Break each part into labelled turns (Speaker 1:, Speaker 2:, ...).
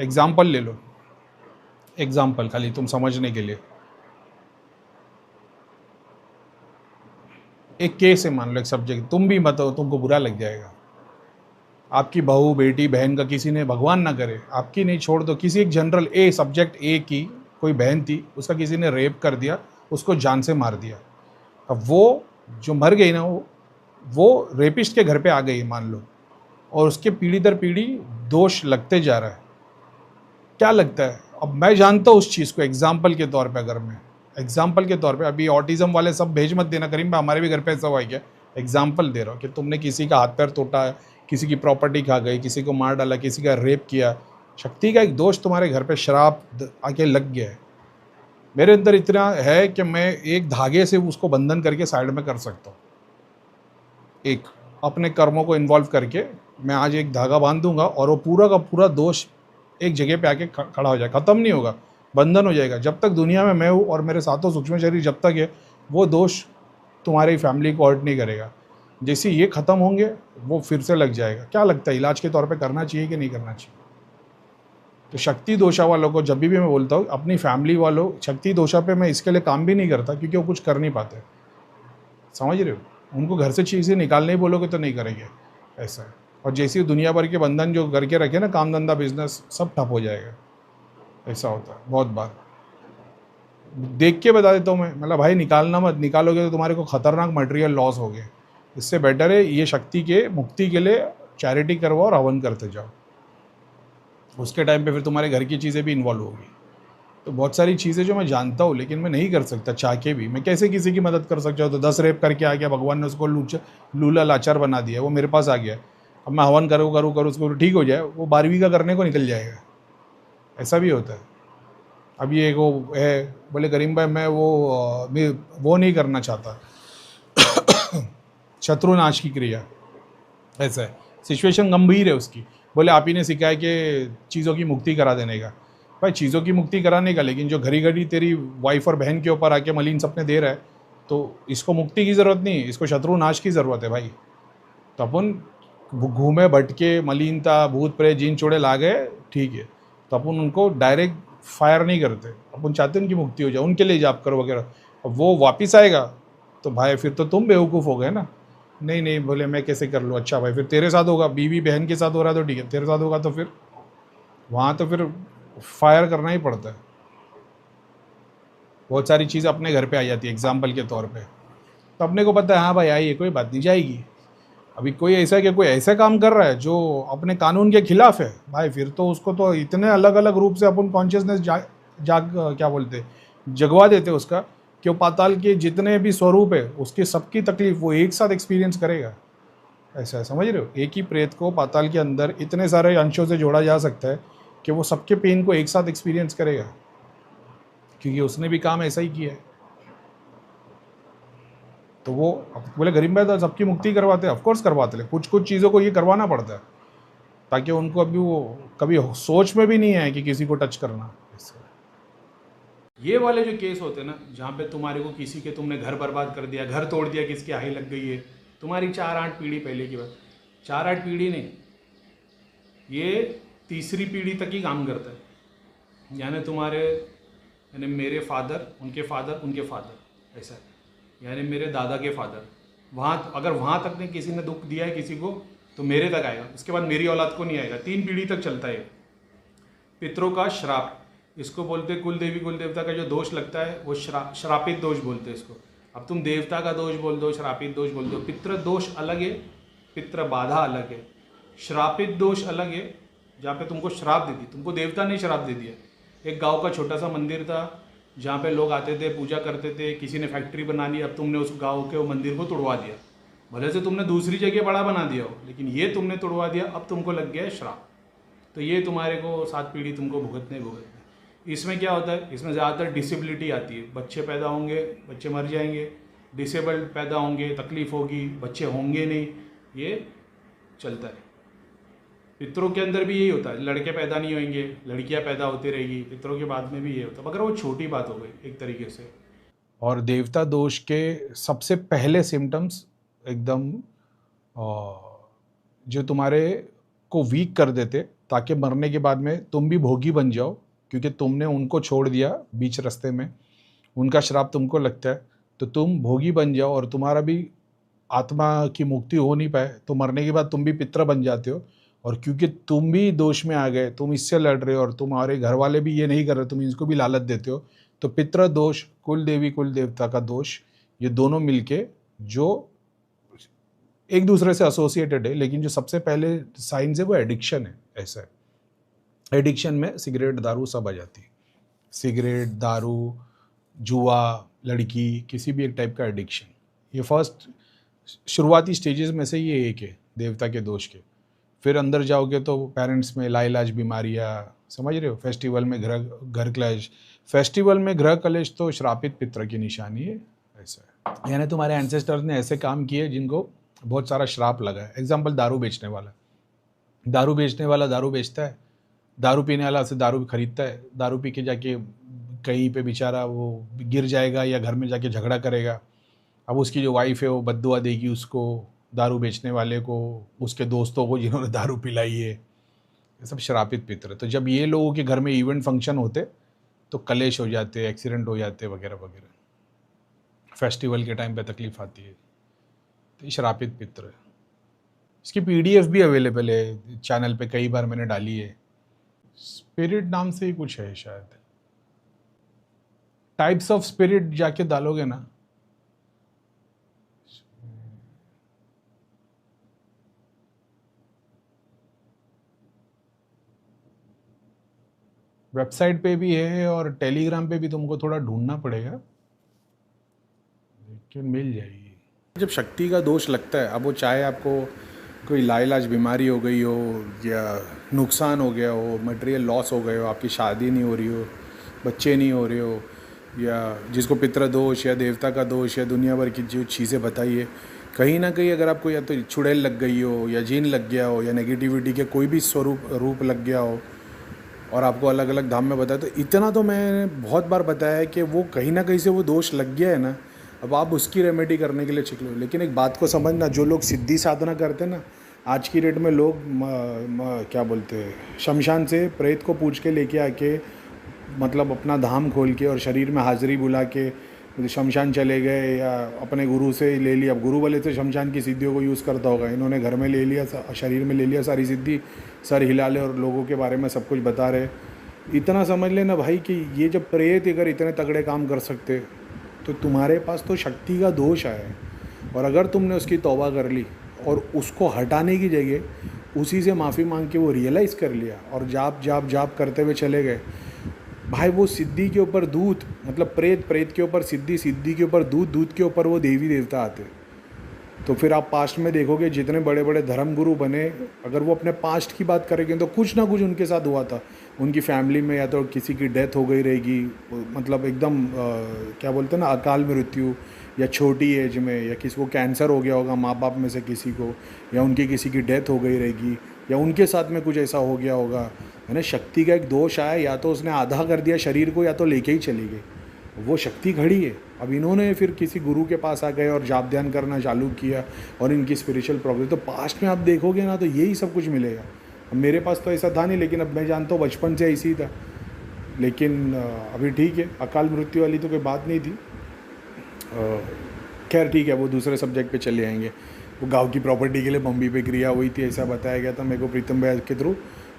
Speaker 1: Example ले लो, example खाली तुम समझने के लिए। एक केस है, मान लो एक सब्जेक्ट, तुम भी मत हो, तुमको बुरा लग जाएगा। आपकी बहू, बेटी, बहन का किसी ने, भगवान ना करे, आपकी नहीं छोड़ दो, किसी एक जनरल ए सब्जेक्ट ए की कोई बहन थी, उसका किसी ने रेप कर दिया, उसको जान से मार दिया। अब वो जो मर गई ना, वो रेपिस्ट के घर पे आ गई मान लो, और उसके पीढ़ी दर पीढ़ी दोष लगते जा रहा है। क्या लगता है? अब मैं जानता हूँ उस चीज़ को, एग्जाम्पल के तौर पे, अगर मैं एग्जाम्पल के तौर पे, अभी ऑटिज्म वाले सब भेज मत देना करीम भाई, हमारे भी घर पे ऐसा हुआ है क्या? एग्जाम्पल दे रहा हूँ कि तुमने किसी का हाथ पैर तोड़ा, किसी की प्रॉपर्टी खा गई, किसी को मार डाला, किसी का रेप किया, शक्ति का एक दोष तुम्हारे घर पे श्राप आके लग गया है। मेरे अंदर इतना है कि मैं एक धागे से उसको बंधन करके साइड में कर सकता हूँ। एक अपने कर्मों को इन्वॉल्व करके मैं आज एक धागा बांध दूंगा और वो पूरा का पूरा दोष एक जगह पे आके खड़ा हो जाएगा, ख़त्म नहीं होगा, बंधन हो जाएगा। जब तक दुनिया में मैं हूँ और मेरे साथों सूक्ष्म शरीर जब तक है, वो दोष तुम्हारी फैमिली को हर्ट नहीं करेगा। जैसे ये ख़त्म होंगे वो फिर से लग जाएगा। क्या लगता है, इलाज के तौर पे करना चाहिए कि नहीं करना चाहिए? तो शक्ति दोषा वालों को जब भी मैं बोलता हूँ, अपनी फैमिली वालों, शक्ति दोषा पे मैं इसके लिए काम भी नहीं करता क्योंकि वो कुछ कर नहीं पाते, समझ रहे हो? उनको घर से चीज़ें निकालने ही बोलोगे तो नहीं करेंगे, ऐसा है। और जैसी दुनिया भर के बंधन जो करके रखे ना, काम धंधा बिजनेस सब ठप हो जाएगा, ऐसा होता है बहुत बार। देख के बता देता हूँ मैं, मतलब भाई निकालना मत, निकालोगे तो तुम्हारे को खतरनाक मटेरियल लॉस हो गए। इससे बेटर है ये शक्ति के मुक्ति के लिए चैरिटी करवाओ और हवन करते जाओ, उसके टाइम पे फिर तुम्हारे घर की चीज़ें भी इन्वॉल्व होगी। तो बहुत सारी चीज़ें जो मैं जानता हूँ लेकिन मैं नहीं कर सकता चाह के भी। मैं कैसे किसी की मदद कर सकता हूँ? तो 10 रेप करके आ गया, भगवान ने उसको लूला लाचार बना दिया, वो मेरे पास आ गया, अब मैं हवन करूँ उसको ठीक हो जाए, वो 12वीं का करने को निकल जाएगा, ऐसा भी होता है। अब ये वो है, बोले करीम भाई मैं वो नहीं करना चाहता शत्रुनाश की क्रिया, ऐसा है, सिचुएशन गंभीर है उसकी। बोले आप ही ने सिखाया कि चीज़ों की मुक्ति करा देने का। भाई चीज़ों की मुक्ति कराने का, लेकिन जो घड़ी घड़ी तेरी वाइफ और बहन के ऊपर आके मलिन सपने दे रहा है, तो इसको मुक्ति की ज़रूरत नहीं, इसको शत्रुनाश की ज़रूरत है भाई। तो अपन घूमे भटके, मलिनता, भूत प्रेत, जिन चोड़े ला गए, ठीक है, तो अपन उनको डायरेक्ट फायर नहीं करते, अपन चाहते हैं उनकी मुक्ति हो जाए, उनके लिए जाप करो वगैरह। अब वो वापस आएगा तो भाई फिर तो तुम बेवकूफ़ हो गए ना। नहीं नहीं, बोले मैं कैसे कर लूँ? अच्छा भाई फिर तेरे साथ होगा, बीवी बहन के साथ हो रहा है तो ठीक है, तेरे साथ होगा तो फिर वहाँ तो फिर फायर करना ही पड़ता है। बहुत सारी चीज़ अपने घर पे आ जाती है एग्जाम्पल के तौर पे, तो अपने को पता है हाँ भाई आई है, कोई बात नहीं, जाएगी। अभी कोई ऐसा है कि कोई ऐसा काम कर रहा है जो अपने कानून के खिलाफ है, भाई फिर तो उसको तो इतने अलग अलग रूप से अपन कॉन्शियसनेस जाग क्या बोलते हैं, जगवा देते उसका, कि वो पाताल के जितने भी स्वरूप है उसकी सबकी तकलीफ वो एक साथ एक्सपीरियंस करेगा। ऐसा है, समझ रहे हो? एक ही प्रेत को पाताल के अंदर इतने सारे अंशों से जोड़ा जा सकता है कि वो सबके पेन को एक साथ एक्सपीरियंस करेगा, क्योंकि उसने भी काम ऐसा ही किया है। तो वो बोले गरीब भाई तो सबकी मुक्ति करवाते हैं, ऑफकोर्स करवाते हैं, कुछ कुछ चीज़ों को ये करवाना पड़ता है ताकि उनको अभी वो कभी सोच में भी नहीं आए कि किसी को टच करना। ये वाले जो केस होते हैं ना, जहाँ पे तुम्हारे को किसी के, तुमने घर बर्बाद कर दिया, घर तोड़ दिया, किसकी आही लग गई है, तुम्हारी 4-8 पीढ़ी पहले की बात, 4-8 पीढ़ी नहीं, ये तीसरी पीढ़ी तक ही काम करता है। यानी तुम्हारे, यानी मेरे फादर, उनके फादर, उनके फादर, ऐसा है, यानी मेरे दादा के फादर, वहाँ अगर वहाँ तक ने किसी ने दुख दिया है किसी को तो मेरे तक आएगा, उसके बाद मेरी औलाद को नहीं आएगा, 3 पीढ़ी तक चलता है। पितरों का श्राप, इसको बोलते कुल देवी कुल देवता का जो दोष लगता है वो श्रापित दोष बोलते हैं इसको। अब तुम देवता का दोष बोल दो, श्रापित दोष बोल दो, पितृ दोष अलग है, पितृ बाधा अलग है, श्रापित दोष अलग है, जहाँ पे तुमको श्राप दे दी, तुमको देवता ने श्राप दे दिया। एक गांव का छोटा सा मंदिर था जहाँ पे लोग आते थे, पूजा करते थे, किसी ने फैक्ट्री बना ली, अब तुमने उस गाँव के वो मंदिर को तोड़वा दिया, भले से तुमने दूसरी जगह बड़ा बना दिया हो, लेकिन ये तुमने तोड़वा दिया, अब तुमको लग गया है श्राप। तो ये तुम्हारे को 7 पीढ़ी तुमको भुगतने। इसमें क्या होता है, इसमें ज़्यादातर डिसेबिलिटी आती है, बच्चे पैदा होंगे, बच्चे मर जाएंगे, डिसेबल्ड पैदा होंगे, तकलीफ होगी, बच्चे होंगे नहीं, ये चलता है। पितरों के अंदर भी यही होता है, लड़के पैदा नहीं होंगे, लड़कियां पैदा होती रहेगी, पितरों के बाद में भी ये होता है, मगर वो छोटी बात हो गई एक तरीके से। और देवता दोष के सबसे पहले सिम्टम्स एकदम जो तुम्हारे को वीक कर देते ताकि मरने के बाद में तुम भी भोगी बन जाओ, क्योंकि तुमने उनको छोड़ दिया बीच रास्ते में, उनका श्राप तुमको लगता है, तो तुम भोगी बन जाओ और तुम्हारा भी आत्मा की मुक्ति हो नहीं पाए, तो मरने के बाद तुम भी पितर बन जाते हो। और क्योंकि तुम भी दोष में आ गए, तुम इससे लड़ रहे हो और तुम्हारे घर वाले भी ये नहीं कर रहे, तुम इसको भी लालच देते हो, तो पितर दोष, कुल देवी कुल देवता का दोष, ये दोनों मिलके जो एक दूसरे से एसोसिएटेड है, लेकिन जो सबसे पहले साइंस है वो एडिक्शन है। ऐसा है, एडिक्शन में सिगरेट दारू सब आ जाती है, सिगरेट दारू जुआ लड़की किसी भी एक टाइप का एडिक्शन, ये फर्स्ट शुरुआती स्टेजेस में से ये एक है देवता के दोष के। फिर अंदर जाओगे तो पेरेंट्स में लाइलाज बीमारियाँ, समझ रहे हो, फेस्टिवल में घर क्लेश, फेस्टिवल में ग्रह कलेश तो श्रापित पितर की निशानी है। ऐसा है, यानी तुम्हारे एंसेस्टर्स ने ऐसे काम किए जिनको बहुत सारा श्राप लगा है। एग्जाम्पल, दारू बेचने वाला, दारू बेचने वाला दारू बेचता है, दारू पीने वाला से दारू खरीदता है, दारू पी के जाके कहीं पे बेचारा वो गिर जाएगा या घर में जाके झगड़ा करेगा। अब उसकी जो वाइफ है वो बद्दुआ देगी उसको, दारू बेचने वाले को, उसके दोस्तों को जिन्होंने दारू पिलाई है, ये सब श्रापित पितर। तो जब ये लोगों के घर में इवेंट फंक्शन होते तो कलेश हो जाते, एक्सीडेंट हो जाते वगैरह वगैरह, फेस्टिवल के टाइम पे तकलीफ आती है, तो ये श्रापित पितर है। इसकी PDF भी अवेलेबल है चैनल पे, कई बार मैंने डाली है, स्पिरिट नाम से ही कुछ है शायद, टाइप्स ऑफ स्पिरिट जाके डालोगे ना, वेबसाइट पे भी है और टेलीग्राम पे भी तुमको थोड़ा ढूंढना पड़ेगा, लेकिन मिल जाएगी। जब शक्ति का दोष लगता है, अब वो चाहे आपको कोई लाइलाज बीमारी हो गई हो या नुकसान हो गया हो, मटेरियल लॉस हो गए हो, आपकी शादी नहीं हो रही हो, बच्चे नहीं हो रहे हो, या जिसको पितृ दोष या देवता का दोष या दुनिया भर की जो चीज़ें बताई है, कहीं ना कहीं अगर आपको या तो चुड़ैल लग गई हो या जीन लग गया हो या नेगेटिविटी के कोई भी रूप लग गया हो और आपको अलग अलग धाम में बताया, तो इतना तो मैंने बहुत बार बताया है कि वो कहीं ना कहीं से वो दोष लग गया है ना, अब आप उसकी रेमेडी करने के लिए सीख लो। लेकिन एक बात को समझना, जो लोग सिद्धि साधना करते हैं ना, आज की डेट में लोग क्या बोलते हैं, शमशान से प्रेत को पूछ के लेके आके, मतलब अपना धाम खोल के और शरीर में हाजिरी बुला के शमशान चले गए या अपने गुरु से ले लिया। अब गुरु वाले से शमशान की सिद्धियों को यूज़ करता होगा, इन्होंने घर में ले लिया, शरीर में ले लिया सारी सिद्धि, सर हिला ले और लोगों के बारे में सब कुछ बता रहे। इतना समझ लेना भाई कि ये जब प्रेत अगर इतने तगड़े काम कर सकते तो तुम्हारे पास तो शक्ति का दोष आया है, और अगर तुमने उसकी तौबा कर ली और उसको हटाने की जगह उसी से माफ़ी मांग के वो रियलाइज़ कर लिया और जाप करते हुए चले गए, भाई वो सिद्धि के ऊपर दूत, मतलब प्रेत के ऊपर सिद्धि के ऊपर दूत के ऊपर वो देवी देवता आते। तो फिर आप पास्ट में देखोगे जितने बड़े बड़े धर्मगुरु बने, अगर वो अपने पास्ट की बात करेंगे तो कुछ ना कुछ उनके साथ हुआ था, उनकी फैमिली में या तो किसी की डेथ हो गई रहेगी, मतलब एकदम क्या बोलते हैं ना, अकाल मृत्यु, या छोटी एज में, या किसी को कैंसर हो गया होगा माँ बाप में से किसी को, या उनकी किसी की डेथ हो गई रहेगी, या उनके साथ में कुछ ऐसा हो गया होगा, है ना। शक्ति का एक दोष आया, या तो उसने आधा कर दिया शरीर को या तो लेके ही चली गई, वो शक्ति खड़ी है। अब इन्होंने फिर किसी गुरु के पास आ गए और जाप ध्यान करना चालू किया और इनकी स्पिरिचुअल प्रोग्रेस, तो पास्ट में आप देखोगे ना तो यही सब कुछ मिलेगा। अब मेरे पास तो ऐसा था नहीं, लेकिन अब मैं जानता हूँ बचपन से ऐसी ही था, लेकिन अभी ठीक है, अकाल मृत्यु वाली तो कोई बात नहीं थी। खैर ठीक है, वो दूसरे सब्जेक्ट पे चले आएंगे। वो गांव की प्रॉपर्टी के लिए बम्बई पे क्रिया हुई थी, ऐसा बताया गया था मेरे को प्रीतम भाई के थ्रू,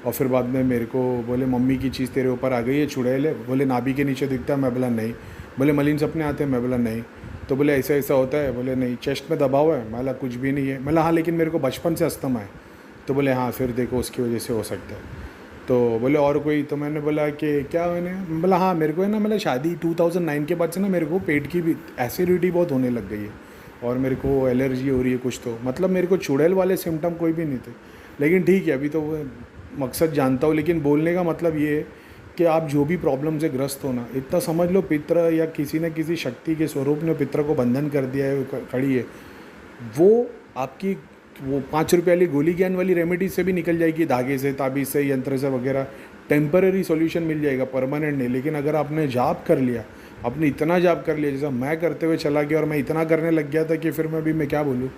Speaker 1: और फिर बाद में मेरे को बोले मम्मी की चीज़ तेरे ऊपर आ गई है, चुड़ैल है। बोले नाभि के नीचे दिखता है, मैं बोला नहीं। बोले मलिन सपने आते हैं, मैं बोला नहीं। तो बोले ऐसा ऐसा होता है, बोले नहीं। चेस्ट में दबाव है, मैं कुछ भी नहीं है। मैं हाँ लेकिन मेरे को बचपन से अस्थमा है। तो बोले हाँ फिर देखो उसकी वजह से हो सकता है। तो बोले और कोई? तो मैंने बोला कि क्या मैंने बोला हाँ मेरे को है ना, मतलब शादी 2009 के बाद से ना मेरे को पेट की भी एसिडिटी बहुत होने लग गई है और मेरे को एलर्जी हो रही है कुछ। तो मतलब मेरे को चुड़ैल वाले सिम्टम कोई भी नहीं थे, लेकिन ठीक है अभी तो वो मकसद जानता हूँ। लेकिन बोलने का मतलब ये है कि आप जो भी प्रॉब्लम से ग्रस्त हो ना, इतना समझ लो पितर या किसी न किसी शक्ति के स्वरूप ने पितर को बंधन कर दिया है, खड़ी है। वो आपकी वो 5 रुपये वाली गोली ज्ञान वाली रेमेडी से भी निकल जाएगी, धागे से, ताबीज़ से, यंत्र से वगैरह। टेम्पररी सॉल्यूशन मिल जाएगा, परमानेंट नहीं। लेकिन अगर आपने जाप कर लिया, आपने इतना जाप कर लिया जैसा मैं करते हुए चला गया, और मैं इतना करने लग गया था कि फिर मैं क्या बोलूँ,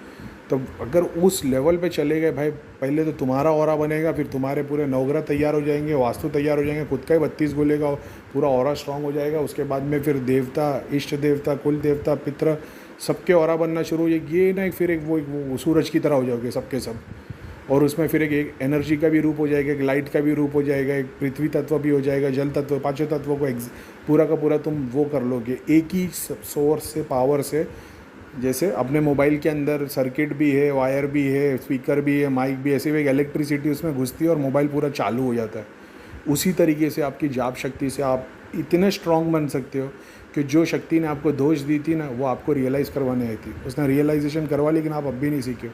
Speaker 1: तो अगर उस लेवल पे चले गए भाई, पहले तो तुम्हारा ऑरा बनेगा, फिर तुम्हारे पूरे नवग्रह तैयार हो जाएंगे, वास्तु तैयार हो जाएंगे, खुद का ही 32 बोलेगा, पूरा ऑरा स्ट्रांग हो जाएगा। उसके बाद में फिर देवता, इष्ट देवता, कुल देवता, पितर, सबके ऑरा बनना शुरू हो जाएगी। ये ना फिर एक वो सूरज की तरह हो जाओगे सबके सब। और उसमें फिर एक एनर्जी का भी रूप हो जाएगा, एक लाइट का भी रूप हो जाएगा, एक पृथ्वी तत्व भी हो जाएगा, जल तत्व, पांचों तत्वों को पूरा का पूरा तुम वो कर लोगे एक ही सोर्स से, पावर से। जैसे अपने मोबाइल के अंदर सर्किट भी है, वायर भी है, स्पीकर भी है, माइक भी, ऐसे एक इलेक्ट्रिसिटी उसमें घुसती है और मोबाइल पूरा चालू हो जाता है। उसी तरीके से आपकी जाप शक्ति से आप इतने स्ट्रांग बन सकते हो कि जो शक्ति ने आपको दोष दी थी ना, वो आपको रियलाइज़ करवाने आई थी, उसने रियलाइजेशन करवा, लेकिन आप अब भी नहीं सीखे।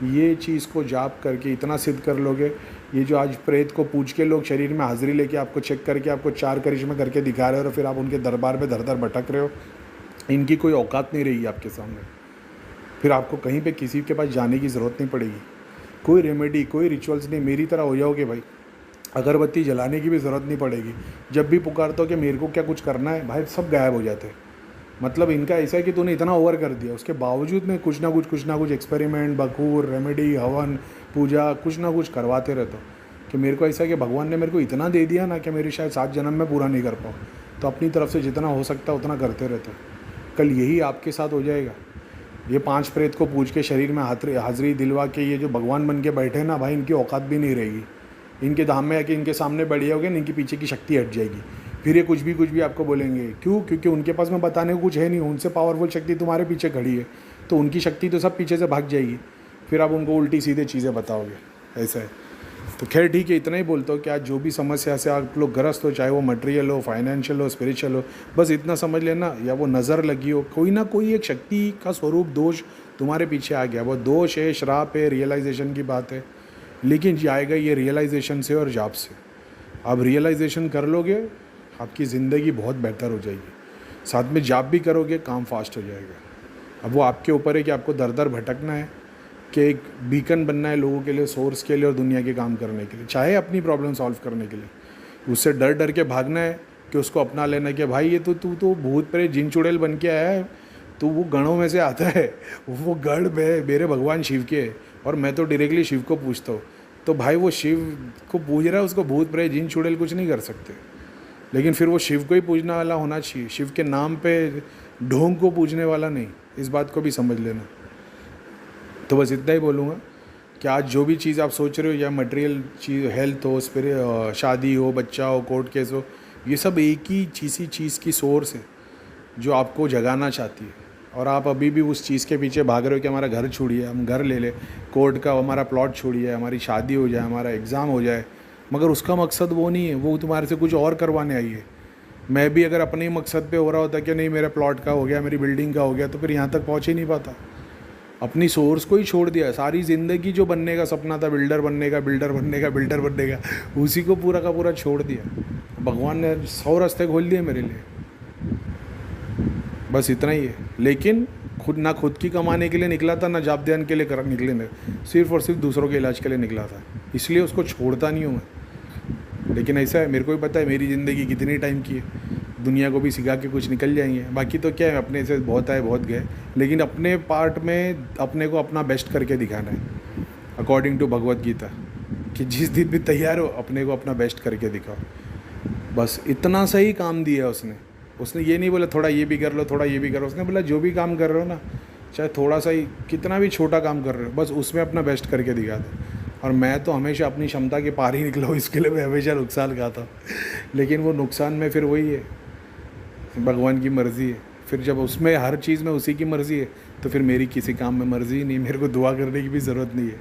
Speaker 1: ये चीज़ को जाप करके इतना सिद्ध कर लोगे। ये जो आज प्रेत को पूछ के लोग शरीर में हाजिरी लेके आपको चेक करके आपको 4 करिश्मे करके दिखा रहे हो, और फिर आप उनके दरबार में धर भटक रहे हो, इनकी कोई औकात नहीं रहेगी आपके सामने। फिर आपको कहीं पे किसी के पास जाने की ज़रूरत नहीं पड़ेगी, कोई रेमेडी, कोई रिचुअल्स नहीं, मेरी तरह हो जाओगे भाई। अगरबत्ती जलाने की भी ज़रूरत नहीं पड़ेगी। जब भी पुकारते हो कि मेरे को क्या कुछ करना है, भाई सब गायब हो जाते हैं। मतलब इनका ऐसा है कि तूने इतना ओवर कर दिया, उसके बावजूद में कुछ ना कुछ एक्सपेरिमेंट, बखूर, रेमेडी, हवन, पूजा, कुछ ना कुछ करवाते रहते हो कि मेरे को ऐसा है कि भगवान ने मेरे को इतना दे दिया ना कि मेरी शायद 7 जन्म में पूरा नहीं कर पाऊँ। तो अपनी तरफ से जितना हो सकता है उतना करते रहते हो। कल यही आपके साथ हो जाएगा। ये 5 प्रेत को पूछ के शरीर में हाजिरी दिलवा के ये जो भगवान बन के बैठे ना भाई, इनकी औकात भी नहीं रहेगी। इनके धाम में आके इनके सामने बैठ जाओगे ना, इनके पीछे की शक्ति हट जाएगी। फिर ये कुछ भी आपको बोलेंगे। क्यों? क्योंकि उनके पास में बताने को कुछ है नहीं, उनसे पावरफुल शक्ति तुम्हारे पीछे खड़ी है, तो उनकी शक्ति तो सब पीछे से भाग जाएगी। फिर आप उनको उल्टी सीधे चीज़ें बताओगे, ऐसा है। तो खैर ठीक है, इतना ही बोलता हूँ कि आज जो भी समस्या से आप लोग ग्रस्त हो, चाहे वो मटेरियल हो, फाइनेंशियल हो, स्पिरिचुअल हो, बस इतना समझ लेना, या वो नज़र लगी हो, कोई ना कोई एक शक्ति का स्वरूप दोष तुम्हारे पीछे आ गया। वो दोष है, श्राप है, रियलाइजेशन की बात है, लेकिन आएगा ये रियलाइजेशन से और जाप से। आप रियलाइजेशन कर लोगे, आपकी ज़िंदगी बहुत बेहतर हो जाएगी। साथ में जाप भी करोगे, काम फास्ट हो जाएगा। अब वो आपके ऊपर है कि आपको दर दर भटकना है कि एक बीकन बनना है लोगों के लिए, सोर्स के लिए और दुनिया के काम करने के लिए, चाहे अपनी प्रॉब्लम सॉल्व करने के लिए। उससे डर डर के भागना है कि उसको अपना लेना है कि भाई ये तो तू तो भूत प्रेत जिन चुड़ैल बन के आया है, तो वो गणों में से आता है, वो गढ़ में मेरे भगवान शिव के, और मैं तो डायरेक्टली शिव को पूछता हूँ। तो भाई वो शिव को पूज रहा है, उसको भूत प्रेत जिन चुड़ैल कुछ नहीं कर सकते। लेकिन फिर वो शिव को ही पूजने वाला होना चाहिए, शिव के नाम पे ढोंग को पूजने वाला नहीं। इस बात को भी समझ लेना। तो बस इतना ही बोलूँगा कि आज जो भी चीज़ आप सोच रहे हो, या मटेरियल चीज़, हेल्थ हो, शादी हो, बच्चा हो, कोर्ट केस हो, ये सब एक ही चीज़ की सोर्स है जो आपको जगाना चाहती है। और आप अभी भी उस चीज़ के पीछे भाग रहे हो कि हमारा घर छोड़िए, हम घर ले ले, कोर्ट का हमारा प्लॉट छोड़िए, हमारी शादी हो जाए, हमारा एग्ज़ाम हो जाए, मगर उसका मकसद वो नहीं है, वो तुम्हारे से कुछ और करवाने आई है। मैं भी अगर अपने ही मकसद पे हो रहा होता कि नहीं मेरा प्लॉट का हो गया, मेरी बिल्डिंग का हो गया, तो फिर यहाँ तक पहुँच ही नहीं पाता। अपनी सोर्स को ही छोड़ दिया। सारी ज़िंदगी जो बनने का सपना था, बिल्डर बनने का, उसी को पूरा का पूरा छोड़ दिया। भगवान ने 100 रास्ते खोल दिए मेरे लिए, बस इतना ही है। लेकिन खुद की कमाने के लिए निकला था, ना जाप ध्यान के लिए निकले मैं, सिर्फ और सिर्फ दूसरों के इलाज के लिए निकला था। इसलिए उसको छोड़ता नहीं हूँ मैं। लेकिन ऐसा है, मेरे को भी पता है मेरी ज़िंदगी कितनी टाइम की है, दुनिया को भी सिखा के कुछ निकल जाएंगे। बाकी तो क्या है, अपने से बहुत आए बहुत गए, लेकिन अपने पार्ट में अपने को अपना बेस्ट करके दिखाना है, अकॉर्डिंग टू भगवत गीता, कि जिस दिन भी तैयार हो अपने को अपना बेस्ट करके दिखाओ। बस इतना सा ही काम दिया उसने ये नहीं बोला थोड़ा ये भी कर लो, थोड़ा ये भी करो। उसने बोला जो भी काम कर रहे हो ना, चाहे थोड़ा सा ही, कितना भी छोटा काम कर रहे हो, बस उसमें अपना बेस्ट करके दिखा दो। और मैं तो हमेशा अपनी क्षमता के पार ही निकला हूँ, इसके लिए मैं हमेशा नुकसान खाता हूँ। लेकिन वो नुकसान में फिर वही है, भगवान की मर्ज़ी है। फिर जब उसमें हर चीज़ में उसी की मर्ज़ी है, तो फिर मेरी किसी काम में मर्ज़ी ही नहीं, मेरे को दुआ करने की भी ज़रूरत नहीं है।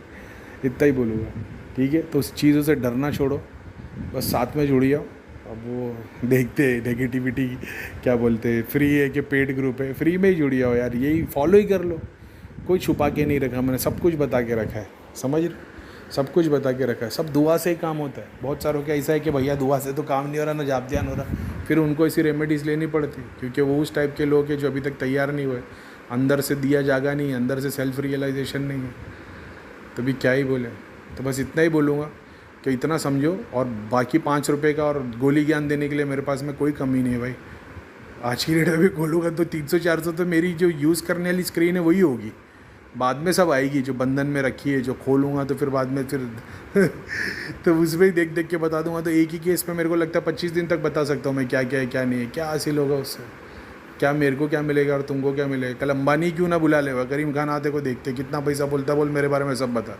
Speaker 1: इतना ही बोलूँगा, ठीक है। तो उस चीज़ों से डरना छोड़ो, बस साथ में जुड़ जाओ। अब वो देखते हैं नेगेटिविटी क्या बोलते हैं, फ्री है कि पेड ग्रुप है, फ्री में ही जुड़ जाओ यार, यही फॉलो ही कर लो। कोई छुपा के नहीं रखा मैंने, सब कुछ बता के रखा है, समझ रहे, सब कुछ बता के रखा है। सब दुआ से ही काम होता है। बहुत सारों का ऐसा है कि भैया दुआ से तो काम नहीं हो रहा, ना जाप ध्यान हो रहा, फिर उनको ऐसी रेमेडीज़ लेनी पड़ती, क्योंकि वो उस टाइप के लोग हैं जो अभी तक तैयार नहीं हुए, अंदर से दिया जागा नहीं, अंदर से सेल्फ रियलाइजेशन नहीं है। तो भी क्या ही बोले। तो बस इतना ही बोलूँगा कि इतना समझो, और बाकी 5 रुपये का और गोली ज्ञान देने के लिए मेरे पास में कोई कमी नहीं है भाई। आज की डेट में भी खोलूँगा तो 300-400 तो मेरी जो यूज़ करने वाली स्क्रीन है वही होगी, बाद में सब आएगी, जो बंधन में रखी है, जो खोलूँगा तो फिर बाद में फिर तो उसमें ही देख देख के बता दूंगा। तो एक ही केस में मेरे को लगता है 25 दिन तक बता सकता हूँ मैं क्या क्या है क्या नहीं है, क्या हासिल होगा उससे, क्या मेरे को क्या मिलेगा और तुमको क्या मिलेगा। कल अंबानी क्यों ना बुला लेगा, करीम खान आते को देखते कितना पैसा बोलता, बोल मेरे बारे में सब बता,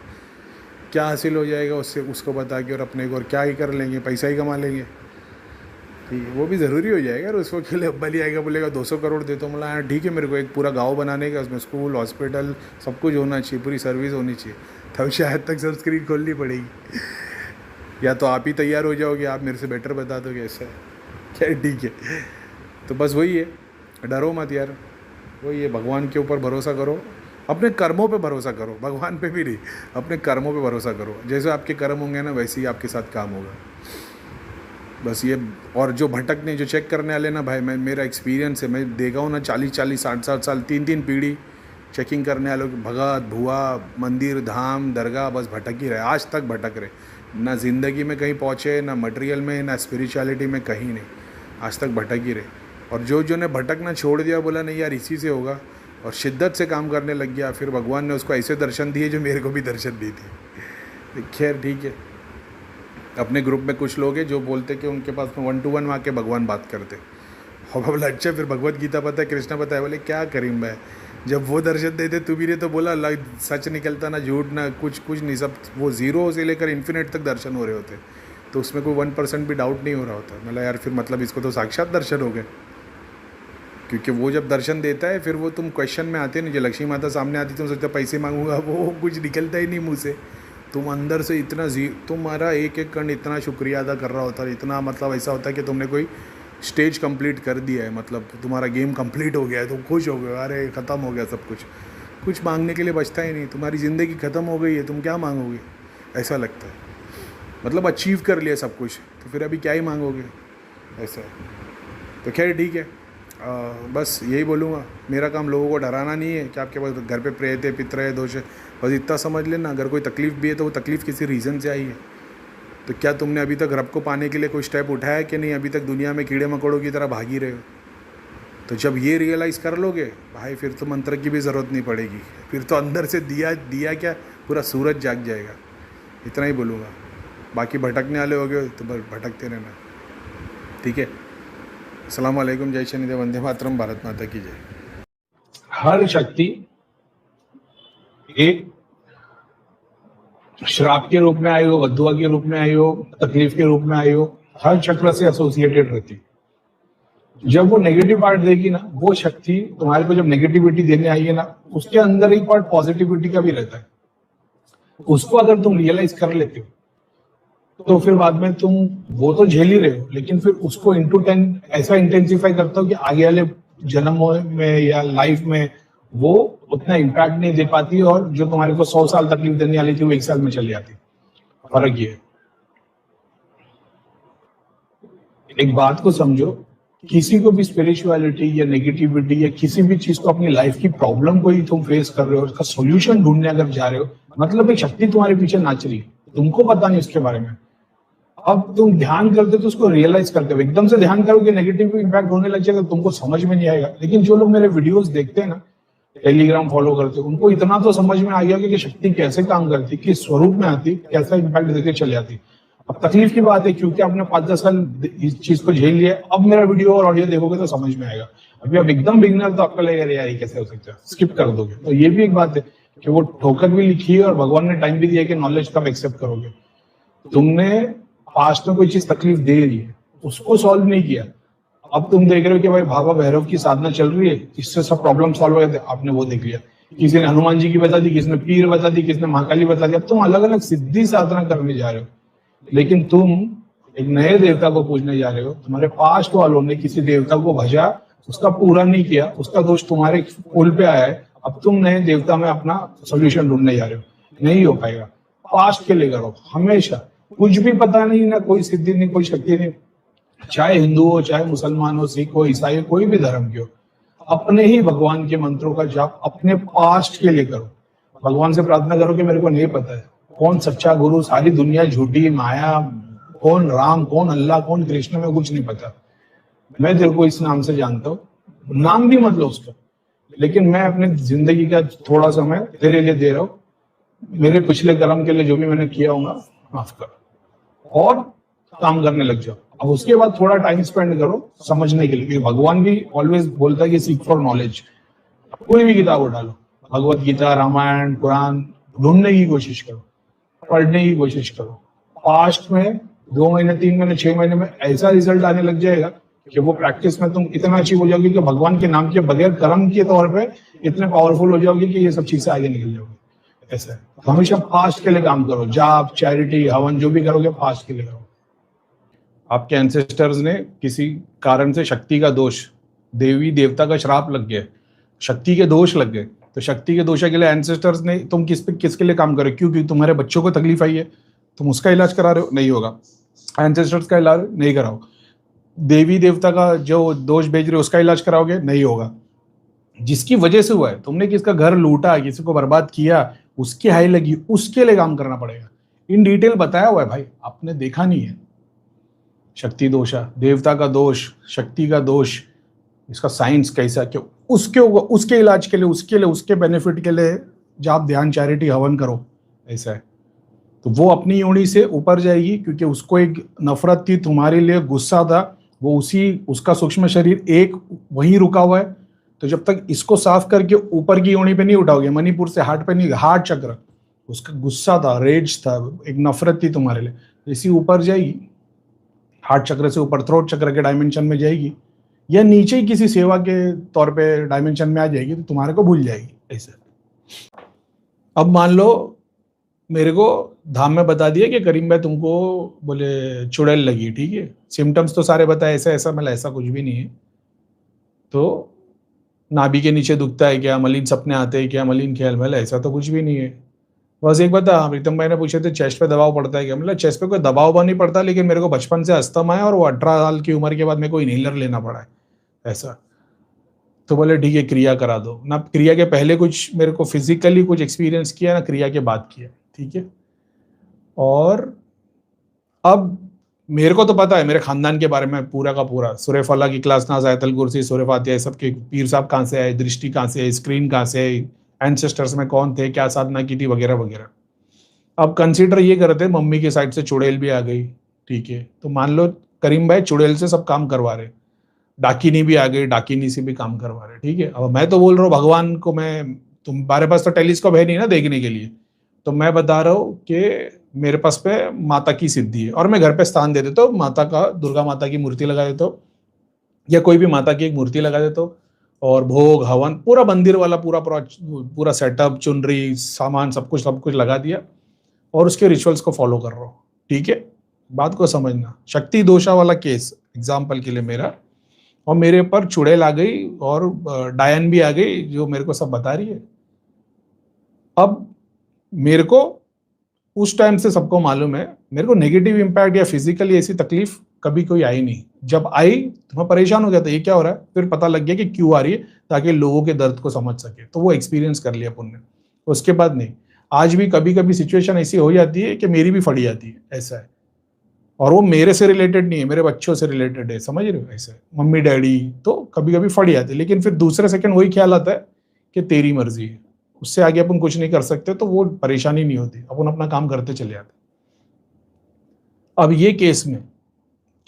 Speaker 1: क्या हासिल हो जाएगा उससे, उसको बता के और अपने को, और क्या ही कर लेंगे, पैसा ही कमा लेंगे। ठीक है, वो भी ज़रूरी हो जाएगा। और उसको के लिए अब्बाली आएगा बोलेगा 200 करोड़ दे, तो मतलब हाँ ठीक है, मेरे को एक पूरा गांव बनाने का, उसमें स्कूल हॉस्पिटल सब कुछ होना चाहिए, पूरी सर्विस होनी चाहिए, तब शायद तक सब स्क्रीन खोलनी पड़ेगी। या तो आप ही तैयार हो जाओगे, आप मेरे से बेटर बता दोगे, ऐसा है क्या? ठीक है, तो बस वही है, डरो मत यार, वही है, भगवान के ऊपर भरोसा करो, अपने कर्मों पे भरोसा करो, भगवान पे भी नहीं, अपने कर्मों पे भरोसा करो। जैसे आपके कर्म होंगे ना, वैसे ही आपके साथ काम होगा, बस ये। और जो भटकने, जो चेक करने वाले ना भाई, मैं, मेरा एक्सपीरियंस है, मैं देखा हूँ ना 40-40 60-60 साल 3-3 पीढ़ी चेकिंग करने वालों की, भगत भुआ मंदिर धाम दरगाह बस भटक ही रहे, आज तक भटक रहे, ना ज़िंदगी में कहीं पहुँचे, ना मटेरियल में, ना स्पिरिचुअलिटी में, कहीं नहीं, आज तक भटक ही रहे। और जो ने भटकना छोड़ दिया, बोला नहीं यार इसी से होगा, और शिद्दत से काम करने लग गया, फिर भगवान ने उसको ऐसे दर्शन दिए जो मेरे को भी दर्शन दी थी। खैर ठीक है, अपने ग्रुप में कुछ लोग हैं जो बोलते कि उनके पास में 1 to 1 आके भगवान बात करते, और बोला अच्छा फिर भगवत गीता पता है, कृष्णा पता है, बोले क्या करीम भाई, जब वो दर्शन देते तू भी ने तो बोला सच निकलता ना झूठ ना कुछ नहीं, सब वो 0 से लेकर इन्फिनिट तक दर्शन हो रहे होते, तो उसमें कोई 1% भी डाउट नहीं हो रहा होता। मतलब यार फिर मतलब इसको तो साक्षात दर्शन हो गए, क्योंकि वो जब दर्शन देता है फिर वो तुम क्वेश्चन में आते नहीं, जो लक्ष्मी माता सामने आती तुम सोचते पैसे मांगूंगा, वो कुछ निकलता ही नहीं मुँह से, तुम अंदर से इतना तुम्हारा एक एक कण इतना शुक्रिया अदा कर रहा होता है, इतना मतलब ऐसा होता है कि तुमने कोई स्टेज कंप्लीट कर दिया है, मतलब तुम्हारा गेम कंप्लीट हो गया है, तुम खुश हो गए, अरे ख़त्म हो गया सब कुछ मांगने के लिए बचता ही नहीं, तुम्हारी ज़िंदगी ख़त्म हो गई है, तुम क्या मांगोगे, ऐसा लगता है, मतलब अचीव कर लिया सब कुछ, तो फिर अभी क्या ही मांगोगे, ऐसा है। तो खैर ठीक है, बस यही बोलूँगा, मेरा काम लोगों को डराना नहीं है कि आपके पास घर पे प्रेत है पितर है दोष है, बस इतना समझ लेना, अगर कोई तकलीफ़ भी है तो वो तकलीफ़ किसी रीज़न से आई है। तो क्या तुमने अभी तक रब को पाने के लिए कोई स्टेप उठाया कि नहीं, अभी तक दुनिया में कीड़े मकोड़ों की तरह भागी रहे हो। तो जब ये रियलाइज़ कर लोगे भाई, फिर तो मंत्र की भी ज़रूरत नहीं पड़ेगी, फिर तो अंदर से दिया क्या पूरा सूरज जाग जाएगा। इतना ही बोलूँगा, बाकी भटकने वाले हो गए तो बस भटकते रहना, ठीक है। अस्सलाम वालेकुम, जय शनिदेव, वंदे मातरम, भारत माता की जय।
Speaker 2: हर शक्ति एक श्राप के रूप में आई हो, बद्दुआ के रूप में आई हो, तकलीफ के रूप में आई हो, हर चक्र से एसोसिएटेड रहती। जब वो नेगेटिव पार्ट देगी ना, वो शक्ति तुम्हारे को जब नेगेटिविटी देने आई है ना, उसके अंदर एक पार्ट पॉजिटिविटी का भी रहता है। उसको अगर तुम रियलाइज कर लेते हो तो फिर बाद में तुम वो तो झेल ही रहे हो, लेकिन फिर उसको इंटू 10 ऐसा इंटेंसिफाई करते हो कि आगे वाले जन्मों में या लाइफ में वो उतना इम्पैक्ट नहीं दे पाती, और जो तुम्हारे को 100 साल तकलीफ देने वाली थी वो 1 साल में चली जाती। फर्क ये है। एक बात को समझो, किसी को भी स्पिरिचुअलिटी या नेगेटिविटी या किसी भी चीज को, अपनी लाइफ की प्रॉब्लम को ही तुम फेस कर रहे हो, उसका सोल्यूशन ढूंढने अगर जा रहे हो, मतलब एक शक्ति तुम्हारे पीछे नाच रही है, तुमको पता नहीं उसके बारे में। अब तुम ध्यान करते तो उसको रियलाइज करते हो, एकदम से ध्यान करोगे नेगेटिव इम्पैक्ट होने लग जाएगा, तुमको समझ में नहीं आएगा। लेकिन जो लोग मेरे वीडियोस देखते हैं ना, टेलीग्राम फॉलो करते हैं, उनको इतना तो समझ में आ गया कि शक्ति कैसे काम करती, किस स्वरूप में आती, कैसा इम्पैक्ट देके चले जाती। अब तकलीफ की बात है, क्योंकि आपने 5-10 साल इस चीज को झेल लिया, अब मेरा वीडियो और ऑडियो देखोगे तो समझ में आएगा। अभी आप एकदम बिगिनर तो आपको लगेगा यार ये कैसे हो सकता है, स्किप कर दोगे। तो ये भी एक बात है कि वो ठोकर भी लिखी है और भगवान ने टाइम भी दिया कि नॉलेज कब एक्सेप्ट करोगे। तुमने पास्ट में कोई चीज तकलीफ दे रही है, उसको सॉल्व नहीं किया, अब तुम देख रहे हो कि भाई बाबा भैरव की साधना चल रही है, इससे सब प्रॉब्लम सॉल्व हो गए थे, आपने वो देख लिया। किसी ने हनुमान जी की बता दी, किसी ने पीर बता दी, किसी ने महाकाली बता दी। अब तुम अलग अलग सिद्धि साधना करने जा रहे हो, लेकिन तुम एक नए देवता को पूजने जा रहे हो। तुम्हारे पास्ट वालों ने किसी देवता को भजा, उसका पूरा नहीं किया, उसका दोष तुम्हारे कुल पे आया है, अब तुम नए देवता में अपना सोल्यूशन ढूंढने जा रहे हो, नहीं हो पाएगा। पास्ट के लिए करो हमेशा। कुछ भी पता नहीं ना, कोई सिद्धि नहीं, कोई शक्ति नहीं, चाहे हिंदू हो, चाहे मुसलमान हो, सिख हो, ईसाई हो, कोई भी धर्म की हो, अपने ही भगवान के मंत्रों का जाप अपने पास्ट के लिए करो। भगवान से प्रार्थना करो कि मेरे को नहीं पता है कौन सच्चा गुरु, सारी दुनिया झूठी माया, कौन राम, कौन अल्लाह, कौन कृष्ण, में कुछ नहीं पता, मैं तेरे को इस नाम से जानता हूँ। नाम भी मत लो उसका, लेकिन मैं अपनी जिंदगी का थोड़ा समय तेरे लिए दे रहा हूँ, मेरे पिछले कर्म के लिए जो भी मैंने किया होगा माफ कर और काम करने लग जाओ। अब उसके बाद थोड़ा टाइम स्पेंड करो समझने के लिए, क्योंकि भगवान भी ऑलवेज बोलता है कि सीक फॉर नॉलेज। कोई भी किताब उठा लो, भगवत गीता, रामायण, पुराण, ढूंढने की कोशिश करो, पढ़ने की कोशिश करो। पास्ट में 2 महीने, 3 महीने, 6 महीने में ऐसा रिजल्ट आने लग जाएगा कि वो प्रैक्टिस में तुम इतना अचीव हो जाओगे कि भगवान के नाम के बगैर कर्म के तौर पे इतने पावरफुल हो जाओगे कि ये सब चीजें आगे निकल जाओगे। ऐसा है, तो हमेशा पास्ट के लिए काम करो, जाप, चैरिटी, हवन जो भी करोगे पास्ट के लिए करो।
Speaker 1: आपके एंसेस्टर्स ने किसी कारण से शक्ति का दोष, देवी देवता का श्राप लग गया, शक्ति के दोष लग गए, तो शक्ति के दोष के लिए एंसेस्टर्स ने तुम किसके लिए काम करो? क्योंकि तुम्हारे बच्चों को तकलीफ आई है, तुम उसका इलाज करा रहे हो, नहीं होगा। एंसेस्टर्स का इलाज नहीं कराओ, देवी देवता का जो दोष भेज रहे हो उसका इलाज कराओगे, नहीं होगा। जिसकी वजह से हुआ है, तुमने किसका घर लूटा, किसी को बर्बाद किया, उसकी हाई लगी, उसके लिए काम करना पड़ेगा। इन डिटेल बताया हुआ है भाई, आपने देखा नहीं है। शक्ति दोष, देवता का दोष, शक्ति का दोष, इसका साइंस कैसा, क्यों, उसके इलाज के लिए उसके बेनिफिट के लिए जाप, ध्यान, चैरिटी, हवन करो, ऐसा है। तो वो अपनी योनि से ऊपर जाएगी, क्योंकि उसको एक नफरत थी, तुम्हारे लिए गुस्सा था, वो उसका सूक्ष्म शरीर एक वहीं रुका हुआ है। तो जब तक इसको साफ करके ऊपर की योनि पे नहीं उठाओगे, मणिपुर से हार्ट पे नहीं, हार्ट चक्र, उसका गुस्सा था, रेज था, एक नफरत थी तुम्हारे लिए, इसी ऊपर जाएगी, हार्ट चक्र से ऊपर थ्रोट चक्र के डायमेंशन में जाएगी, या नीचे ही किसी सेवा के तौर पे डायमेंशन में आ जाएगी, तो तुम्हारे को भूल जाएगी। ऐसे अब मान लो मेरे को धाम में बता दिया कि करीम भाई तुमको बोले चुड़ैल लगी, ठीक है, सिम्टम्स तो सारे बताए, ऐसा ऐसा, मतलब ऐसा कुछ भी नहीं है। तो नाभि के नीचे दुखता है क्या, मलिन सपने आते हैं क्या, मलिन ख्याल, मतलब ऐसा तो कुछ भी नहीं है। बस एक बता, प्रीतम भाई ने पूछे थे चेस्ट पे दबाव पड़ता है क्या, मतलब चेस्ट पे कोई दबाव नहीं पड़ता, लेकिन मेरे को बचपन से अस्थमा है और वो 18 साल की उम्र के बाद मेरे को इनहेलर लेना पड़ा है, ऐसा। तो बोले ठीक है, क्रिया करा दो ना। क्रिया के पहले कुछ मेरे को फिजिकली कुछ एक्सपीरियंस किया ना, क्रिया के बाद किया, ठीक है। और अब मेरे को तो पता है मेरे खानदान के बारे में पूरा का पूरा, सूरह फला की क्लास, नाज, आयतल कुर्सी, सूरह फातिहा, सबके पीर साहब कहाँ से आए, दृष्टि कहाँ से आई, स्क्रीन कहाँ से आई, एंसेस्टर्स में कौन थे, क्या साधना की थी, वगैरह वगैरह। अब कंसीडर ये करते, मम्मी के साइड से चुड़ैल भी आ गई, ठीक है, तो मान लो करीम भाई चुड़ैल से सब काम करवा रहे, डाकिनी भी आ गई, डाकिनी से भी काम करवा रहे, ठीक है। अब मैं तो बोल रहा हूँ भगवान को, मैं, तुम्हारे पास तो टेलीस्कोप है नहीं ना देखने के लिए, तो मैं बता रहा हूँ कि मेरे पास पे माता की सिद्धि है, और मैं घर पे स्थान दे देता हूँ, माता का, दुर्गा माता की मूर्ति लगा देता हूँ, या कोई भी माता की एक मूर्ति लगा देता हूँ, और भोग, हवन, पूरा मंदिर वाला पूरा सेटअप, चुनरी, सामान, सब कुछ लगा दिया, और उसके रिचुअल्स को फॉलो कर रहा हूँ, ठीक है। बात को समझना, शक्ति दोषा वाला केस एग्जाम्पल के लिए मेरा, और मेरे ऊपर चुड़ैल आ गई और डायन भी आ गई, जो मेरे को सब बता रही है। अब मेरे को उस टाइम से सबको मालूम है, मेरे को नेगेटिव इंपैक्ट या फिजिकली ऐसी तकलीफ कभी कोई आई नहीं। जब आई तो मैं परेशान हो गया था, ये क्या हो रहा है, फिर पता लग गया कि क्यों आ रही है, ताकि लोगों के दर्द को समझ सके, तो वो एक्सपीरियंस कर लिया पुण्य। उसके बाद नहीं, आज भी कभी कभी सिचुएशन ऐसी हो जाती है कि मेरी भी फटी जाती है, ऐसा है। और वो मेरे से रिलेटेड नहीं है, मेरे बच्चों से रिलेटेड है, समझ रहे हो, ऐसे मम्मी डैडी, तो कभी कभी फट जाती है, लेकिन फिर दूसरे सेकंड वही ख्याल आता है कि तेरी मर्जी है, उससे आगे अपन कुछ नहीं कर सकते, तो वो परेशानी नहीं होती, अपन अपना काम करते चले जाते। अब ये केस में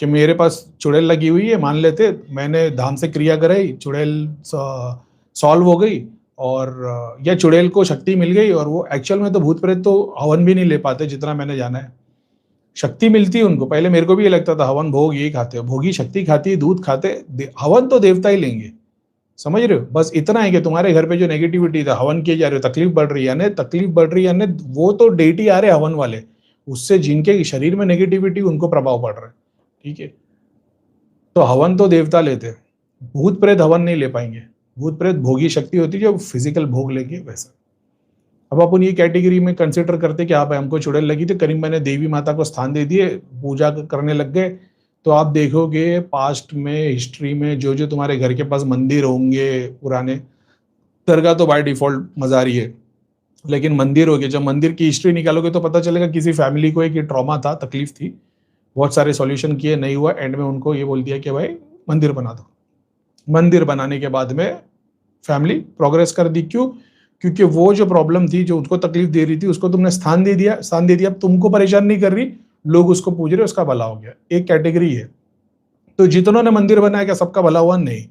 Speaker 1: कि मेरे पास चुड़ैल लगी हुई है, मान लेते मैंने धाम से क्रिया कराई, चुड़ैल सॉल्व हो गई, और या चुड़ैल को शक्ति मिल गई, और वो एक्चुअल में तो भूत प्रेत तो हवन भी नहीं ले पाते, जितना मैंने जाना है, शक्ति मिलती है उनको। पहले मेरे को भी ये लगता था हवन भोग यही खाते, भोगी शक्ति खाती है, दूध खाते, हवन तो देवता ही लेंगे, समझ रहे हो। बस इतना है कि तुम्हारे घर पे जो नेगेटिविटी था, हवन किए जा रहे हो, तकलीफ बढ़ रही है, यानी वो तो डेटी आ रहे हवन वाले, उससे जिनके शरीर में नेगेटिविटी उनको प्रभाव पड़ रहा है, ठीक है। तो हवन तो देवता लेते, भूत प्रेत हवन नहीं ले पाएंगे, भूत प्रेत भोगी शक्ति होती है जो फिजिकल भोग लेके वैसा। अब अपन ये कैटेगरी में कंसिडर करते कि आप हमको चुड़ैल लगी थी, करीब मैंने देवी माता को स्थान दे दिए, पूजा करने लग गए, तो आप देखोगे पास्ट में, हिस्ट्री में, जो जो तुम्हारे घर के पास मंदिर होंगे पुराने, दरगाह तो बाय डिफॉल्ट मजारी है, लेकिन मंदिर हो गए, जब मंदिर की हिस्ट्री निकालोगे तो पता चलेगा किसी फैमिली को एक ट्रॉमा था, तकलीफ थी, बहुत सारे सॉल्यूशन किए, नहीं हुआ, एंड में उनको ये बोल दिया कि भाई मंदिर बना दो। मंदिर बनाने के बाद में फैमिली प्रोग्रेस कर दी। क्यों? क्योंकि वो जो प्रॉब्लम थी, जो उसको तकलीफ दे रही थी, उसको तुमने स्थान दे दिया। अब तुमको परेशान नहीं कर रही, लोग उसको पूछ रहे, उसका भला हो गया। एक कैटेगरी है। तो जितनों ने मंदिर बनाया, क्या सबका भला हुआ? नहीं।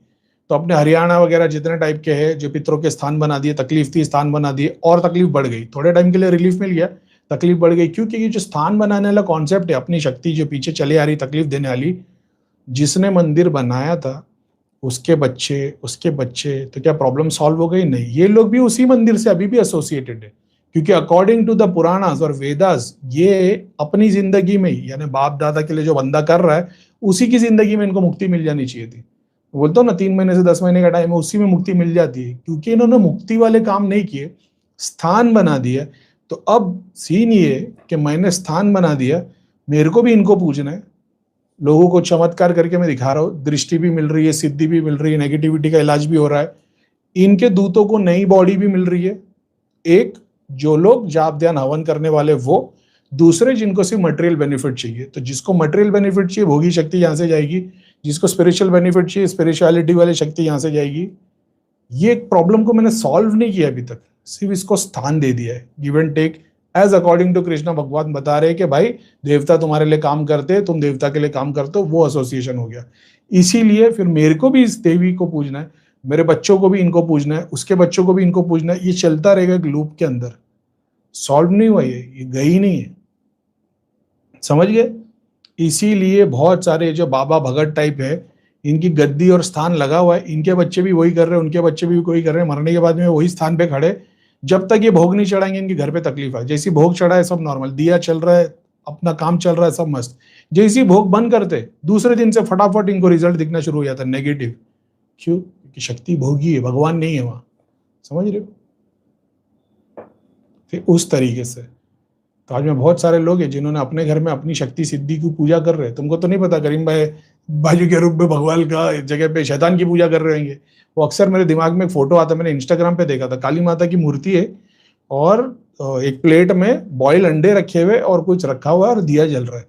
Speaker 1: तो अपने हरियाणा वगैरह जितने टाइप के हैं, जो पितरों के स्थान बना दिए, तकलीफ थी स्थान बना दिए, और तकलीफ बढ़ गई। थोड़े टाइम के लिए रिलीफ मिल गया, तकलीफ बढ़ गई। क्योंकि ये जो स्थान बनाने वाला कॉन्सेप्ट है, अपनी शक्ति जो पीछे चले आ रही तकलीफ देने वाली, जिसने मंदिर बनाया था उसके बच्चे, तो क्या प्रॉब्लम सॉल्व हो गई? नहीं। ये लोग भी उसी मंदिर से अभी भी एसोसिएटेड है, क्योंकि अकॉर्डिंग टू द पुराणास और वेदास, ये अपनी जिंदगी में ही, यानी बाप दादा के लिए जो बंदा कर रहा है, उसी की जिंदगी में इनको मुक्ति मिल जानी चाहिए थी। बोलता हूँ ना, 3 महीने से 10 महीने का टाइम है, उसी में मुक्ति मिल जाती है। क्योंकि इन्होंने मुक्ति वाले काम नहीं किए, स्थान बना दिया। तो अब सीन ये कि मैंने स्थान बना दिया, मेरे को भी इनको पूजना है। लोगों को चमत्कार करके मैं दिखा रहा हूँ, दृष्टि भी मिल रही है, सिद्धि भी मिल रही है, नेगेटिविटी का इलाज भी हो रहा है। इनके दूतों को नई बॉडी भी मिल रही है। एक, जो लोग जाप ध्यान हवन करने वाले वो, दूसरे जिनको सिर्फ मटेरियल बेनिफिट चाहिए। तो जिसको मटेरियल बेनिफिट चाहिए, भोगी शक्ति यहाँ से जाएगी। जिसको स्पिरिचुअल बेनिफिट चाहिए, स्पिरिचुअलिटी वाली शक्ति यहाँ से जाएगी। ये प्रॉब्लम को मैंने सॉल्व नहीं किया अभी तक, सिर्फ इसको स्थान दे दिया है, give and take. As according to Krishna, भगवान बता रहे हैं कि भाई देवता तुम्हारे लिए काम करते हैं, तुम देवता के लिए काम करते हो, वो एसोसिएशन हो गया। इसीलिए फिर मेरे को भी इस देवी को पूजना है, मेरे बच्चों को भी इनको पूजना है, उसके बच्चों को भी इनको पूजना है। ये चलता रहेगा एक लूप के अंदर, सॉल्व नहीं हुआ, ये गई नहीं है। समझ गए? इसीलिए बहुत सारे जो बाबा भगत टाइप है, इनकी गद्दी और स्थान लगा हुआ है, इनके बच्चे भी वही कर रहे हैं, उनके बच्चे भी वही कर रहे हैं, मरने के बाद में वही स्थान पे खड़े। जब तक ये भोग नहीं चढ़ाएंगे, इनके घर पे तकलीफ है। जैसी भोग चढ़ा है सब नॉर्मल, दिया चल रहा है, अपना काम चल रहा है, सब मस्त। जैसी भोग बंद करते, दूसरे दिन से फटाफट इनको रिजल्ट दिखना शुरू हो जाता है नेगेटिव। क्यों? क्योंकि शक्ति भोगी है, भगवान नहीं है वहां। समझ रहे हो? फिर उस तरीके से तो आज में बहुत सारे लोग हैं जिन्होंने अपने घर में अपनी शक्ति सिद्धि की पूजा कर रहे हैं। तुमको तो नहीं पता, करीम भाई बाजू के रूप में भगवान का जगह पे शैतान की पूजा कर रहे होंगे। वो अक्सर मेरे दिमाग में एक फोटो आता है, मैंने इंस्टाग्राम पे देखा था, काली माता की मूर्ति है और एक प्लेट में बॉयल अंडे रखे हुए और कुछ रखा हुआ है और दिया जल रहा है।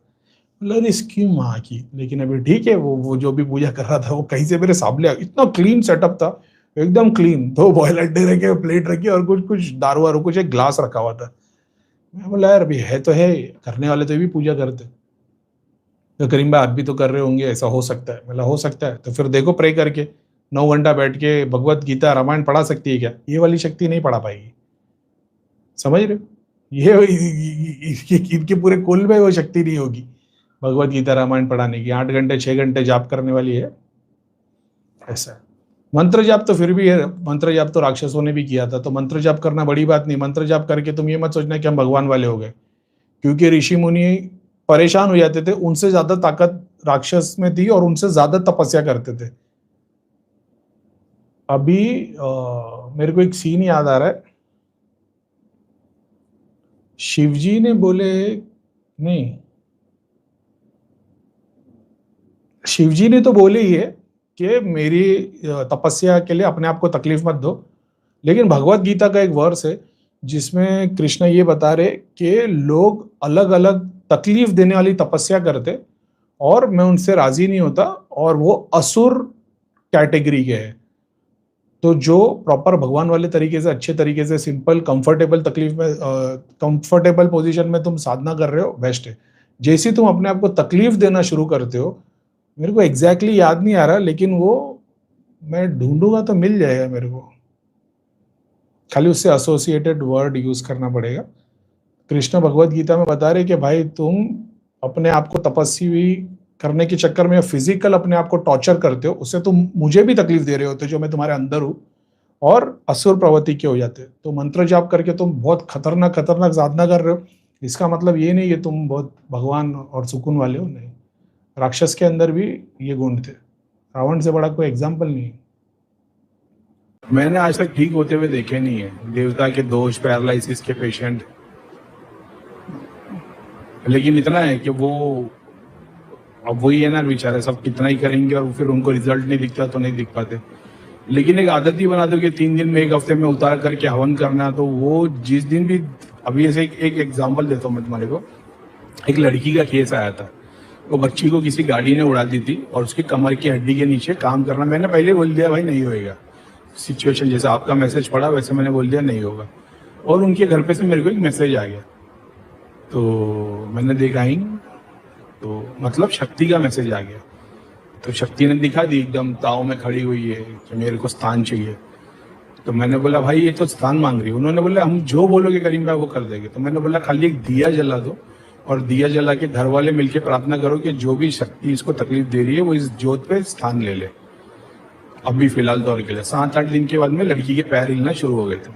Speaker 1: मतलब इसकी माँ की। लेकिन अभी ठीक है, वो जो भी पूजा कर रहा था वो कहीं से मेरे सामने, इतना क्लीन सेटअप था, एकदम क्लीन। 2 बॉयल अंडे रखे, प्लेट रखी और कुछ दारू वारू, कुछ एक ग्लास रखा हुआ था। मैं बोला यार अभी है तो है, करने वाले तो ये भी पूजा करते। तो करीम भाई आप भी तो कर रहे होंगे, ऐसा हो सकता है? मतलब हो सकता है, तो फिर देखो प्रे करके 9 घंटा बैठ के भगवत गीता रामायण पढ़ा सकती है क्या? ये वाली शक्ति नहीं पढ़ा पाएगी। समझ रहे हो? ये इनके पूरे कुल में वो शक्ति नहीं होगी भगवत गीता रामायण पढ़ाने की। 8 घंटे 6 घंटे जाप करने वाली है ऐसा। मंत्र जाप तो फिर भी है, मंत्र जाप तो राक्षसों ने भी किया था, तो मंत्र जाप करना बड़ी बात नहीं। मंत्र जाप करके तुम ये मत सोचना कि हम भगवान वाले हो गए, क्योंकि ऋषि मुनि परेशान हो जाते थे, उनसे ज्यादा ताकत राक्षस में थी और उनसे ज्यादा तपस्या करते थे। अभी मेरे को एक सीन याद आ रहा है, शिवजी ने बोले, नहीं, शिवजी ने तो बोले ही है कि मेरी तपस्या के लिए अपने आप को तकलीफ मत दो। लेकिन भगवत गीता का एक वर्स है जिसमें कृष्ण ये बता रहे कि लोग अलग अलग तकलीफ देने वाली तपस्या करते और मैं उनसे राजी नहीं होता, और वो असुर कैटेगरी के हैं। तो जो प्रॉपर भगवान वाले तरीके से, अच्छे तरीके से, सिंपल कंफर्टेबल तकलीफ में, कंफर्टेबल पोजीशन में तुम साधना कर रहे हो, बेस्ट है। जैसे तुम अपने आप को तकलीफ देना शुरू करते हो, मेरे को एग्जैक्टली याद नहीं आ रहा, लेकिन वो मैं ढूंढूंगा तो मिल जाएगा मेरे को, खाली उससे एसोसिएटेड वर्ड यूज करना पड़ेगा। कृष्ण भगवत गीता में बता रहे कि भाई तुम अपने आप को तपस्वी करने के चक्कर में फिजिकल अपने आप को टॉर्चर करते हो, उससे तुम मुझे भी तकलीफ दे रहे होते जो मैं तुम्हारे अंदर हूं, और असुर प्रवृत्ति के हो जाते। तो मंत्र जाप करके तुम बहुत खतरनाक साधना कर रहे हो, इसका मतलब ये नहीं कि तुम बहुत भगवान और सुकून वाले हो, नहीं। राक्षस के अंदर भी ये गुण थे, रावण से बड़ा कोई एग्जाम्पल नहीं है। मैंने आज तक ठीक होते हुए देखे नहीं है देवता के दोष, पैरालिसिस के पेशेंट। लेकिन इतना है कि वो, अब वही है ना बेचारे, सब कितना ही करेंगे और फिर उनको रिजल्ट नहीं दिखता तो नहीं दिख पाते। लेकिन एक आदत ही बना दो कि 3 दिन में, 1 हफ्ते में उतार करके हवन करना, तो वो जिस दिन भी, अभी ऐसे एक एग्जाम्पल देता हूँ मैं तुम्हारे को। एक लड़की का केस आया था, वो बच्ची को किसी गाड़ी ने उड़ा दी थी और उसकी कमर की हड्डी के नीचे काम करना, मैंने पहले बोल दिया भाई नहीं होएगा।
Speaker 2: सिचुएशन, जैसे आपका मैसेज पड़ा वैसे मैंने बोल दिया नहीं होगा। और उनके घर पे से मेरे को एक मैसेज आ गया, तो मैंने देखा ही, तो मतलब शक्ति का मैसेज आ गया। तो शक्ति ने दिखा दी, एकदम ताव में खड़ी हुई है कि मेरे को स्थान चाहिए। तो मैंने बोला भाई ये तो स्थान मांग रही है। उन्होंने बोला हम जो बोलोगे करीम भाई वो कर देंगे। तो मैंने बोला खाली एक दिया जला दो, और दिया जला के घर वाले मिलके प्रार्थना करो कि जो भी शक्ति इसको तकलीफ दे रही है वो इस जोत पे स्थान ले ले, अभी फिलहाल दौर के लिए। 7-8 दिन के बाद में लड़की के पैर हिलना शुरू हो गए थे।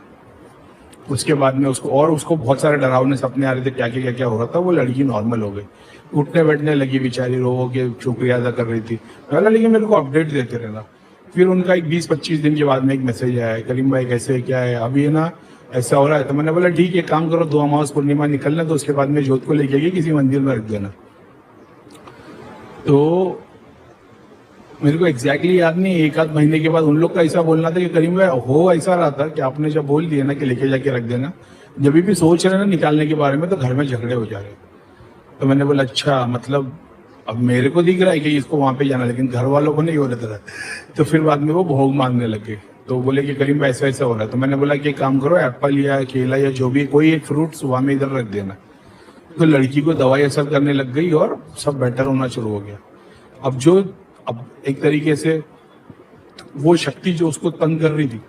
Speaker 2: उसके बाद में उसको बहुत सारे डरावने सपने आ रहे थे, क्या क्या हो रहा था। वो लड़की नॉर्मल हो गई, उठने बैठने लगी, बेचारी रो के शुक्रिया अदा कर रही थी। पहले लेकिन मेरे को अपडेट देते रहना। फिर उनका एक 20-25 दिन के बाद में एक मैसेज आया, करीम भाई कैसे है, क्या है, अभी है ना ऐसा हो रहा है। तो मैंने बोला ठीक है, काम करो, 2 अमावस पूर्णिमा निकलना, तो उसके बाद में जोत को लेके गई किसी मंदिर में रख देना। तो मेरे को एग्जैक्टली याद नहीं, 1-8 महीने के बाद उन लोग का ऐसा बोलना था कि करीम भाई हो ऐसा रहा था कि आपने जब बोल दिया ना कि लेके जाके रख देना, जब भी सोच रहे ना निकालने के बारे में तो घर में झगड़े हो जा रहे। तो मैंने बोला अच्छा, मतलब अब मेरे को दिख रहा है कि इसको वहां पे जाना, लेकिन घर वालों को नहीं हो रहा था। तो फिर बाद में वो भोग मांगने लगे, तो बोले कि करीम भाई ऐसा ऐसा हो रहा है। तो मैंने बोला कि एक काम करो, एप्पल या केला या जो भी कोई एक फ्रूट सुबह में इधर रख देना। तो लड़की को दवाई असर करने लग गई और सब बेटर होना शुरू हो गया। अब एक तरीके से वो शक्ति जो उसको तंग कर रही थी,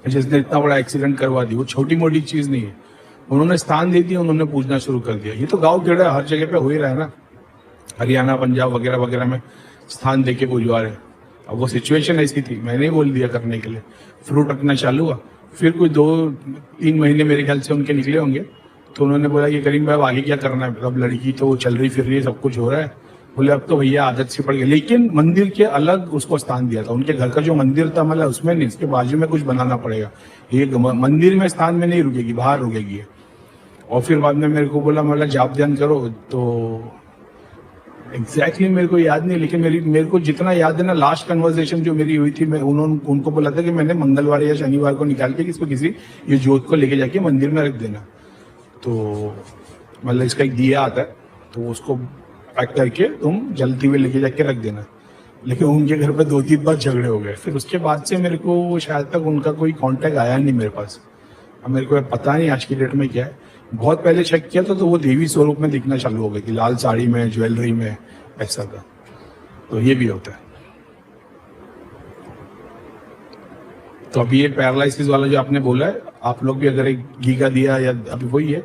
Speaker 2: जिसने इतना बड़ा एक्सीडेंट करवा दी, वो छोटी मोटी चीज नहीं है। उन्होंने स्थान दे दिया, उन्होंने पूछना शुरू कर दिया। ये तो गांव खेड़ा हर जगह पे हो ही रहा है ना, हरियाणा पंजाब वगैरह वगैरह में स्थान दे के बुझवा रहे। अब वो सिचुएशन ऐसी थी, मैंने ही बोल दिया करने के लिए। फ्रूट रखना चालू हुआ। फिर कोई 2-3 महीने मेरे ख्याल से उनके निकले होंगे। तो उन्होंने बोला कि करीम भाई आगे क्या करना है, अब लड़की तो चल रही फिर रही है, सब कुछ हो रहा है। बोले अब तो भैया आदत सी पड़ गई। लेकिन मंदिर के अलग उसको स्थान दिया था, उनके घर का जो मंदिर था मतलब उसमें नहीं, इसके बाजू में कुछ बनाना पड़ेगा। ये मंदिर में स्थान में नहीं रुकेगी, बाहर रुकेगी। और फिर बाद में मेरे को बोला मतलब जाप ध्यान करो। तो एग्जैक्टली मेरे को याद नहीं, लेकिन मेरे को जितना याद है ना, लास्ट कन्वर्सेशन जो मेरी हुई थी, मैं उनको बोला था कि मैंने मंगलवार या शनिवार को निकाल के इसको किसी ये जोत को लेके जाके मंदिर में रख देना। तो मतलब इसका एक दिया आता है, तो उसको पैक करके तुम जलती हुए लेके जाके रख देना। लेकिन उनके घर पे 2-3 बार झगड़े हो गए। फिर उसके बाद से मेरे को शायद तक उनका कोई कांटेक्ट आया नहीं मेरे पास। अब मेरे को पता नहीं आज की डेट में क्या है। बहुत पहले चेक किया था तो वो देवी स्वरूप में दिखना चालू हो गई थी, लाल साड़ी में, ज्वेलरी में, ऐसा था। तो ये भी होता है। तो अभी ये पैरालिसिस वाला जो आपने बोला है, आप लोग भी अगर एक घी का दिया, या अभी वही है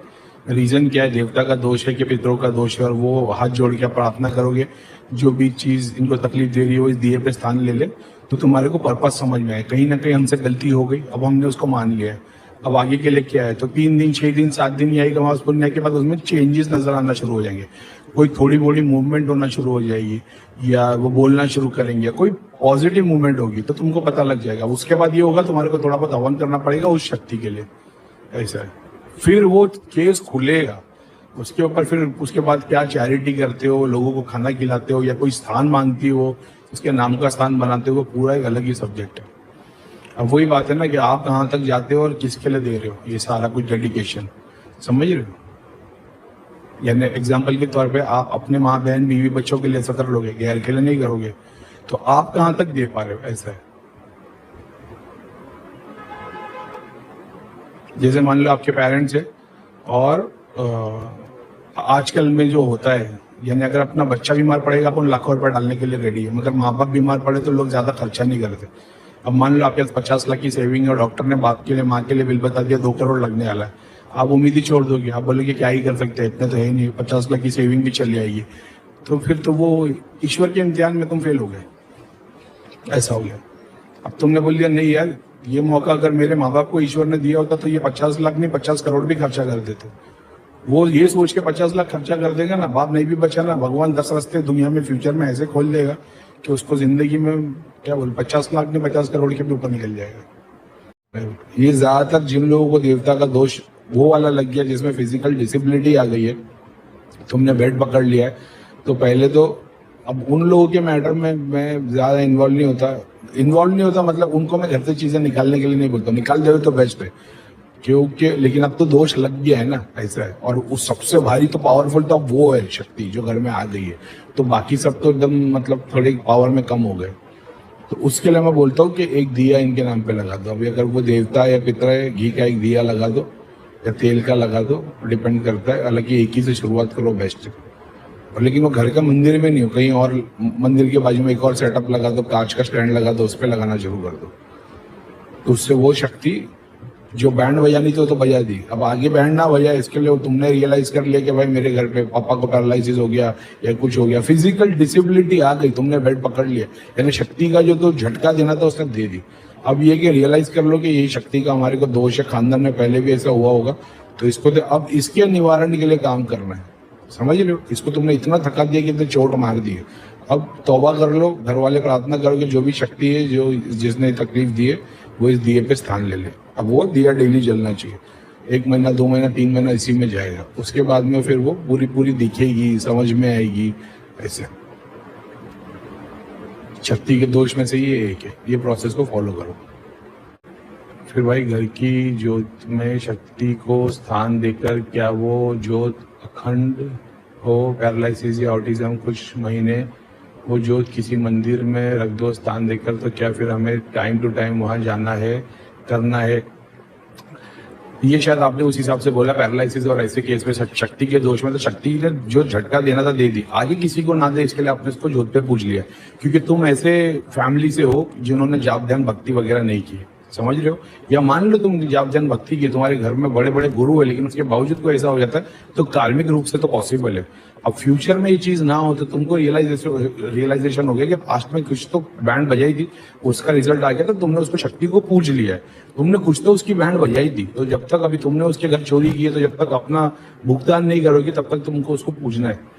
Speaker 2: रीजन क्या है, देवता का दोष है कि पितरों का दोष है, और वो हाथ जोड़ के प्रार्थना करोगे जो भी चीज इनको तकलीफ दे रही है वो इस दिए पे स्थान ले ले, तो तुम्हारे को पर्पस समझ में आए। कहीं ना कहीं हमसे गलती हो गई, अब हमने उसको मान लिया है, अब आगे के लिए क्या है। तो 3 दिन 6 दिन 7 दिन या एक अमावस पुण्य के बाद उसमें चेंजेस नजर आना शुरू हो जाएंगे। कोई थोड़ी बड़ी मूवमेंट होना शुरू हो जाएगी, या वो बोलना शुरू करेंगे, कोई पॉजिटिव मूवमेंट होगी, तो तुमको पता लग जाएगा। उसके बाद ये होगा तुम्हारे को थोड़ा बहुत हवन करना पड़ेगा उस शक्ति के लिए, ऐसा है। फिर वो केस खुलेगा उसके ऊपर। फिर उसके बाद क्या चैरिटी करते हो, लोगों को खाना खिलाते हो, या कोई स्थान मांगती हो, उसके नाम का स्थान बनाते हो, वो पूरा एक अलग ही सब्जेक्ट है। अब वही बात है ना कि आप कहाँ तक जाते हो और किसके लिए दे रहे हो ये सारा कुछ डेडिकेशन, समझ रहे हो। यानी एग्जाम्पल के तौर पे आप अपने माँ बहन बीवी बच्चों के लिए सतर लोगे, गैर के लिए नहीं करोगे, तो आप कहाँ तक दे पा रहे हो, ऐसा है। जैसे मान लो आपके पेरेंट्स है, और आजकल में जो होता है, यानी अगर अपना बच्चा बीमार पड़ेगा अपन लाखों रुपए डालने के लिए रेडी है, मगर माँ बाप बीमार पड़े तो लोग ज्यादा खर्चा नहीं करते। अब मान लो आपके पास 50 लाख की सेविंग है और डॉक्टर ने बाप के लिए माँ के लिए बिल बता दिया 2 करोड़ लगने वाला है, आप उम्मीद ही छोड़ दोगे, आप बोलोगे क्या ही कर सकते हैं, इतने तो है ही नहीं, 50 लाख की सेविंग भी चली आएगी। तो फिर तो वो ईश्वर के इम्तिहान में तुम फेल हो गए, ऐसा हो गया। अब तुमने बोल दिया नहीं यार, ये मौका अगर मेरे माँ बाप को ईश्वर ने दिया होता तो ये 50 लाख नहीं 50 करोड़ भी खर्चा कर देते। वो ये सोच के 50 लाख खर्चा कर देगा ना, बाप नहीं भी बचा ना, भगवान 10 रास्ते दुनिया में फ्यूचर में ऐसे खोल देगा कि उसको जिंदगी में क्या बोल 50 लाख नहीं 50 करोड़ के भी ऊपर निकल जाएगा। ये ज्यादातर जिन लोगों को देवता का दोष वो वाला लग गया जिसमें फिजिकल डिसेबिलिटी आ गई है, तुमने बेड पकड़ लिया है, तो पहले तो अब उन लोगों के मैटर में मैं ज्यादा इन्वॉल्व नहीं होता, मतलब उनको मैं घर से चीजें निकालने के लिए नहीं बोलता, निकाल दे तो बेस्ट है, क्योंकि लेकिन अब तो दोष लग गया है ना, ऐसा है। और उस सबसे भारी तो पावरफुल तो अब वो है शक्ति जो घर में आ गई है, तो बाकी सब तो एकदम मतलब थोड़े पावर में कम हो गए। तो उसके लिए मैं बोलता हूँ कि एक दिया इनके नाम पे लगा दो। अभी अगर वो देवता या पितर है, घी का एक दिया लगा दो या तेल का लगा दो, डिपेंड करता है। हालांकि एक ही से शुरुआत करो, बेस्ट है। और लेकिन वो घर का मंदिर में नहीं हो, कहीं और मंदिर के बाजू में एक और सेटअप लगा दो, कांच का स्टैंड लगा दो, उस पर लगाना शुरू कर दो। तो उससे वो शक्ति, जो बैंड बजानी थी वो तो बजा दी, अब आगे बैंड ना बजाए इसके लिए तुमने रियलाइज कर लिया कि भाई मेरे घर पे पापा को पैरालिसिस हो गया या कुछ हो गया, फिजिकल डिसेबिलिटी आ गई, तुमने बेड पकड़ लिया, यानी शक्ति का जो तो झटका देना था उसने दे दी। अब ये कि रियलाइज कर लो कि यही शक्ति का हमारे को दोष है, खानदान में पहले भी ऐसा हुआ होगा, तो इसको तो अब इसके निवारण के लिए काम करना है। समझ रहे हो, इसको तुमने इतना थका दिया कि इतने चोट मार दी है। अब तौबा कर लो, घर वाले प्रार्थना करो कि जो भी शक्ति है, जो जिसने तकलीफ दी है, वो इस दिए पे स्थान ले ले। अब वो दिया डेली जलना चाहिए, 1 महीना 2 महीना 3 महीना इसी में जाएगा, उसके बाद में फिर वो पूरी पूरी दिखेगी, समझ में आएगी। ऐसे शक्ति के दोष में से ये एक है, ये प्रोसेस को फॉलो करो। फिर भाई घर की ज्योत में शक्ति को स्थान देकर क्या वो ज्योत अखंड हो, पैरालिसिस या ऑटिज्म कुछ महीने वो ज्योत किसी मंदिर में रख दो स्थान देकर, तो क्या फिर हमें टाइम टू टाइम वहां जाना है, करना है? ये शायद आपने उस हिसाब से बोला पैरालिसिस और ऐसे केस में शक्ति के दोष में, तो शक्ति ने जो झटका देना था दे दी, आगे किसी को ना दे इसके लिए आपने इसको ज्योत पे पूछ लिया, क्योंकि तुम ऐसे फैमिली से हो जिन्होंने जाप ध्यान भक्ति वगैरह नहीं की। समझ रहे हो, या मान लो तुम जाप ध्यान भक्ति की, तुम्हारे घर में बड़े बड़े गुरु है, लेकिन उसके बावजूद कोई ऐसा हो जाता है, तो कार्मिक रूप से तो पॉसिबल है। अब फ्यूचर में ये चीज ना हो तो तुमको रियलाइजेशन हो गया कि पास्ट में कुछ तो बैंड बजाई थी, उसका रिजल्ट आ गया, तो तुमने उसको शक्ति को पूज लिया है, तुमने कुछ तो उसकी बैंड बजाई थी। तो जब तक अभी तुमने उसके घर चोरी की है, तो जब तक अपना भुगतान नहीं करोगे तब तक तुमको उसको पूजना है।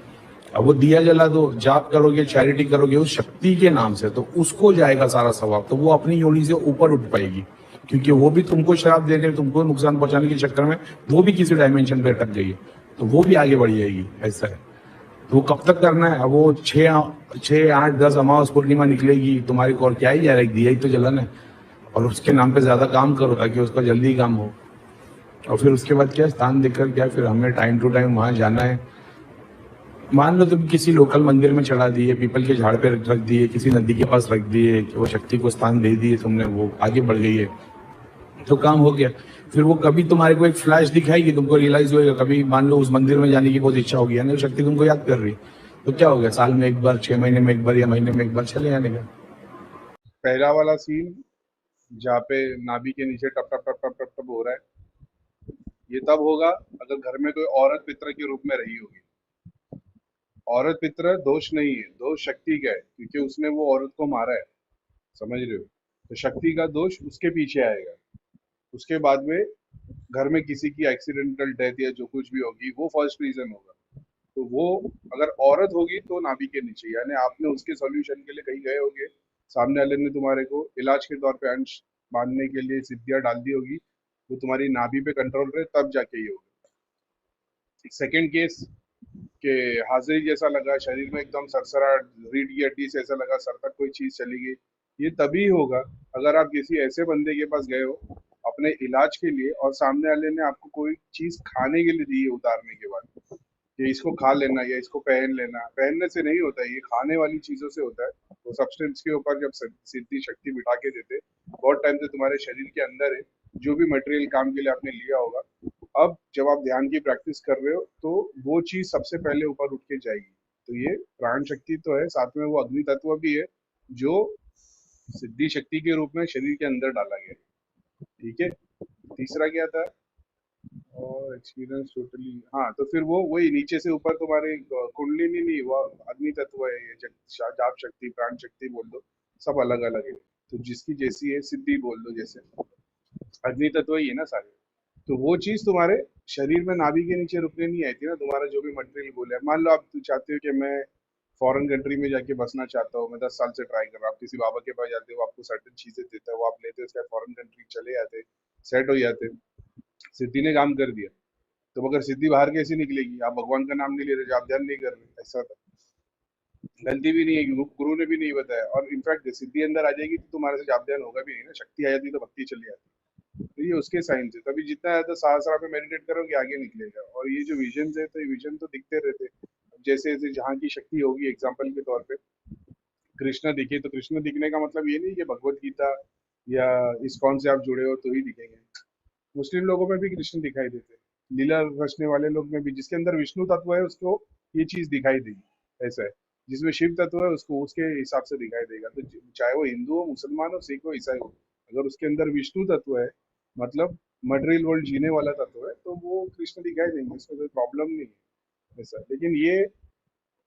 Speaker 2: अब वो दिया जला दो, जाप करोगे, चैरिटी करोगे उस शक्ति के नाम से, तो उसको जाएगा सारा स्वभाव, तो वो अपनी योनि से ऊपर उठ पाएगी, क्योंकि वो भी तुमको श्राप देने, तुमको नुकसान पहुंचाने के चक्कर में वो भी किसी डायमेंशन पे अटक गई है, तो वो भी आगे बढ़ जाएगी। ऐसा है। तो वो कब तक करना है? अब वो 6, 8, 10 अमावस पूर्णिमा निकलेगी तुम्हारी को, और क्या ही जा रहा है, दिया ही तो जलाना है, और उसके नाम पे ज्यादा काम करो ताकि उसका जल्दी काम हो। और फिर उसके बाद क्या, स्थान देकर क्या, फिर हमें टाइम टू टाइम वहां जाना है। मान लो तुम किसी लोकल मंदिर में चढ़ा दिए, पीपल के झाड़ पे रख दिए, किसी नदी के पास रख दिए, वो शक्ति को स्थान दे दिए तुमने, वो आगे बढ़ गई है, तो काम हो गया। फिर वो कभी तुम्हारे को एक फ्लैश दिखाएगी, तुमको रियलाइज होएगा, कभी मान लो उस मंदिर में जाने की बहुत इच्छा होगी, यानी वो शक्ति तुमको याद कर रही, तो क्या हो गया, साल में एक बार, 6 महीने में एक बार या महीने में एक बार चले जाने का।
Speaker 1: पहला वाला सीन जहाँ पे नाभि के नीचे टप टप टप टप टप टप हो रहा है, ये तब होगा अगर घर में कोई औरत पितर के रूप में रही होगी। औरत पितर दोष नहीं है, दोष शक्ति का है, क्योंकि उसने वो औरत को मारा है। समझ रहे हो, तो शक्ति का दोष उसके पीछे आएगा। उसके बाद में घर में किसी की एक्सीडेंटल डेथ या जो कुछ भी होगी, वो फर्स्ट रीजन होगा। तो वो अगर औरत होगी तो नाभि के नीचे, यानी आपने उसके सॉल्यूशन के लिए कहीं गए होगे, सामने वाले ने तुम्हारे को इलाज के तौर पे अंश बांधने के लिए सिद्धियां डाल दी होगी, वो तुम्हारी नाभि पे कंट्रोल रहे, तब जाके ये होगा। सेकंड केस के हाजिरी जैसा लगा, शरीर में एकदम सरसराहट, रीढ़ की हड्डी से ऐसा लगा सर तक कोई चीज चली गई, ये तभी होगा अगर आप किसी ऐसे बंदे के पास गए हो अपने इलाज के लिए, और सामने वाले ने आपको कोई चीज खाने के लिए दी है उतारने के बाद, कि इसको खा लेना या इसको पहन लेना। पहनने से नहीं होता है, ये खाने वाली चीजों से होता है। वो सब्सटेंस के ऊपर जब सिद्धि शक्ति बिठा के देते, बहुत टाइम से तुम्हारे शरीर के अंदर है, जो भी मटेरियल काम के लिए आपने लिया होगा, अब जब आप ध्यान की प्रैक्टिस कर रहे हो तो वो चीज सबसे पहले ऊपर उठ के जाएगी। तो ये प्राण शक्ति तो है, साथ में वो अग्नि तत्व भी है, जो सिद्धि शक्ति के रूप में शरीर के अंदर डाला गया है। ठीक है, तीसरा क्या था? और एक्सपीरियंस टोटली, हाँ, तो फिर वो वही नीचे से ऊपर तुम्हारे कुंडलिनी नहीं, वो अग्नि तत्व है, ये जाप शक्ति, प्राण शक्ति बोल दो, सब अलग अलग है। तो जिसकी जैसी है, सिद्धि बोल दो, जैसे अग्नि तत्व ही है ना सारे। तो वो चीज तुम्हारे शरीर में नाभि के नीचे रुकने नहीं आई थी ना, तुम्हारा जो भी मटेरियल बोले। मान लो आप चाहते हो कि मैं फॉरेन कंट्री में जाके बसना चाहता हूँ, मैं 10 साल से ट्राई कर रहा हूँ, आप किसी बाबा के पास जाते हो, आपको सर्टेन चीजें देता है, वो आप लेते हो, उसके बाद फॉरेन कंट्री चले जाते, सेट हो जाते, सिद्धि ने काम कर दिया। तो अगर सिद्धि बाहर कैसी निकलेगी? आप भगवान का नाम नहीं ले रहे, जाप ध्यान नहीं कर रहे, ऐसा था। गलती भी नहीं है, गुरु ने भी नहीं बताया, और इनफैक्ट सिद्धि अंदर आ जाएगी तो तुम्हारे से जाप ध्यान होगा भी नहीं ना, शक्ति आ जाती तो भक्ति चली जाती। तो ये उसके साइन है, तभी जितना ज्यादा सहस्रा पे मेडिटेट करोगे आगे निकलेगा। और ये जो विजन है, तो ये विजन तो दिखते रहते, जैसे जैसे जहाँ की शक्ति होगी, एग्जाम्पल के तौर पे
Speaker 3: कृष्ण दिखे, तो कृष्ण दिखने का मतलब ये नहीं कि भगवत गीता या इस्कॉन से आप जुड़े हो तो ही दिखेंगे। मुस्लिम लोगों में भी कृष्ण दिखाई देते हैं, लीला रचने वाले लोग में भी, जिसके अंदर विष्णु तत्व है उसको ये चीज दिखाई देगी। ऐसा है, जिसमें शिव तत्व है उसको उसके हिसाब से दिखाई देगा। तो चाहे वो हिंदू हो, मुसलमान हो, सिख हो, ईसाई हो, अगर उसके अंदर विष्णु तत्व है, मतलब मटेरियल वर्ल्ड जीने वाला तत्व है, तो वो कृष्ण दिखाई देंगे, इसमें कोई प्रॉब्लम नहीं है ऐसा। लेकिन ये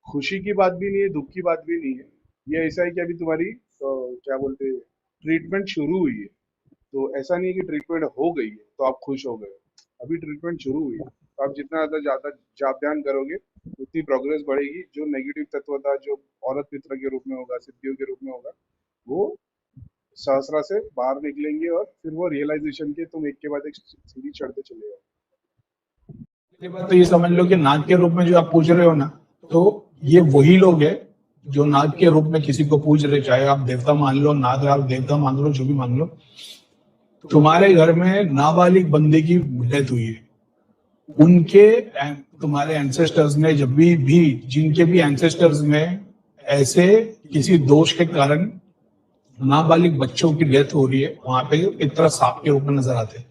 Speaker 3: खुशी की बात भी नहीं है, दुख की बात भी नहीं है। ये ऐसा है कि अभी तुम्हारी क्या बोलते हैं, ट्रीटमेंट शुरू हुई है। तो ऐसा नहीं है कि ट्रीटमेंट हो गई है तो आप खुश हो गए, अभी ट्रीटमेंट शुरू हुई है। तो आप जितना ज्यादा जाप ध्यान करोगे उतनी प्रोग्रेस बढ़ेगी। जो नेगेटिव तत्व था, जो औरत पित्र के रूप में होगा, सिद्धियों के रूप में होगा, वो सहस्रा से बाहर निकलेंगे और फिर वो रियलाइजेशन के तुम एक के बाद एक सीढ़ी चढ़ते चले जाओ।
Speaker 2: ये बात तो ये समझ लो कि नाग के रूप में जो आप पूछ रहे हो ना, तो ये वही लोग हैं जो नाग के रूप में किसी को पूछ रहे, चाहे आप देवता मान लो, नाग आप देवता मान लो, जो भी मान लो। तुम्हारे घर में नाबालिग बंदे की डेथ हुई है, उनके तुम्हारे एंसेस्टर्स ने जब भी जिनके भी एंसेस्टर्स में ऐसे किसी दोष के कारण नाबालिग बच्चों की डेथ हो रही है, वहां पे एक तरह सांप के रूप में नजर आते हैं।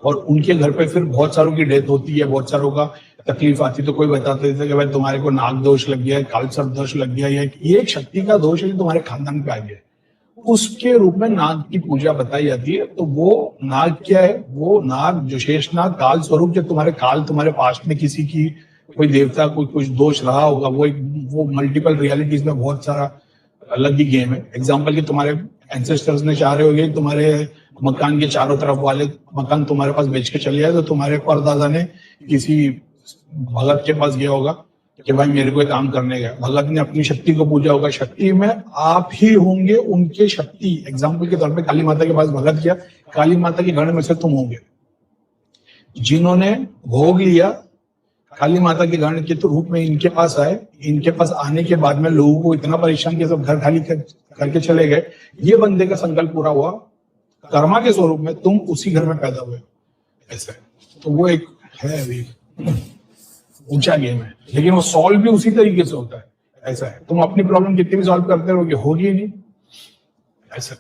Speaker 2: और उनके घर पे फिर बहुत सारों की डेथ होती है, बहुत सारों का तकलीफ आती, तो कोई बताते थे कि भाई तुम्हारे को नाग दोष लग गया है, काल सर्प दोष लग गया है, ये एक शक्ति का दोष है जो तुम्हारे खानदान पे आ गया है। उसके रूप में नाग की पूजा बताई जाती है। तो वो नाग क्या है? वो नाग जो शेष नाग काल स्वरूप, जो तुम्हारे काल, तुम्हारे पास्ट में किसी की कोई देवता कोई कुछ दोष रहा होगा, वो मल्टीपल रियलिटीज में बहुत सारा अलग ही गेम है। एग्जाम्पल कि तुम्हारे एंसेस्टर्स ने चाह रहे होंगे तुम्हारे मकान के चारों तरफ वाले मकान तुम्हारे पास बेच के चले जाए, तो तुम्हारे परदादा ने किसी भगत के पास गया होगा कि भाई मेरे को एक काम करने गया, भगत ने अपनी शक्ति को पूजा होगा, शक्ति में आप ही होंगे उनके शक्ति। एग्जाम्पल के तौर पे काली माता के पास भगत गया, काली माता के गण में से तुम होंगे जिन्होंने भोग लिया, काली माता के गण के रूप में इनके पास आए। इनके पास आने के बाद में लोगों को इतना परेशान किया, सब घर खाली करके चले गए। ये बंदे का संकल्प पूरा हुआ, कर्मा के स्वरूप में तुम उसी घर में पैदा हुए। ऐसा तो वो एक है अभी ऊंचा गेम है, लेकिन वो सॉल्व भी उसी तरीके से होता है। ऐसा है, तुम अपनी प्रॉब्लम कितनी भी सॉल्व करते रहोगे, होगी नहीं। ऐसा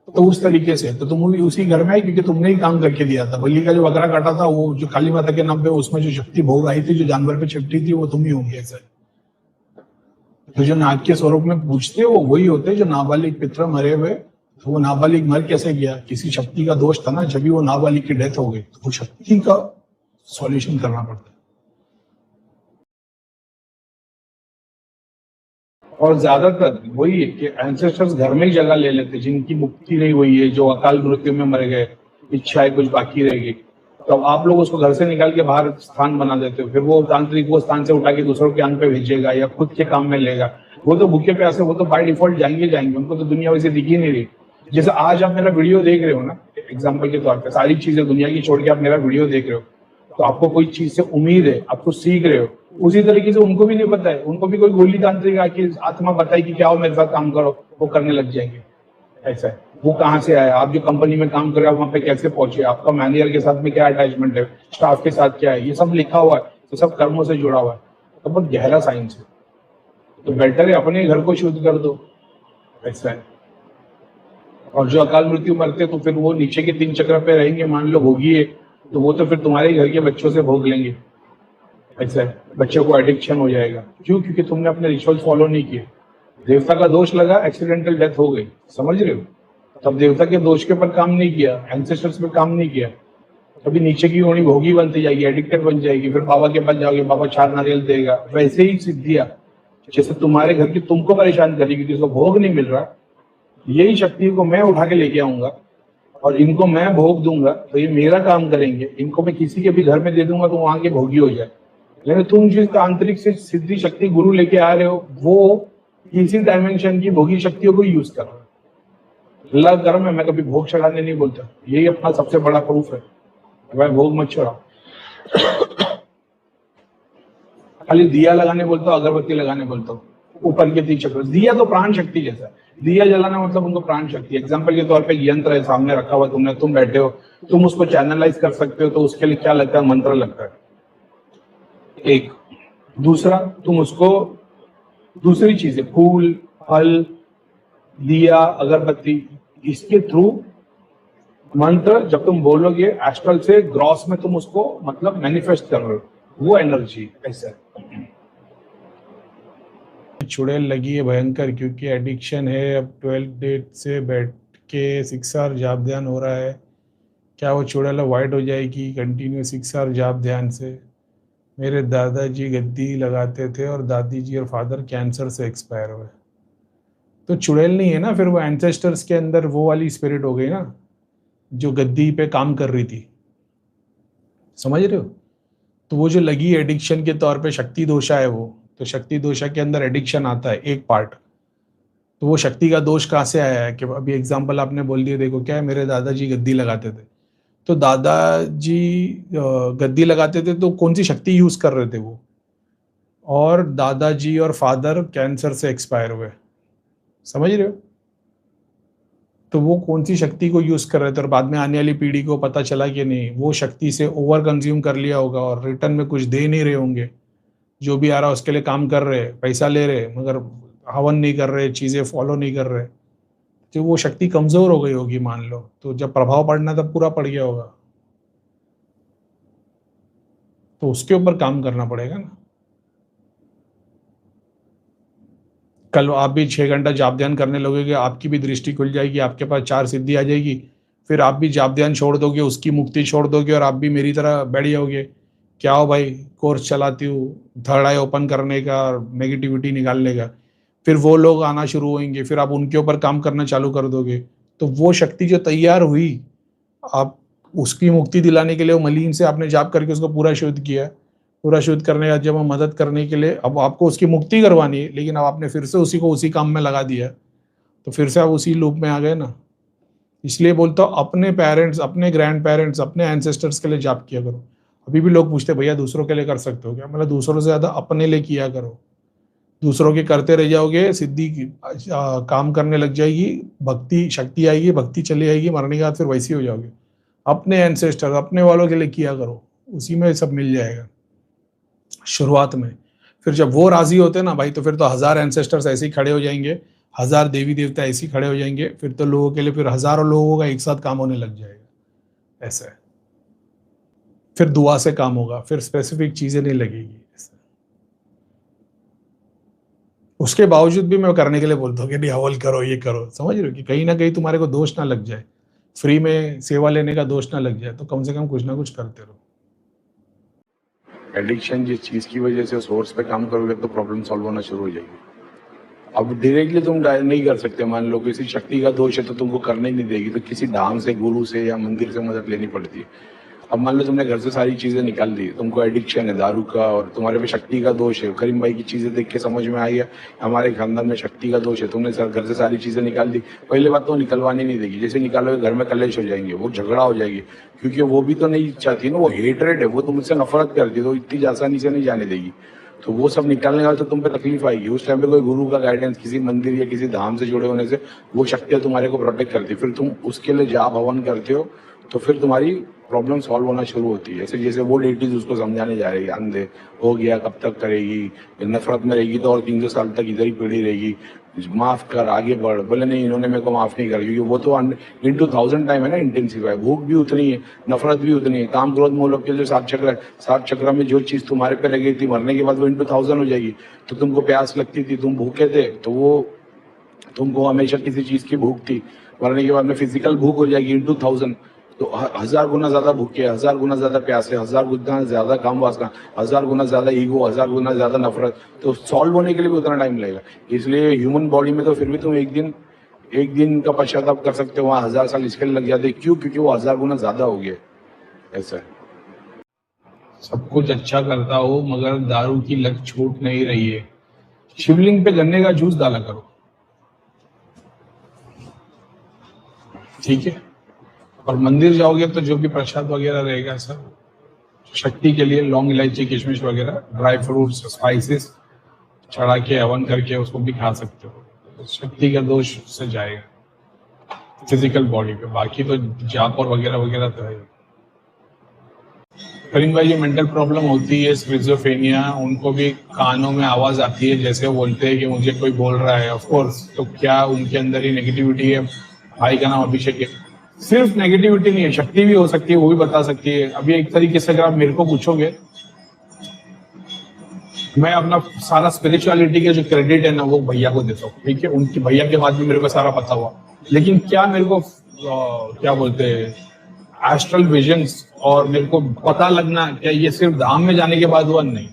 Speaker 2: तो उस तरीके से तो तुम भी उसी घर में है, क्योंकि तुमने ही काम करके दिया था। बलि का जो बकरा काटा था, वो जो काली माता के नाम पे उसमें जो शक्ति भोग आई थी, जो जानवर पे चिपटी थी, वो तुम ही होंगे। ऐसा तो जो नाग के स्वरूप में पूछते हो, वो वही होते हैं जो नाबालिग पितर मरे हुए। तो वो नाबालिग मर कैसे गया? किसी शक्ति का दोष था ना, जब भी वो नाबालिग की डेथ हो गई। तो वो शक्ति का सॉल्यूशन करना पड़ता है। और ज्यादातर वही है कि एंसेस्टर्स घर में ही जगह ले लेते, जिनकी मुक्ति नहीं हुई है, जो अकाल मृत्यु में मर गए, इच्छाएं कुछ बाकी रह गई, तो आप लोग उसको घर से निकाल के बाहर स्थान बना देते हो। फिर वो तांत्रिक वो स्थान से उठा के दूसरों के अंग पे भेजेगा या खुद के काम में लेगा। वो तो भूखे प्यासे, वो तो बाय डिफॉल्ट जाएंगे, उनको तो दुनिया वैसे दिख ही नहीं रही। जैसे आज आप मेरा वीडियो देख रहे हो ना, एग्जाम्पल के तौर पर, सारी चीजें दुनिया की छोड़ के आप मेरा वीडियो देख रहे हो, तो आपको कोई चीज से उम्मीद है, आपको सीख रहे हो। उसी तरीके से उनको भी नहीं पता है, उनको भी कोई गोली तांत्रिक आके आत्मा बताए कि क्या हो मेरे साथ काम करो, वो करने लग जाएंगे। ऐसा है, वो कहाँ से आया, आप जो कंपनी में काम कर रहे हो वहां पे कैसे पहुंचे, आपका मैनेजर के साथ में क्या अटैचमेंट है, स्टाफ के साथ क्या है, ये सब लिखा हुआ है, ये सब कर्मों से जुड़ा हुआ है। तो बहुत गहरा साइंस है। तो बेटर है अपने घर को शुद्ध कर दो। ऐसा है। और जो अकाल मृत्यु मरते तो फिर वो नीचे के 3 चक्र पे रहेंगे, मान लो भोगी है, तो वो तो फिर तुम्हारे घर के बच्चों से भोग लेंगे। ऐसा है, बच्चों को एडिक्शन हो जाएगा। क्यों? क्योंकि तुमने अपने रिचुअल्स फॉलो नहीं किए। देवता का दोष लगा, एक्सीडेंटल डेथ हो गई, समझ रहे हो? तब देवता के दोष के ऊपर काम नहीं किया, एंसेस्टर्स पे काम नहीं किया, तभी नीचे की होनी भोगी बनती जाएगी, एडिक्टेड बन जाएगी। फिर बाबा के पास जाओगे, बाबा 4 नारियल देगा। वैसे ही सिद्धियां जैसे तुम्हारे घर की तुमको परेशान करेगी क्योंकि उसको भोग नहीं मिल रहा, यही शक्ति को मैं उठा के लेके आऊंगा और इनको मैं भोग दूंगा, तो ये मेरा काम करेंगे। इनको मैं किसी के भी घर में दे दूंगा तो वहां के भोगी हो जाए। लेकिन तुम जिस आंतरिक से सिद्धि शक्ति गुरु लेके आ रहे हो, वो इसी डायमेंशन की भोगी शक्तियों को यूज कर रहा है। अल्लाह कर्म है, मैं कभी भोग चढ़ाने नहीं बोलता, यही अपना सबसे बड़ा प्रूफ है। भाई भोग मत चढ़ाओ, खाली दिया लगाने बोलता हूँ, अगरबत्ती लगाने बोलता हूँ, ऊपर के 3 चक्र। दिया तो प्राण शक्ति जैसा है, दिया जलाना मतलब उनको प्राण शक्ति। एग्जाम्पल के तौर पे यंत्र है सामने रखा हुआ, तुम बैठे हो, तुम उसको चैनलाइज कर सकते हो, तो उसके लिए क्या लगता है? मंत्र लगता है एक। दूसरा, तुम उसको दूसरी चीजें, फूल, फल, दिया, अगरबत्ती, इसके थ्रू मंत्र जब तुम बोलोगे एस्ट्रल से ग्रॉस में तुम उसको मतलब मैनिफेस्ट कर रहे हो, वो एनर्जी ऐसा।
Speaker 1: चुड़ैल लगी है भयंकर, क्योंकि एडिक्शन है। अब 12 डेट से बैठ के 6 आवर जाप ध्यान हो रहा है। क्या वो चुड़ैल अवॉइड हो जाएगी कंटिन्यू 6 आवर जाप ध्यान से? मेरे दादाजी गद्दी लगाते थे और दादी जी और फादर कैंसर से एक्सपायर हुए। तो चुड़ैल नहीं है ना, फिर वो एंसेस्टर्स के अंदर वो वाली स्पिरिट हो गई ना, जो गद्दी पे काम कर रही थी। समझ रहे हो? तो वो जो लगी एडिक्शन के तौर पे शक्ति दोषा है वो, तो शक्ति दोषा के अंदर एडिक्शन आता है एक पार्ट। तो वो शक्ति का दोष कहाँ से आया है? कि अभी एग्जांपल आपने बोल दिया, देखो क्या है, मेरे दादाजी गद्दी लगाते थे। तो दादाजी गद्दी लगाते थे तो कौन सी शक्ति यूज कर रहे थे वो? और दादाजी और फादर कैंसर से एक्सपायर हुए। समझ रहे हो? तो वो कौन सी शक्ति को यूज कर रहे थे और बाद में आने वाली पीढ़ी को पता चला कि नहीं, वो शक्ति से ओवर कंज्यूम कर लिया होगा और रिटर्न में कुछ दे नहीं रहे होंगे। जो भी आ रहा है उसके लिए काम कर रहे, पैसा ले रहे, मगर हवन नहीं कर रहे, चीजें फॉलो नहीं कर रहे। तो वो शक्ति कमजोर हो गई होगी मान लो, तो जब प्रभाव पड़ना तब पूरा पड़ गया होगा। तो उसके ऊपर काम करना पड़ेगा ना। कल आप भी 6 घंटा जाप ध्यान करने लगोगे, आपकी भी दृष्टि खुल जाएगी, आपके पास 4 सिद्धि आ जाएगी। फिर आप भी जाप ध्यान छोड़ दोगे, उसकी मुक्ति छोड़ दोगे और आप भी मेरी तरह बैठ जाओगे। क्या हो भाई, कोर्स चलाती हूँ, थर्ड आई ओपन करने का और नेगेटिविटी निकालने का। फिर वो लोग आना शुरू होंगे, फिर आप उनके ऊपर काम करना चालू कर दोगे। तो वो शक्ति जो तैयार हुई, आप उसकी मुक्ति दिलाने के लिए वो मलीन से आपने जाप करके उसको पूरा शुद्ध किया। पूरा शुद्ध करने का जब हम मदद करने के लिए, अब आपको उसकी मुक्ति करवानी है, लेकिन अब आपने फिर से उसी को उसी काम में लगा दिया, तो फिर से आप उसी लूप में आ गए ना। इसलिए बोलता हूँ, अपने पेरेंट्स, अपने ग्रैंड पेरेंट्स, अपने एंसेस्टर्स के लिए जाप किया करो। अभी भी लोग पूछते भैया दूसरों के लिए कर सकते हो क्या? मतलब दूसरों से ज्यादा अपने लिए किया करो। दूसरों के करते रह जाओगे, सिद्धि काम करने लग जाएगी, भक्ति शक्ति आएगी, भक्ति चली आएगी, मरने के बाद फिर वैसी हो जाओगे। अपने एंसेस्टर, अपने वालों के लिए किया करो, उसी में सब मिल जाएगा शुरुआत में। फिर जब वो राजी होते हैं ना भाई, तो फिर तो 1000 एंसेस्टर्स ऐसे ही खड़े हो जाएंगे, 1000 देवी देवता ऐसे ही खड़े हो जाएंगे। फिर तो लोगों के लिए फिर हजारों लोगों का एक साथ काम होने लग जाएगा। ऐसा है। फिर दुआ से काम होगा, फिर स्पेसिफिक चीजें नहीं लगेगी। उसके बावजूद भी मैं करने के लिए बोलता हूँ कि नहीं हवल करो, ये करो। समझ रहे हो कि कहीं ना कहीं तुम्हारे को दोष ना लग जाए, फ्री में सेवा लेने का दोष ना लग जाए, तो कम से कम कुछ ना कुछ करते रहो।
Speaker 2: एडिक्शन जिस चीज की वजह से सोर्स पे काम करोगे तो प्रॉब्लम सॉल्व होना शुरू हो जाएगी। अब डायरेक्टली तुम नहीं कर सकते। मान लो किसी शक्ति का दोष है तो तुमको करने ही नहीं देगी, तो किसी धाम से, गुरु से या मंदिर से मदद लेनी पड़ती है। अब मान लो तुमने घर से सारी चीजें निकाल दी, तुमको एडिक्शन है दारू का और तुम्हारे पे शक्ति का दोष है, करीम भाई की चीजें देख के समझ में आई है हमारे खानदान में शक्ति का दोष है, तुमने घर से सारी चीजें निकाल दी। पहले बात तो निकलवानी नहीं देगी, जैसे निकालोगे घर में कलेश हो जाएंगे, वो झगड़ा हो जाएगी, क्योंकि वो भी तो नहीं चाहती ना, वो हेटरेड है, वो तुमसे नफरत करती है, तो इतनी आसानी से नहीं जाने देगी। तो वो सब निकालने वाले तो तुम पे तकलीफ आएगी। उस टाइम पे कोई गुरु का गाइडेंस, किसी मंदिर या किसी धाम से जुड़े होने से वो शक्तियां तुम्हारे को प्रोटेक्ट करती है। फिर तुम उसके लिए जाप हवन करते हो तो फिर तुम्हारी प्रॉब्लम सॉल्व होना शुरू होती है। जैसे जैसे वो लेडीज उसको समझाने जा रही है, अंधे हो गया, कब तक करेगी, नफरत में रहेगी तो और 300 साल तक इधर ही पड़ी रहेगी, माफ कर, आगे बढ़। बोले नहीं, इन्होंने मेरे को माफ नहीं करा, क्योंकि वो तो इंटू 1000 टाइम है ना इंटेंसिफाई। भूख भी उतनी है, नफरत भी उतनी है। काम क्रोध मोह लोभ के जो 7 चक्र में जो चीज तुम्हारे पे लगी थी, मरने के बाद वो इंटू 1000 हो जाएगी। तो तुमको प्यास लगती थी, तुम भूखे थे, तो वो तुमको हमेशा किसी चीज की भूख थी, मरने के बाद में फिजिकल भूख हो जाएगी इंटू 1000। तो 1000 गुना ज्यादा भूखे, 1000 गुना ज्यादा प्यासे, 1000 गुना ज्यादा काम वासना, 1000 गुना ज्यादा ईगो, 1000 गुना ज्यादा नफरत। तो सॉल्व होने के लिए भी उतना टाइम लगेगा। इसलिए ह्यूमन बॉडी में तो फिर भी तुम एक दिन का पश्चाताप कर सकते हो, वहां 1000 साल इसके लिए लग जाते। क्यों? क्योंकि वो 1000 गुना ज्यादा हो गया। ऐसा है।
Speaker 1: सब कुछ अच्छा करता हो मगर दारू की लत छूट नहीं रही है। शिवलिंग पे गन्ने का जूस डाला करो, ठीक है? और मंदिर जाओगे तो जो भी प्रसाद वगैरह रहेगा सब शक्ति के लिए, लौंग इलायची किशमिश वगैरह, ड्राई फ्रूट्स, स्पाइसेस चढ़ा के हवन करके उसको भी खा सकते हो। तो शक्ति का दोष से जाएगा फिजिकल बॉडी पे। बाकी तो जाप और वगैरह वगैरह तो है।
Speaker 2: करीम भाई, जो मेंटल प्रॉब्लम होती है स्किज़ोफ्रेनिया, उनको भी कानों में आवाज आती है, जैसे वो बोलते हैं कि मुझे कोई बोल रहा है, ऑफ कोर्स। तो क्या उनके अंदर ही नेगेटिविटी है? भाई का नाम अभिषेक है। सिर्फ नेगेटिविटी नहीं है, शक्ति भी हो सकती है, वो भी बता सकती है। अभी एक तरीके से अगर आप मेरे को पूछोगे, मैं अपना सारा स्पिरिचुअलिटी का जो क्रेडिट है ना, वो भैया को देता हूँ, ठीक है। उनकी भैया के बाद में मेरे को सारा पता हुआ, लेकिन क्या मेरे को क्या बोलते हैं, एस्ट्रल विजन्स और मेरे को पता लगना, क्या ये सिर्फ धाम में जाने के बाद हुआ? नहीं।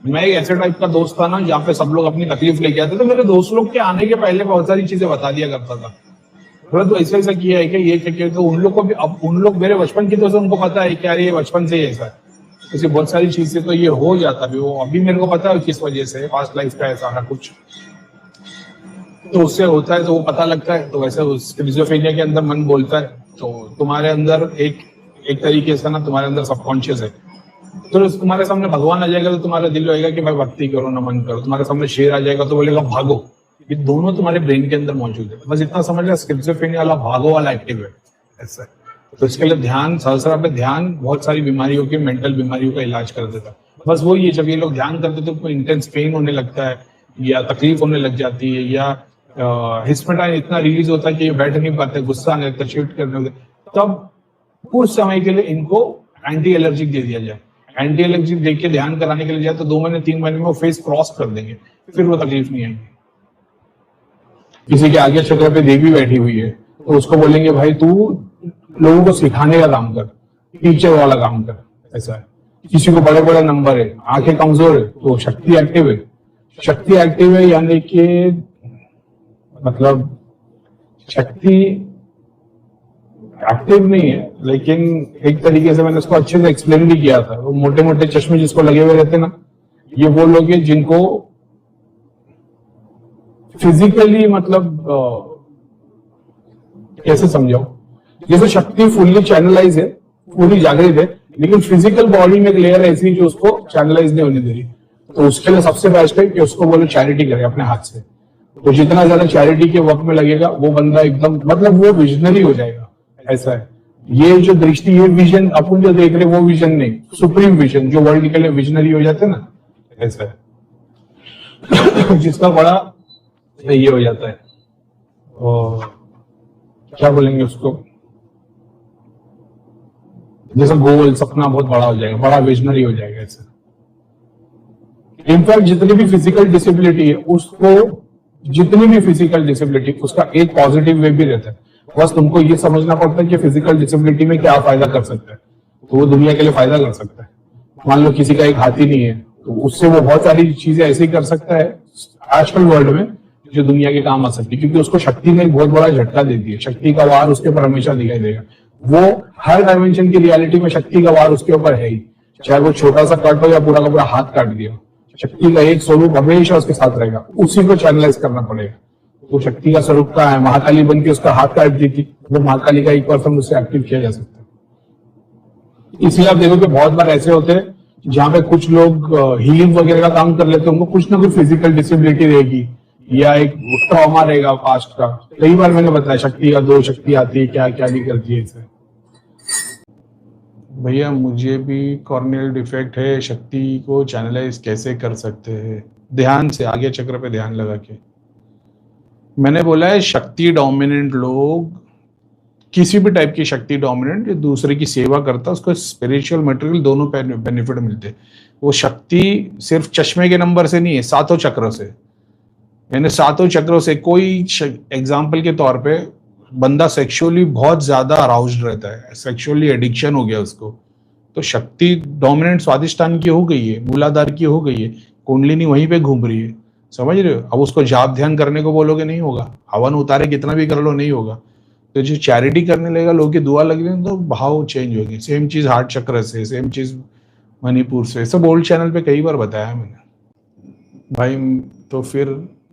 Speaker 2: मैं एक ऐसे टाइप का दोस्त था ना, जहाँ पे सब लोग अपनी तकलीफ लेके आते, तो मेरे दोस्त लोग के आने के पहले बहुत सारी चीजें बता दिया करता था। थोड़ा तो ऐसा ऐसा किया है कि ये क्या, तो उन लोग को भी, अब उन लोग मेरे बचपन की, तो से उनको पता है कि यार ये बचपन से ही ऐसा है। ऐसी बहुत सारी चीजें तो ये हो जाता भी, वो अभी मेरे को पता है किस वजह से, पास्ट लाइफ का है सारा कुछ, तो उससे होता है, तो वो पता लगता है। तो वैसे स्किज़ोफ्रेनिया के अंदर मन बोलता है, तो तुम्हारे अंदर एक तरीके से ना, तुम्हारे अंदर सबकॉन्शियस है। तो तुम्हारे सामने भगवान आ जाएगा तो तुम्हारा दिल होएगा कि भाई भक्ति करो, नमन करो। तुम्हारे सामने शेर आ जाएगा तो बोलेगा भागो। ये दोनों तुम्हारे ब्रेन के अंदर मौजूद है। बस इतना समझ लो, स्किज़ोफ्रेनिया वाला भागो वाला एक्टिव है, ऐसा है। तो इसके लिए ध्यान, सहस्रा पे ध्यान बहुत सारी बीमारियों की, मेंटल बीमारियों का इलाज कर देता है। बस वो ये, जब ये लोग ध्यान करते तो उनको इंटेंस पेन होने लगता है, या तकलीफ होने लग जाती है, या हिस्पेटाइन इतना रिलीज होता है कि ये बैठ नहीं पाते, गुस्सा आने लगता है, चिट करने लगते, तब कुछ समय के लिए इनको एंटी एलर्जिक दे दिया जाए। एंटी एलर्जिक दे के ध्यान कराने के लिए जाए तो 2 महीने 3 महीने में वो फेस क्रॉस कर देंगे, फिर वो तकलीफ नहीं आएगी। किसी के आगे चक्र पे देवी बैठी हुई है, तो उसको बोलेंगे भाई तू लोगों को सिखाने का काम कर, टीचर वाला काम कर, ऐसा है। किसी को बड़े बड़े नंबर है, आंखें कमजोर है, तो शक्ति एक्टिव है। शक्ति एक्टिव है यानी कि मतलब शक्ति एक्टिव नहीं है, लेकिन एक तरीके से मैंने उसको अच्छे से एक्सप्लेन भी किया था। वो मोटे मोटे चश्मे जिसको लगे हुए रहते ना, ये वो लोग हैं जिनको फिजिकली, मतलब कैसे समझाओ, जैसे शक्ति फुल्ली चैनलाइज है, पूरी जागृत है, लेकिन फिजिकल बॉडी में एक लेयर ऐसी जो उसको चैनलाइज नहीं होने दे रही। तो उसके लिए सबसे बेस्ट है कि उसको बोलो चैरिटी करे अपने हाथ से। तो जितना ज्यादा चैरिटी के वर्क में लगेगा, वो बंदा एकदम, मतलब वो विजनरी हो जाएगा, ऐसा है। ये जो दृष्टि, ये विजन अपन जो देख रहे वो विजन नहीं, सुप्रीम विजन जो वर्ल्ड के लिए विजनरी हो जाते हैं ना, ऐसा है। जिसका बड़ा ये हो जाता है, और क्या बोलेंगे उसको, जैसे गोल सपना बहुत बड़ा हो जाएगा, बड़ा विजनरी हो जाएगा, ऐसा। इनफैक्ट जितनी भी फिजिकल डिसेबिलिटी है, उसको, जितनी भी फिजिकल डिसेबिलिटी, उसका एक पॉजिटिव वे भी रहता है। बस तुमको ये समझना पड़ता है कि फिजिकल डिसेबिलिटी में क्या फायदा कर सकता है, तो वो दुनिया के लिए फायदा कर सकता है। मान लो किसी का एक हाथ ही नहीं है, तो उससे वो बहुत सारी चीजें ऐसी कर सकता है आजकल वर्ल्ड में, जो दुनिया के काम आ सकती है, क्योंकि उसको शक्ति ने एक बहुत बड़ा झटका दे दिया। शक्ति का वार उसके ऊपर हमेशा दिखाई देगा। वो हर डायमेंशन की रियलिटी में शक्ति का वार उसके ऊपर है ही, चाहे वो छोटा सा कट हो या पूरा का पूरा हाथ काट दिया, शक्ति का एक स्वरूप हमेशा उसके साथ रहेगा, उसी को चैनलाइज करना पड़ेगा। तो शक्ति का स्वरूप क्या है, महाकाली बन के उसका हाथ काट दी थी, वो महाकाली का एक परसेंट उससे एक्टिव किया जा सकता है। इसलिए आप देखो कि बहुत बार ऐसे होते हैं जहां पे कुछ लोग हीलिंग वगैरह का काम कर लेते हैं, उनको कुछ ना कुछ फिजिकल डिसेबिलिटी रहेगी या एक ट्रॉमा रहेगा पास्ट का। कई बार मैंने बताया शक्ति का 2 शक्ति आती है, क्या क्या नहीं करती है इसे।
Speaker 1: भैया मुझे भी कॉर्नियल डिफेक्ट है, शक्ति को चैनलाइज कैसे कर सकते हैं? ध्यान से, आगे चक्र पे ध्यान लगा के। मैंने बोला है शक्ति डोमिनेंट लोग, किसी भी टाइप की शक्ति डोमिनेंट, जो दूसरे की सेवा करता है, उसको स्पिरिचुअल मटेरियल दोनों बेनिफिट मिलते हैं। वो शक्ति सिर्फ चश्मे के नंबर से नहीं है, 7 चक्रों से, यानी 7 चक्रों से। कोई एग्जाम्पल के तौर पे बंदा सेक्सुअली बहुत ज्यादा अराउज्ड रहता है, सेक्सुअली एडिक्शन हो गया उसको, तो शक्ति डोमिनेंट स्वादिष्टान की हो गई है, मूलाधार की हो गई है, कुंडलिनी वहीं पे घूम रही है, समझ रहे हो? अब उसको जाप ध्यान करने को बोलोगे नहीं होगा, हवन उतारे कितना भी कर लो नहीं होगा। तो जो चैरिटी करने लगेगा, लोगों की दुआ लग रही, तो भाव चेंज होगी। सेम चीज हार्ट चक्र से, सेम चीज मणिपुर से, सब ओल्ड चैनल पे कई बार बताया मैंने भाई। तो फिर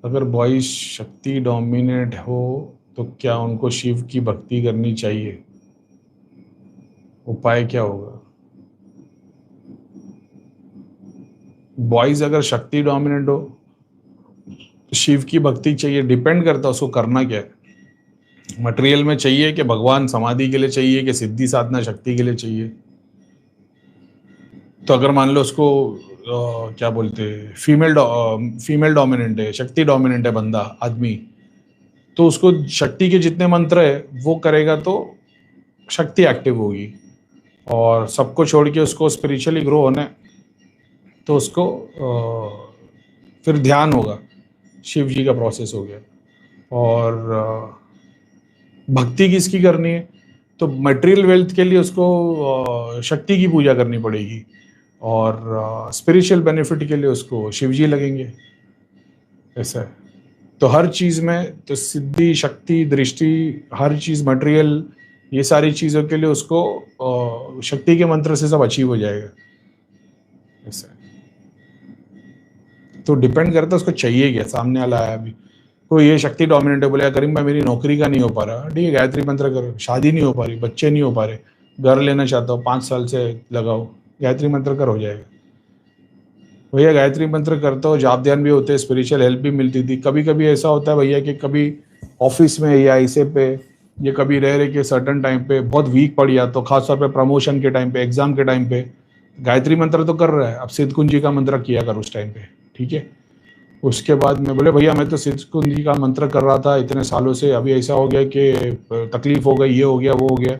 Speaker 1: अगर बॉयज शक्ति डोमिनेट हो तो क्या उनको शिव की भक्ति करनी चाहिए? उपाय क्या होगा? बॉयज अगर शक्ति डोमिनेट हो तो शिव की भक्ति चाहिए, डिपेंड करता है उसको करना क्या है। मटेरियल में चाहिए कि भगवान समाधि के लिए चाहिए कि सिद्धि साधना शक्ति के लिए चाहिए? तो अगर मान लो उसको क्या बोलते हैं, फीमेल डोमिनेंट है, शक्ति डोमिनेंट है बंदा, आदमी, तो उसको शक्ति के जितने मंत्र है वो करेगा तो शक्ति एक्टिव होगी। और सबको छोड़ के उसको स्पिरिचुअली ग्रो होना है तो उसको फिर ध्यान होगा, शिव जी का प्रोसेस हो गया। और भक्ति किसकी करनी है, तो मटेरियल वेल्थ के लिए उसको शक्ति की पूजा करनी पड़ेगी, और स्पिरिचुअल बेनिफिट के लिए उसको शिव जी लगेंगे। ऐसा है। तो हर चीज़ में तो सिद्धि, शक्ति, दृष्टि, हर चीज़ मटेरियल, ये सारी चीज़ों के लिए उसको शक्ति के मंत्र से सब अचीव हो जाएगा। ऐसा है। तो डिपेंड करता है उसको चाहिए क्या, सामने वाला आया अभी तो ये शक्ति डोमिनेंट है, बोले करीम भाई मेरी नौकरी का नहीं हो पा रहा, ठीक है गायत्री मंत्र करो। शादी नहीं हो पा रही, बच्चे नहीं हो पा रहे, घर लेना चाहता हूँ, 5 साल से लगाओ, गायत्री मंत्र कर, हो जाएगा। भैया गायत्री मंत्र करते हो, जाप ध्यान भी होते हैं, स्पिरिचुअल हेल्प भी मिलती थी। कभी कभी ऐसा होता है भैया कि कभी ऑफिस में या ऐसे पे, ये कभी रह रहे के सर्टन टाइम पे बहुत वीक पड़ गया, तो खासतौर पे प्रमोशन के टाइम पे, एग्जाम के टाइम पे, गायत्री मंत्र तो कर रहा है, अब सिद्ध कुंज जी का मंत्र किया कर उस टाइम पे, ठीक है। उसके बाद में बोले भैया मैं तो सिद्ध कुंज जी का मंत्र कर रहा था इतने सालों से, अभी ऐसा हो गया कि तकलीफ हो गई, ये हो गया वो हो गया।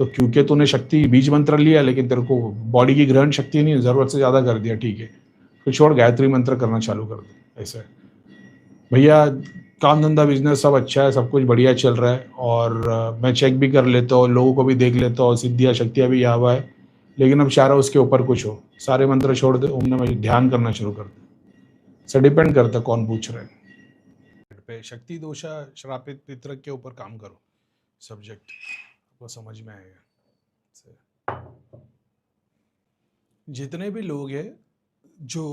Speaker 1: तो क्योंकि तूने शक्ति बीज मंत्र लिया लेकिन तेरे को बॉडी की ग्रहण शक्ति नहीं, जरूरत से ज़्यादा कर दिया, ठीक है, तो छोड़ गायत्री मंत्र करना चालू कर दे। ऐसा है भैया, काम धंधा बिजनेस सब अच्छा है, सब कुछ बढ़िया चल रहा है, और मैं चेक भी कर लेता हूँ, लोगों को भी देख लेता हूँ, सिद्धियाँ शक्तियाँ भी यहाँ हुआ है, लेकिन अब चाह रहा उसके ऊपर कुछ हो, सारे मंत्र छोड़ दे, ओम नमः, ध्यान करना शुरू कर दे। से डिपेंड करता है कौन पूछ रहा है। पे शक्ति दोषा श्रापित पितृ के ऊपर काम करो, सब्जेक्ट वो समझ में आएगा। जितने भी लोग हैं जो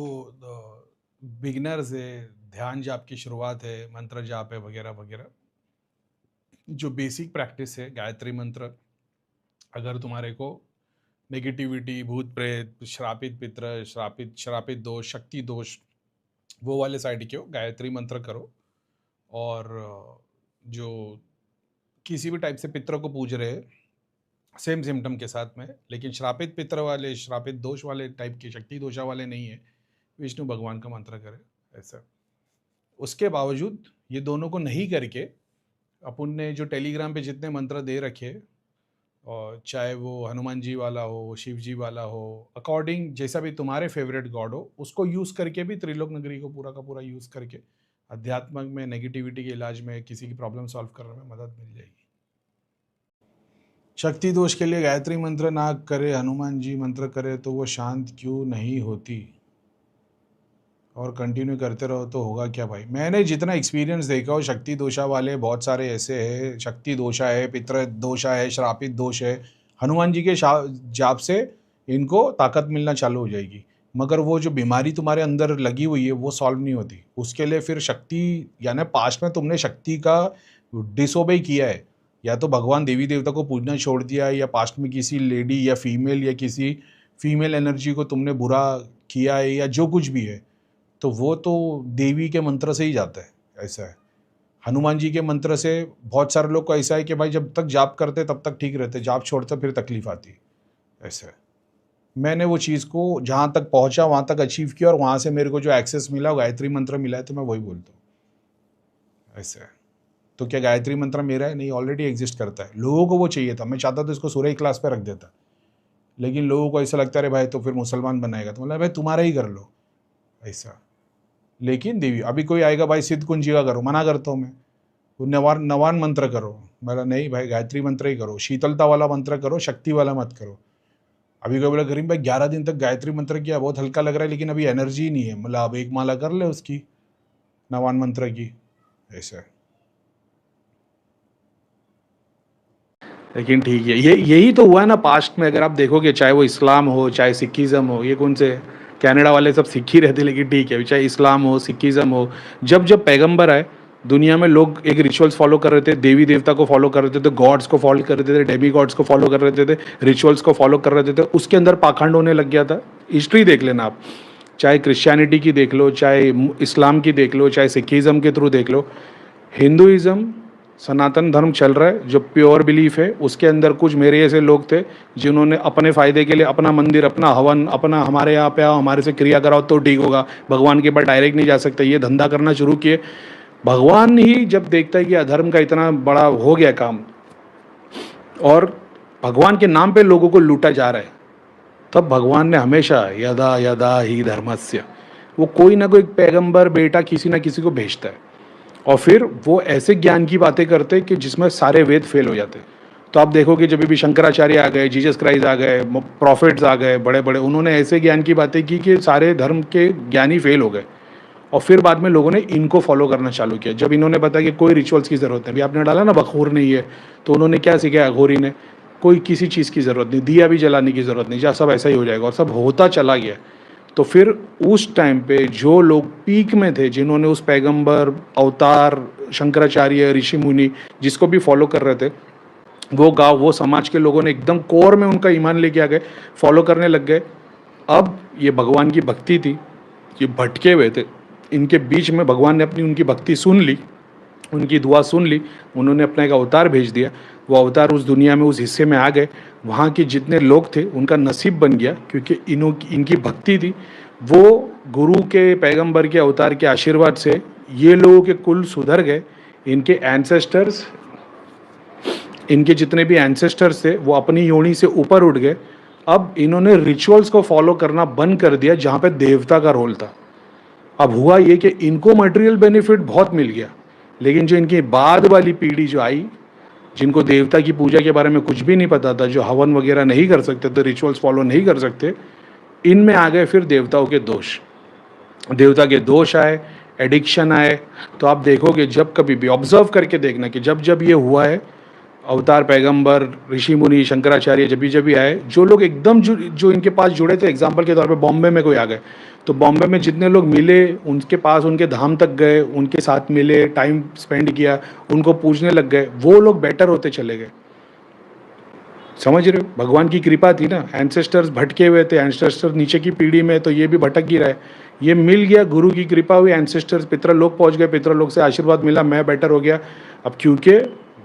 Speaker 1: बिगिनर्स है, ध्यान जाप की शुरुआत है, मंत्र जाप है वगैरह वगैरह, जो बेसिक प्रैक्टिस है गायत्री मंत्र, अगर तुम्हारे को नेगेटिविटी, भूत प्रेत, श्रापित पितृ, श्रापित दोष, शक्ति दोष, वो वाले साइड के हो, गायत्री मंत्र करो। और जो किसी भी टाइप से पितरों को पूज रहे हैं सेम सिम्टम के साथ में, लेकिन श्रापित पितर वाले, श्रापित दोष वाले टाइप के, शक्ति दोषा वाले नहीं है, विष्णु भगवान का मंत्र करें। ऐसा उसके बावजूद ये दोनों को नहीं करके अपन ने जो टेलीग्राम पे जितने मंत्र दे रखे, और चाहे वो हनुमान जी वाला हो, शिव जी वाला हो, अकॉर्डिंग जैसा भी तुम्हारे फेवरेट गॉड हो, उसको यूज़ करके भी त्रिलोक नगरी को पूरा का पूरा यूज़ करके अध्यात्म में, नेगेटिविटी के इलाज में, किसी की प्रॉब्लम सॉल्व करने में मदद मिल जाएगी। शक्ति दोष के लिए गायत्री मंत्र ना करे, हनुमान जी मंत्र करे तो वो शांत क्यों नहीं होती, और कंटिन्यू करते रहो तो होगा क्या भाई? मैंने जितना एक्सपीरियंस देखा हो, शक्ति दोषा वाले बहुत सारे ऐसे हैं, शक्ति दोषा है, पितृ दोषा है, श्रापित दोष है, हनुमान जी के जाप से इनको ताकत मिलना चालू हो जाएगी, मगर वो जो बीमारी तुम्हारे अंदर लगी हुई है वो सॉल्व नहीं होती। उसके लिए फिर शक्ति, यानी पास्ट में तुमने शक्ति का डिसोबे किया है, या तो भगवान देवी देवता को पूजना छोड़ दिया है, या पास्ट में किसी लेडी या फीमेल या किसी फीमेल एनर्जी को तुमने बुरा किया है, या जो कुछ भी है, तो वो तो देवी के मंत्र से ही जाता है। ऐसा है। हनुमान जी के मंत्र से बहुत सारे लोग को ऐसा है कि भाई जब तक जाप करते तब तक ठीक रहते, जाप छोड़ते फिर तकलीफ आती। ऐसा है। मैंने वो चीज़ को जहाँ तक पहुँचा वहाँ तक अचीव किया, और वहाँ से मेरे को जो एक्सेस मिला, गायत्री मंत्र मिला है, तो मैं वही बोलता हूँ। ऐसा है। तो क्या गायत्री मंत्र मेरा है? नहीं, ऑलरेडी एग्जिस्ट करता है। लोगों को वो चाहिए था, मैं चाहता था इसको सूर्य क्लास पे रख देता, लेकिन लोगों को ऐसा लगता है अरे भाई तो फिर मुसलमान बनाएगा, तो मतलब भाई तुम्हारा ही कर लो। ऐसा। लेकिन देवी, अभी कोई आएगा भाई सिद्ध कुंज जी का करो, मना करता हूँ मैं, वो नवान मंत्र करो, बोला नहीं भाई गायत्री मंत्र ही करो, शीतलता वाला मंत्र करो, शक्ति वाला मत करो। अभी कोई बोला करीम भाई 11 दिन तक गायत्री मंत्र किया, बहुत हल्का लग रहा है, लेकिन अभी एनर्जी नहीं है, मतलब अब एक माला कर ले उसकी, नवान मंत्र की। ऐसा है। लेकिन ठीक है, यही तो हुआ ना पास्ट में। अगर आप देखोगे, चाहे वो इस्लाम हो, चाहे सिखिज़म हो, ये कौन से कनाडा वाले सब सिख ही रहते, लेकिन ठीक है, चाहे इस्लाम हो, सिखिज़म हो, जब जब पैगंबर आए दुनिया में, लोग एक रिचुअल्स फॉलो कर रहे थे, देवी देवता को फॉलो कर रहे थे, गॉड्स को फॉलो कर रहे थे, डेमी गॉड्स को फॉलो कर रहे थे, रिचुअल्स को फॉलो कर रहे थे, उसके अंदर पाखंड होने लग गया था। हिस्ट्री देख लेना आप, चाहे क्रिश्चियनिटी की देख लो, चाहे इस्लाम की देख लो, चाहे सिखिज़म के थ्रू देख लो, हिंदुइज़्म, सनातन धर्म चल रहा है, जो प्योर बिलीफ है, उसके अंदर कुछ मेरे ऐसे लोग थे जिन्होंने अपने फ़ायदे के लिए अपना मंदिर, अपना हवन, अपना हमारे यहाँ पे आओ, हमारे से क्रिया कराओ तो ठीक होगा, भगवान के पास डायरेक्ट नहीं जा सकते, ये धंधा करना शुरू किए। भगवान ही जब देखता है कि अधर्म का इतना बड़ा हो गया काम और भगवान के नाम पे लोगों को लूटा जा रहा है, तब भगवान ने हमेशा यदा यदा ही धर्मस्य, वो कोई ना कोई पैगंबर बेटा किसी ना किसी को भेजता है और फिर वो ऐसे ज्ञान की बातें करते कि जिसमें सारे वेद फेल हो जाते। तो आप देखोगे जब भी शंकराचार्य आ गए, जीसस क्राइस्ट आ गए, प्रॉफिट्स आ गए बड़े बड़े, उन्होंने ऐसे ज्ञान की बातें की कि सारे धर्म के ज्ञानी फेल हो गए और फिर बाद में लोगों ने इनको फॉलो करना चालू किया। जब इन्होंने बताया कि कोई रिचुअल्स की ज़रूरत नहीं, अभी आपने डाला ना बखूर नहीं है, तो उन्होंने क्या सीखा अघोरी ने, कोई किसी चीज़ की ज़रूरत नहीं, दिया भी जलाने की ज़रूरत नहीं, जा सब ऐसा ही हो जाएगा, और सब होता चला गया। तो फिर उस टाइम पे जो लोग पीक में थे, जिन्होंने उस पैगंबर अवतार शंकराचार्य ऋषि मुनि जिसको भी फॉलो कर रहे थे, वो गांव वो समाज के लोगों ने एकदम कोर में उनका ईमान लेके आ गए, फॉलो करने लग गए। अब ये भगवान की भक्ति थी, ये भटके हुए थे, इनके बीच में भगवान ने अपनी उनकी भक्ति सुन ली, उनकी दुआ सुन ली, उन्होंने अपना एक अवतार भेज दिया। वो अवतार उस दुनिया में उस हिस्से में आ गए, वहाँ के जितने लोग थे उनका नसीब बन गया, क्योंकि इनकी भक्ति थी। वो गुरु के पैगंबर के अवतार के आशीर्वाद से ये लोगों के कुल सुधर गए। इनके एंसेस्टर्स, इनके जितने भी एंसेस्टर्स थे वो अपनी योनि से ऊपर उठ गए। अब इन्होंने रिचुअल्स को फॉलो करना बंद कर दिया जहाँ पे देवता का रोल था। अब हुआ ये कि इनको मटेरियल बेनिफिट बहुत मिल गया, लेकिन जो इनकी बाद वाली पीढ़ी जो आई, जिनको देवता की पूजा के बारे में कुछ भी नहीं पता था, जो हवन वगैरह नहीं कर सकते थे, रिचुअल्स फॉलो नहीं कर सकते, इनमें आ गए फिर देवताओं के दोष। देवता के दोष आए, एडिक्शन आए। तो आप देखोगे जब कभी भी ऑब्जर्व करके देखना कि जब जब ये हुआ है, अवतार पैगंबर ऋषि मुनि शंकराचार्य जब भी आए, जो लोग एकदम जो इनके पास जुड़े थे, एग्जाम्पल के तौर पे बॉम्बे में कोई आ गए, तो बॉम्बे में जितने लोग मिले उनके पास, उनके धाम तक गए, उनके साथ मिले, टाइम स्पेंड किया, उनको पूजने लग गए, वो लोग बेटर होते चले गए। समझ रहे हो, भगवान की कृपा थी ना। एंसेस्टर्स भटके हुए थे, एंसेस्टर्स नीचे की पीढ़ी में, तो ये भी भटक ही रहा है। ये मिल गया, गुरु की कृपा हुई, एंसेस्टर्स पितृलोक पहुंच गए, पितृलोक से आशीर्वाद मिला, मैं बेटर हो गया। अब क्योंकि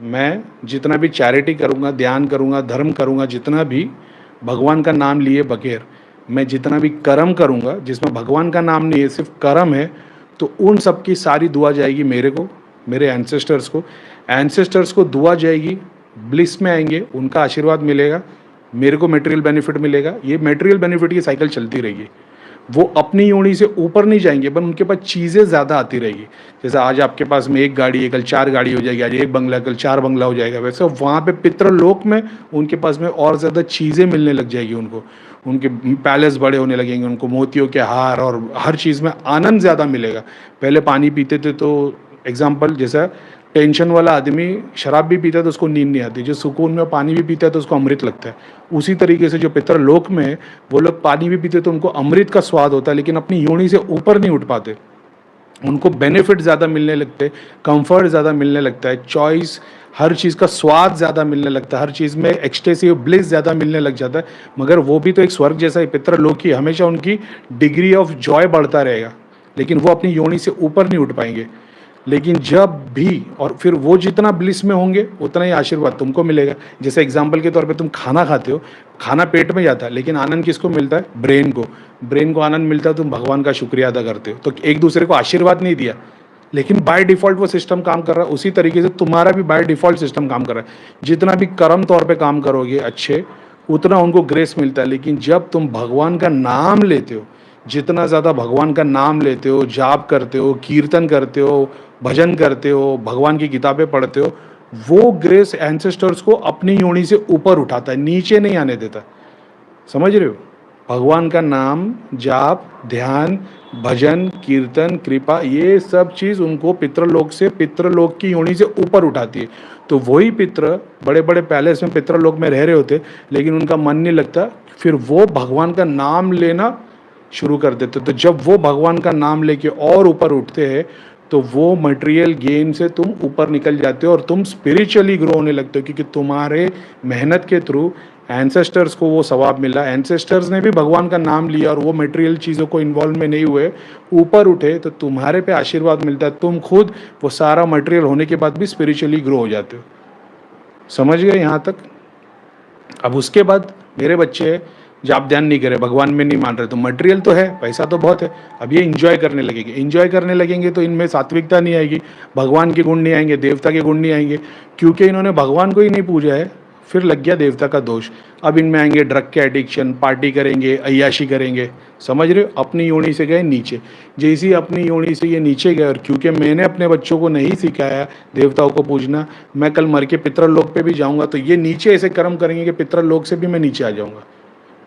Speaker 1: मैं जितना भी चैरिटी करूँगा, ध्यान करूँगा, धर्म करूँगा, जितना भी भगवान का नाम लिए बगैर मैं जितना भी कर्म करूँगा जिसमें भगवान का नाम नहीं है, सिर्फ कर्म है, तो उन सब की सारी दुआ जाएगी मेरे को, मेरे एंसेस्टर्स को दुआ जाएगी, ब्लिस में आएंगे, उनका आशीर्वाद मिलेगा, मेरे को मटेरियल बेनिफिट मिलेगा। ये मटेरियल बेनिफिट की साइकिल चलती रहेगी। वो अपनी योनि से ऊपर नहीं जाएंगे, पर उनके पास चीज़ें ज़्यादा आती रहेगी। जैसे आज आपके पास में एक गाड़ी है, कल 4 गाड़ी हो जाएगी, आज एक बंगला, कल 4 बंगला हो जाएगा। वैसे वहाँ पे पितृलोक में उनके पास में और ज़्यादा चीज़ें मिलने लग जाएगी उनको, उनके पैलेस बड़े होने लगेंगे, उनको मोतियों के हार और हर चीज़ में आनंद ज़्यादा मिलेगा। पहले पानी पीते थे तो एग्जाम्पल, जैसा टेंशन वाला आदमी शराब भी पीता है तो उसको नींद नहीं आती, जो सुकून में पानी भी पीता है तो उसको अमृत लगता है। उसी तरीके से जो पितृलोक में है, वो लोग पानी भी पीते तो उनको अमृत का स्वाद होता है, लेकिन अपनी योनि से ऊपर नहीं उठ पाते। उनको बेनिफिट ज़्यादा मिलने लगते, कंफर्ट ज़्यादा मिलने लगता है, चॉइस, हर चीज़ का स्वाद ज़्यादा मिलने लगता है, हर चीज़ में एक्सटेसिव ब्लिस ज़्यादा मिलने लग जाता है। मगर वो भी तो एक स्वर्ग जैसा ही पितृलोक ही, हमेशा उनकी डिग्री ऑफ जॉय बढ़ता रहेगा, लेकिन वो अपनी योनि से ऊपर नहीं उठ पाएंगे। लेकिन जब भी, और फिर वो जितना ब्लिस में होंगे उतना ही आशीर्वाद तुमको मिलेगा। जैसे एग्जाम्पल के तौर पे तुम खाना खाते हो, खाना पेट में जाता है, लेकिन आनंद किसको मिलता है? ब्रेन को आनंद मिलता है, तुम भगवान का शुक्रिया अदा करते हो। तो एक दूसरे को आशीर्वाद नहीं दिया, लेकिन बाय डिफ़ॉल्ट वो सिस्टम काम कर रहा है। उसी तरीके से तुम्हारा भी बाय डिफ़ॉल्ट सिस्टम काम कर रहा है। जितना भी कर्म तौर पे काम करोगे अच्छे, उतना उनको ग्रेस मिलता है। लेकिन जब तुम भगवान का नाम लेते हो, जितना ज़्यादा भगवान का नाम लेते हो, जाप करते हो, कीर्तन करते हो, भजन करते हो, भगवान की किताबें पढ़ते हो, वो ग्रेस एंसेस्टर्स को अपनी योनि से ऊपर उठाता है, नीचे नहीं आने देता। समझ रहे हो? भगवान का नाम, जाप, ध्यान, भजन, कीर्तन, कृपा, ये सब चीज़ उनको पितृलोक से, पितृलोक की योनि से ऊपर उठाती है। तो वही पितृ बड़े बड़े पैलेस में पितृलोक में रह रहे होते, लेकिन उनका मन नहीं लगता, फिर वो भगवान का नाम लेना शुरू कर देते। तो जब वो भगवान का नाम लेके और ऊपर उठते हैं, तो वो मटेरियल गेन से तुम ऊपर निकल जाते हो और तुम स्पिरिचुअली ग्रो होने लगते हो, क्योंकि तुम्हारे मेहनत के थ्रू एंसेस्टर्स को वो सवाब मिला, एंसेस्टर्स ने भी भगवान का नाम लिया और वो मटेरियल चीज़ों को इन्वॉल्व में नहीं हुए, ऊपर उठे, तो तुम्हारे पे आशीर्वाद मिलता है। तुम खुद वो सारा मटेरियल होने के बाद भी स्पिरिचुअली ग्रो हो जाते हो। समझ गए यहाँ तक? अब उसके बाद मेरे बच्चे जाप ध्यान नहीं करे, भगवान में नहीं मान रहे, तो मटेरियल तो है, पैसा तो बहुत है, अब ये इंजॉय करने लगेंगे। इंजॉय करने लगेंगे तो इनमें सात्विकता नहीं आएगी, भगवान के गुण नहीं आएंगे, देवता के गुण नहीं आएंगे, क्योंकि इन्होंने भगवान को ही नहीं पूजा है। फिर लग गया देवता का दोष। अब इनमें आएंगे ड्रग के एडिक्शन, पार्टी करेंगे, अय्याशी करेंगे। समझ रहे हो? अपनी योनि से गए नीचे। जैसे ही अपनी योनि से ये नीचे गए, और क्योंकि मैंने अपने बच्चों को नहीं सिखाया देवताओं को पूजना, मैं कल मर के पितृलोक पे भी जाऊंगा तो ये नीचे ऐसे कर्म करेंगे कि पितृलोक से भी मैं नीचे आ जाऊंगा।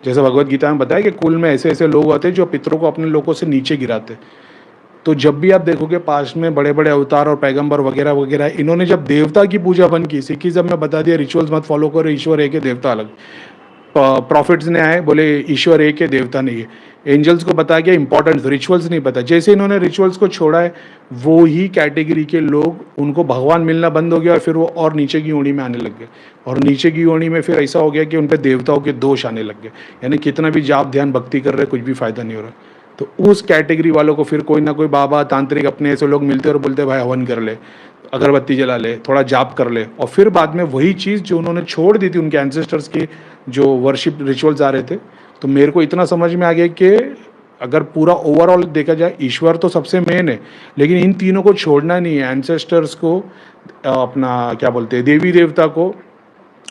Speaker 1: जैसे भगवत गीता में बताया कि कुल में ऐसे ऐसे लोग होते हैं जो पितरों को अपने लोगों से नीचे गिराते। तो जब भी आप देखोगे पास्ट में बड़े बड़े अवतार और पैगंबर वगैरह वगैरह, इन्होंने जब देवता की पूजा बंद की, सिखिज्म में बता दिया रिचुअल्स मत फॉलो करो, ईश्वर एक है देवता अलग। प्रॉफिट्स ने आए बोले ईश्वर एक है देवता नहीं है। एंजल्स को बताया गया इंपॉर्टेंस, रिचुअल्स नहीं पता। जैसे इन्होंने रिचुअल्स को छोड़ा है, वो ही कैटेगरी के लोग, उनको भगवान मिलना बंद हो गया और फिर वो और नीचे की योनि में आने लग गए। और नीचे की योनि में फिर ऐसा हो गया कि उन पर देवताओं के दोष आने लग गए। यानी कितना भी जाप ध्यान भक्ति कर रहे, कुछ भी फायदा नहीं हो रहा। तो उस कैटेगरी वालों को फिर कोई ना कोई बाबा तांत्रिक अपने ऐसे लोग मिलते और बोलते भाई हवन कर ले, अगरबत्ती जला ले, थोड़ा जाप कर ले, और फिर बाद में वही चीज़ जो उन्होंने छोड़ दी थी, उनके एंसेस्टर्स की जो वर्शिप रिचुअल्स आ रहे थे। तो मेरे को इतना समझ में आ गया कि अगर पूरा ओवरऑल देखा जाए, ईश्वर तो सबसे मेन है, लेकिन इन तीनों को छोड़ना नहीं है। एंसेस्टर्स को, अपना क्या बोलते हैं, देवी देवता को,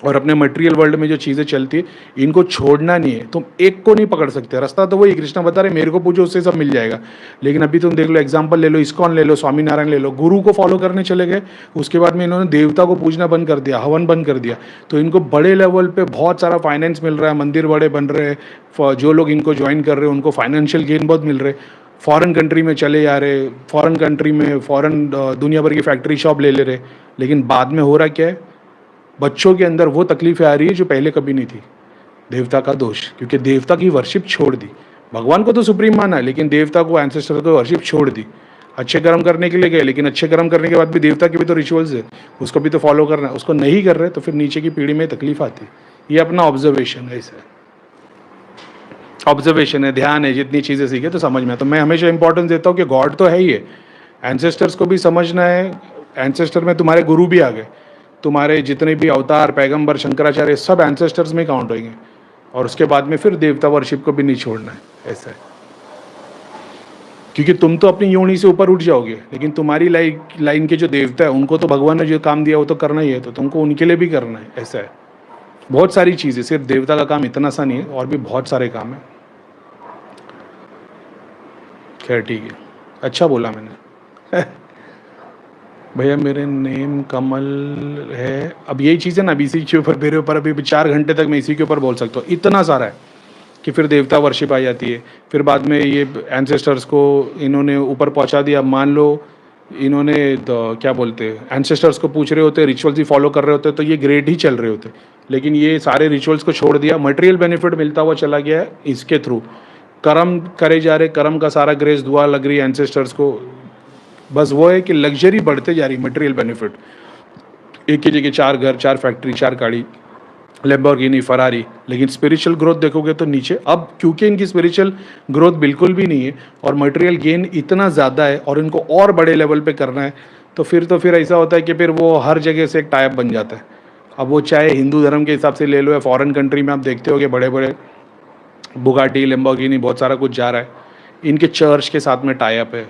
Speaker 1: और अपने मटेरियल वर्ल्ड में जो चीज़ें चलती है, इनको छोड़ना नहीं है। तुम एक को नहीं पकड़ सकते। रास्ता तो वही कृष्णा बता रहे, मेरे को पूछो उससे सब मिल जाएगा। लेकिन अभी तुम देख लो, एग्जांपल ले लो, इस्कॉन ले लो, स्वामी नारायण ले लो, गुरु को फॉलो करने चले गए, उसके बाद में इन्होंने देवता को पूजना बंद कर दिया, हवन बंद कर दिया। तो इनको बड़े लेवल पे बहुत सारा फाइनेंस मिल रहा है, मंदिर बड़े बन रहे हैं, जो लोग इनको ज्वाइन कर रहे हैं उनको फाइनेंशियल गेन बहुत मिल रहे, फॉरेन कंट्री में चले जा रहे, फॉरेन कंट्री में फॉरेन दुनिया भर की फैक्ट्री शॉप ले रहे। लेकिन बाद में हो रहा क्या है, बच्चों के अंदर वो तकलीफें आ रही है जो पहले कभी नहीं थी। देवता का दोष, क्योंकि देवता की वर्शिप छोड़ दी। भगवान को तो सुप्रीम माना, लेकिन देवता को, एंसेस्टर को वर्शिप छोड़ दी। अच्छे कर्म करने के लिए गए, लेकिन अच्छे कर्म करने के बाद भी देवता के भी तो रिचुअल्स है, उसको भी तो फॉलो करना है। उसको नहीं कर रहे तो फिर नीचे की पीढ़ी में तकलीफ आती है। ये अपना ऑब्जर्वेशन है, ऐसा ऑब्जर्वेशन है, ध्यान है, जितनी चीज़ें सीखे तो समझ में। तो मैं हमेशा इंपॉर्टेंस देता हूँ कि गॉड तो है ही है, एंसेस्टर्स को भी समझना है। एंसेस्टर में तुम्हारे गुरु भी आ गए, तुम्हारे जितने भी अवतार, पैगंबर, शंकराचार्य, सब एंसेस्टर्स में काउंट होंगे। और उसके बाद में फिर देवता वर्शिप को भी नहीं छोड़ना है, ऐसा है। क्योंकि तुम तो अपनी योनि से ऊपर उठ जाओगे, लेकिन तुम्हारी लाइन के जो देवता है उनको तो भगवान ने जो काम दिया वो तो करना ही है, तो तुमको उनके लिए भी करना है, ऐसा है। बहुत सारी चीज़ें, सिर्फ देवता का काम इतना सा नहीं है, और भी बहुत सारे काम है। खैर ठीक है, अच्छा बोला मैंने। भैया मेरे नेम कमल है। अब यही चीज़ है ना, अब इसी के ऊपर, मेरे ऊपर अभी 4 घंटे तक मैं इसी के ऊपर बोल सकता हूँ, इतना सारा है कि फिर देवता वर्शिप आ जाती है। फिर बाद में ये एंसेस्टर्स को इन्होंने ऊपर पहुँचा दिया। मान लो इन्होंने क्या बोलते हैं, एंसेस्टर्स को पूछ रहे होते, रिचुअल्स ही फॉलो कर रहे होते, तो ये ग्रेट ही चल रहे होते। लेकिन ये सारे रिचुअल्स को छोड़ दिया, मटेरियल बेनिफिट मिलता हुआ चला गया है इसके थ्रू। कर्म करे जा रहे, कर्म का सारा ग्रेस दुआ लग रही है एंसेस्टर्स को। बस वो है कि लग्जरी बढ़ते जा रही, मटेरियल बेनिफिट। एक ही जगह 4 घर, 4 फैक्ट्री, 4 गाड़ी, लैम्बोर्गिनी, फरारी। लेकिन स्पिरिचुअल ग्रोथ देखोगे तो नीचे। अब क्योंकि इनकी स्पिरिचुअल ग्रोथ बिल्कुल भी नहीं है और मटेरियल गेन इतना ज़्यादा है और इनको और बड़े लेवल पे करना है, तो फिर ऐसा होता है कि फिर वो हर जगह से एक टाइप बन जाता है। अब वो चाहे हिंदू धर्म के हिसाब से ले लो या फॉरेन कंट्री में आप देखते हो कि बड़े बड़े बुगाटी, लैम्बोर्गिनी, बहुत सारा कुछ जा रहा है। इनके चर्च के साथ में टाइप है,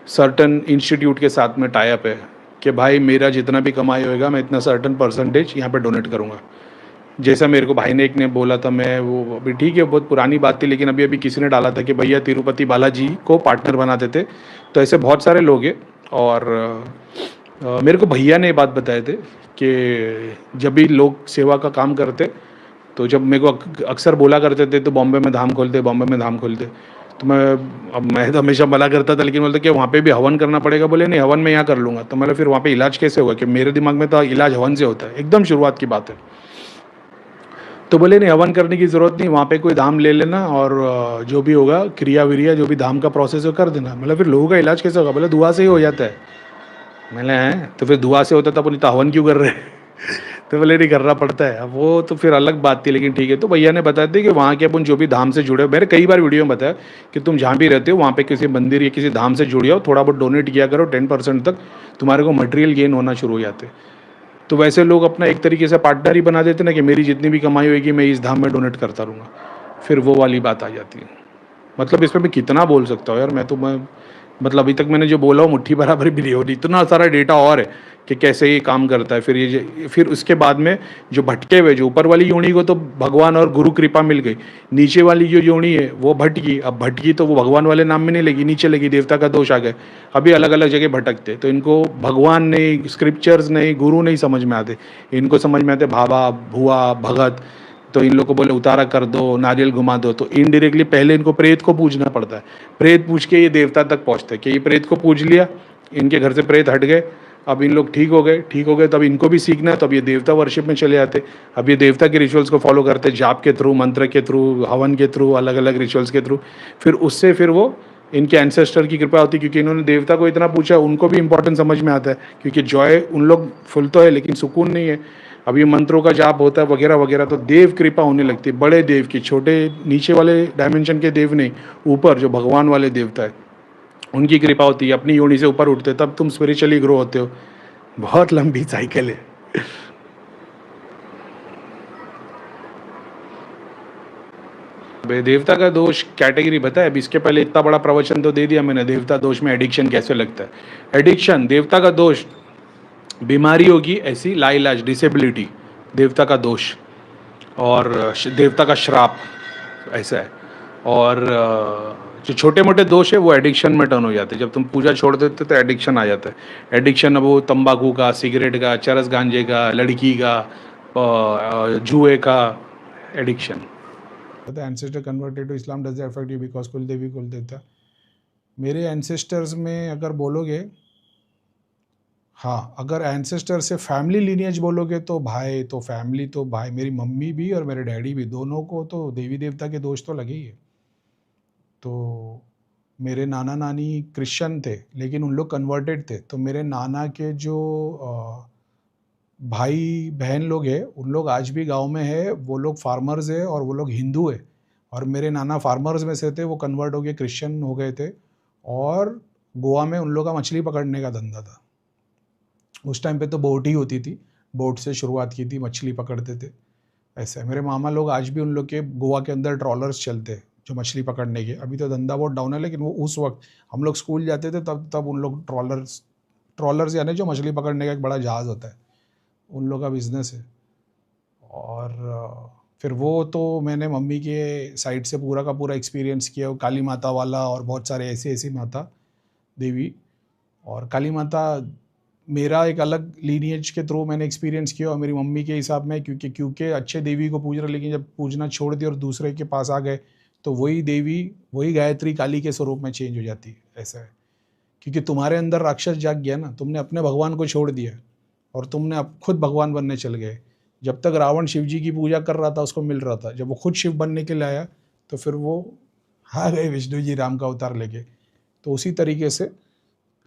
Speaker 1: सर्टन इंस्टीट्यूट के साथ में टाइप है कि भाई मेरा जितना भी कमाई होएगा मैं इतना सर्टन परसेंटेज यहाँ पे डोनेट करूँगा। जैसा मेरे को भाई ने एक ने बोला था, मैं वो अभी ठीक है, बहुत पुरानी बात थी, लेकिन अभी किसी ने डाला था कि भैया तिरुपति बालाजी को पार्टनर बनाते थे। तो ऐसे बहुत सारे लोग हैं। और मेरे को भैया ने ये बात बताए थे कि जब भी लोग सेवा का काम करते, तो जब मेरे को अक्सर बोला करते थे तो बॉम्बे में धाम खोलते, बॉम्बे में धाम खोलते। तो मैं तो हमेशा मना करता था, लेकिन बोलते कि वहाँ पे भी हवन करना पड़ेगा। बोले नहीं, हवन मैं यहाँ कर लूँगा। तो मतलब फिर वहाँ पे इलाज कैसे होगा, कि मेरे दिमाग में तो इलाज हवन से होता है, एकदम शुरुआत की बात है। तो बोले नहीं, हवन करने की ज़रूरत नहीं, वहाँ पे कोई धाम ले लेना और जो भी होगा क्रिया विरिया जो भी धाम का प्रोसेस है कर देना। मतलब फिर लोगों का इलाज कैसे होगा? बोले दुआ से ही हो जाता है। मैंने तो फिर दुआ से होता था, अपन इतना हवन क्यों कर रहे हैं? तो बोले नहीं करना पड़ता है। अब वो तो फिर अलग बात थी, लेकिन ठीक है। तो भैया ने बताया था कि वहाँ के अपन जो भी धाम से जुड़े हो, मैंने कई बार वीडियो में बताया कि तुम जहाँ भी रहते हो वहाँ पे किसी मंदिर या किसी धाम से जुड़े हो, थोड़ा बहुत डोनेट किया करो, 10% तक तुम्हारे को मटेरियल गेन होना शुरू हो जाते। तो वैसे लोग अपना एक तरीके से पार्टनर ही बना देते ना कि मेरी जितनी भी कमाई होगी मैं इस धाम में डोनेट करता रहूँगा, फिर वो वाली बात आ जाती है। मतलब इसमें मैं कितना बोल सकता हूँ यार, मैं मतलब अभी तक मैंने जो बोला वो मुट्ठी बराबर भी नहीं हो रही, इतना सारा डेटा और है कि कैसे ये काम करता है। फिर उसके बाद में जो भटके हुए, जो ऊपर वाली योनि को तो भगवान और गुरु कृपा मिल गई, नीचे वाली जो योनि है वो भटकी। अब भटकी तो वो भगवान वाले नाम में नहीं लगी, नीचे लगी, देवता का दोष आ गया। अभी अलग अलग जगह भटकते, तो इनको भगवान नहीं, स्क्रिप्चर्स नहीं, गुरु नहीं समझ में आते, इनको समझ में आते भाभा, भुआ, भगत। तो इन लोग को बोले उतारा कर दो, नारियल घुमा दो, तो इनडायरेक्टली पहले इनको प्रेत को पूजना पड़ता है। प्रेत पूछ के ये देवता तक पहुंचते हैं कि ये प्रेत को पूज लिया, इनके घर से प्रेत हट गए, अब इन लोग ठीक हो गए, तब इनको भी सीखना है, तो अब ये देवता वर्शिप में चले जाते। अब ये देवता के रिचुअल्स को फॉलो करते, जाप के थ्रू, मंत्र के थ्रू, हवन के थ्रू, अलग अलग रिचुअल्स के थ्रू। फिर उससे फिर वो इनके एंसेस्टर की कृपा होती है, क्योंकि इन्होंने देवता को इतना पूछा, उनको भी इंपॉर्टेंट समझ में आता है, क्योंकि जॉय उन लोग फुल तो है लेकिन सुकून नहीं है। अब ये मंत्रों का जाप होता है वगैरह वगैरह, तो देव कृपा होने लगती है, बड़े देव की, छोटे नीचे वाले डायमेंशन के देव नहीं, ऊपर जो भगवान वाले देवता है उनकी कृपा होती है। अपनी योनि से ऊपर उठते तब तुम स्पिरिचुअली ग्रो होते हो। बहुत लंबी साइकिल है। देवता का दोष कैटेगरी बताया, अब इसके पहले इतना बड़ा प्रवचन तो दे दिया मैंने, देवता दोष में एडिक्शन कैसे लगता है। एडिक्शन देवता का दोष, बीमारी होगी ऐसी लाइलाज, डिसेबिलिटी देवता का दोष, और देवता का श्राप ऐसा है। और जो छोटे मोटे दोष है वो एडिक्शन में टर्न हो जाते हैं। जब तुम पूजा छोड़ देते तो एडिक्शन आ जाता है। एडिक्शन अब वो तंबाकू का, सिगरेट का, चरस गांजे का, लड़की का, जुए का addiction.
Speaker 2: The ancestor converted to Islam, does that affect you because कुल देवी कुल देवता? मेरे एंसेस्टर्स में अगर बोलोगे, हाँ, अगर एंसेस्टर से फैमिली लीनियज बोलोगे तो भाई, तो फैमिली तो भाई, मेरी मम्मी भी और मेरे डैडी भी, दोनों को तो देवी देवता के दोष तो लगे ही है। तो मेरे नाना नानी क्रिश्चियन थे लेकिन उन लोग कन्वर्टेड थे, तो मेरे नाना के जो भाई बहन लोग हैं उन लोग आज भी गांव में है, वो लोग फार्मर्स है और वो लोग हिंदू है। और मेरे नाना फार्मर्स में से थे, वो कन्वर्ट हो गए, क्रिश्चियन हो गए थे, और गोवा में उन लोग का मछली पकड़ने का धंधा था। उस टाइम पे तो बोट ही होती थी, बोट से शुरुआत की थी, मछली पकड़ते थे। ऐसा है। मेरे मामा लोग आज भी, उन लोग के गोवा के अंदर ट्रॉलर्स चलते जो मछली पकड़ने के। अभी तो धंधा बहुत डाउन है, लेकिन वो उस वक्त हम लोग स्कूल जाते थे तब उन लोग ट्रॉलर्स यानी जो मछली पकड़ने का एक बड़ा जहाज़ होता है, उन लोग का बिजनेस है। और फिर वो तो मैंने मम्मी के साइड से पूरा का पूरा एक्सपीरियंस किया, वो काली माता वाला और बहुत सारे ऐसी माता देवी। और काली माता मेरा एक अलग लीनियज के थ्रू मैंने एक्सपीरियंस किया, और मेरी मम्मी के हिसाब में, क्योंकि अच्छे देवी को पूज रहे, लेकिन जब पूजना छोड़ दिया और दूसरे के पास आ गए तो वही देवी, वही गायत्री काली के स्वरूप में चेंज हो जाती है। ऐसा है, क्योंकि तुम्हारे अंदर राक्षस जाग गया ना, तुमने अपने भगवान को छोड़ दिया और तुमने अब खुद भगवान बनने चल गए। जब तक रावण शिव जी की पूजा कर रहा था उसको मिल रहा था, जब वो खुद शिव बनने के लिए आया तो फिर वो आ गए विष्णु जी राम का अवतार लेके। तो उसी तरीके से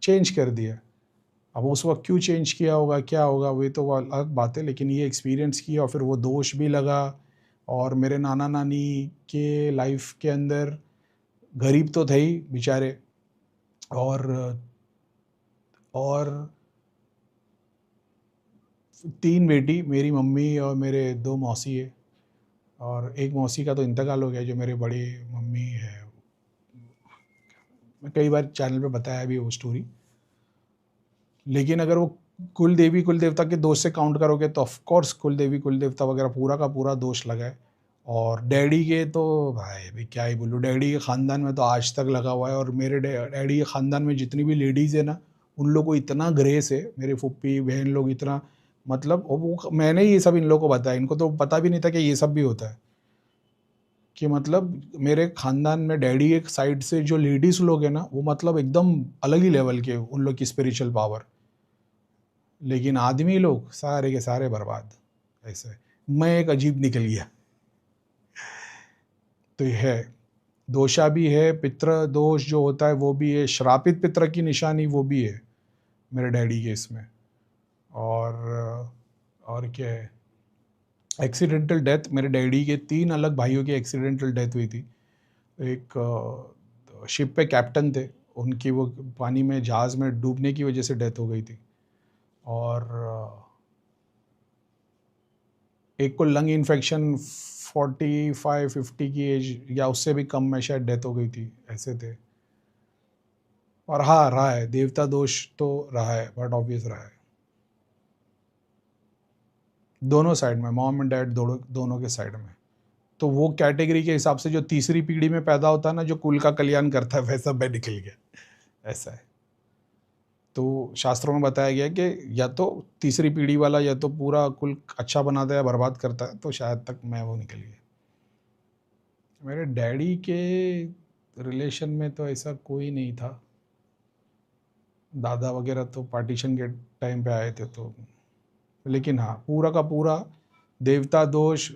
Speaker 2: चेंज कर दिया। अब उस वक्त क्यों चेंज किया होगा, क्या होगा, वो तो अलग बात है, लेकिन ये एक्सपीरियंस किया और फिर वो दोष भी लगा। और मेरे नाना नानी के लाइफ के अंदर गरीब तो थे ही बेचारे, और 3 बेटी, मेरी मम्मी और मेरे 2 मौसी है, और एक मौसी का तो इंतकाल हो गया जो मेरे बड़ी मम्मी है। मैं कई बार चैनल पे बताया भी वो स्टोरी। लेकिन अगर वो कुल देवी कुल देवता के दोष से काउंट करोगे तो ऑफ कोर्स कुल देवी कुल देवता वगैरह पूरा का पूरा दोष लगा है। और डैडी के तो भाई क्या ही बोलूँ, डैडी के ख़ानदान में तो आज तक लगा हुआ है। और मेरे डैडी के ख़ानदान में जितनी भी लेडीज़ है ना, उन लोगों को इतना ग्रेस है, मेरे फुप्पी बहन लोग इतना, मतलब वो मैंने ही ये सब इन लोगों को बताया, इनको तो पता भी नहीं था कि ये सब भी होता है। कि मतलब मेरे ख़ानदान में डैडी एक साइड से जो लेडीज़ लोग हैं ना, वो मतलब एकदम अलग ही लेवल के, उन लोग की स्पिरिचुअल पावर। लेकिन आदमी लोग सारे के सारे बर्बाद। ऐसे मैं एक अजीब निकल गया। तो ये है, दोषा भी है, पितृ दोष जो होता है वो भी है, श्रापित पितृ की निशानी वो भी है मेरे डैडी के इसमें। और
Speaker 1: और क्या है, एक्सीडेंटल डेथ, मेरे डैडी के 3 अलग भाइयों की एक्सीडेंटल डेथ हुई थी। एक शिप पे कैप्टन थे, उनकी वो पानी में जहाज़ में डूबने की वजह से डेथ हो गई थी। और एक को लंग इन्फेक्शन 45-50 की एज या उससे भी कम में शायद डेथ हो गई थी, ऐसे थे। और हाँ, रहा है देवता दोष तो रहा है, बट ऑब्वियस रहा है दोनों साइड में, मॉम एंड डैड दोनों के साइड में। तो वो कैटेगरी के हिसाब से जो तीसरी पीढ़ी में पैदा होता है ना, जो कुल का कल्याण करता है, वैसा मैं निकल गया, ऐसा है। तो शास्त्रों में बताया गया कि या तो तीसरी पीढ़ी वाला या तो पूरा कुल अच्छा बनाता है या बर्बाद करता है, तो शायद तक मैं वो निकल गया। मेरे डैडी के रिलेशन में तो ऐसा कोई नहीं था, दादा वगैरह तो पार्टीशन के टाइम पे आए थे तो, लेकिन हाँ, पूरा का पूरा देवता दोष,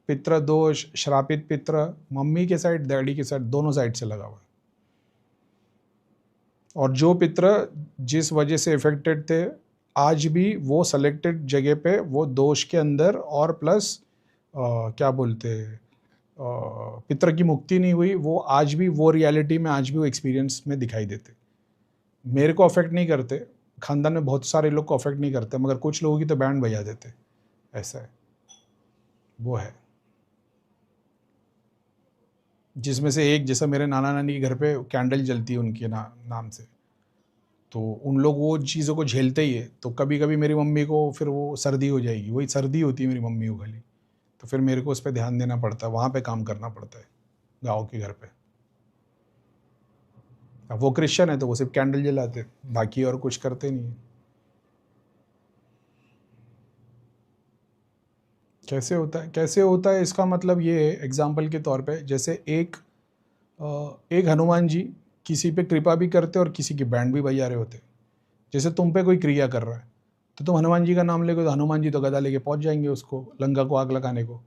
Speaker 1: पितृ दोष, श्रापित पितृ, मम्मी के साइड डैडी के साइड दोनों साइड से लगा हुआ है। और जो पितृ जिस वजह से इफेक्टेड थे, आज भी वो सेलेक्टेड जगह पे वो दोष के अंदर, और प्लस क्या बोलते हैं, पितृ की मुक्ति नहीं हुई, वो आज भी वो रियलिटी में आज भी वो एक्सपीरियंस में दिखाई देते। मेरे को अफेक्ट नहीं करते, खानदान में बहुत सारे लोग को अफेक्ट नहीं करते, मगर कुछ लोगों की तो बैंड बजा देते, ऐसा है, वो है। जिसमें से एक, जैसा मेरे नाना नानी के घर पे कैंडल जलती है उनके नाम से, तो उन लोग वो चीज़ों को झेलते ही है। तो कभी कभी मेरी मम्मी को फिर वो सर्दी हो जाएगी, वही सर्दी होती है मेरी मम्मी को खाली, तो फिर मेरे को उस पर ध्यान देना पड़ता है, वहाँ पे काम करना पड़ता है गाँव के घर पे। अब वो क्रिश्चियन है तो वो सिर्फ कैंडल जलाते, बाकी और कुछ करते नहीं है। कैसे होता है इसका मतलब ये है, एग्जाम्पल के तौर पे, जैसे एक हनुमान जी किसी पे कृपा भी करते और किसी की बैंड भी बजा रहे होते। जैसे तुम पे कोई क्रिया कर रहा है तो तुम हनुमान जी का नाम लेगे, तो हनुमान जी तो गदा लेके पहुंच जाएंगे उसको, लंका को आग लगाने को,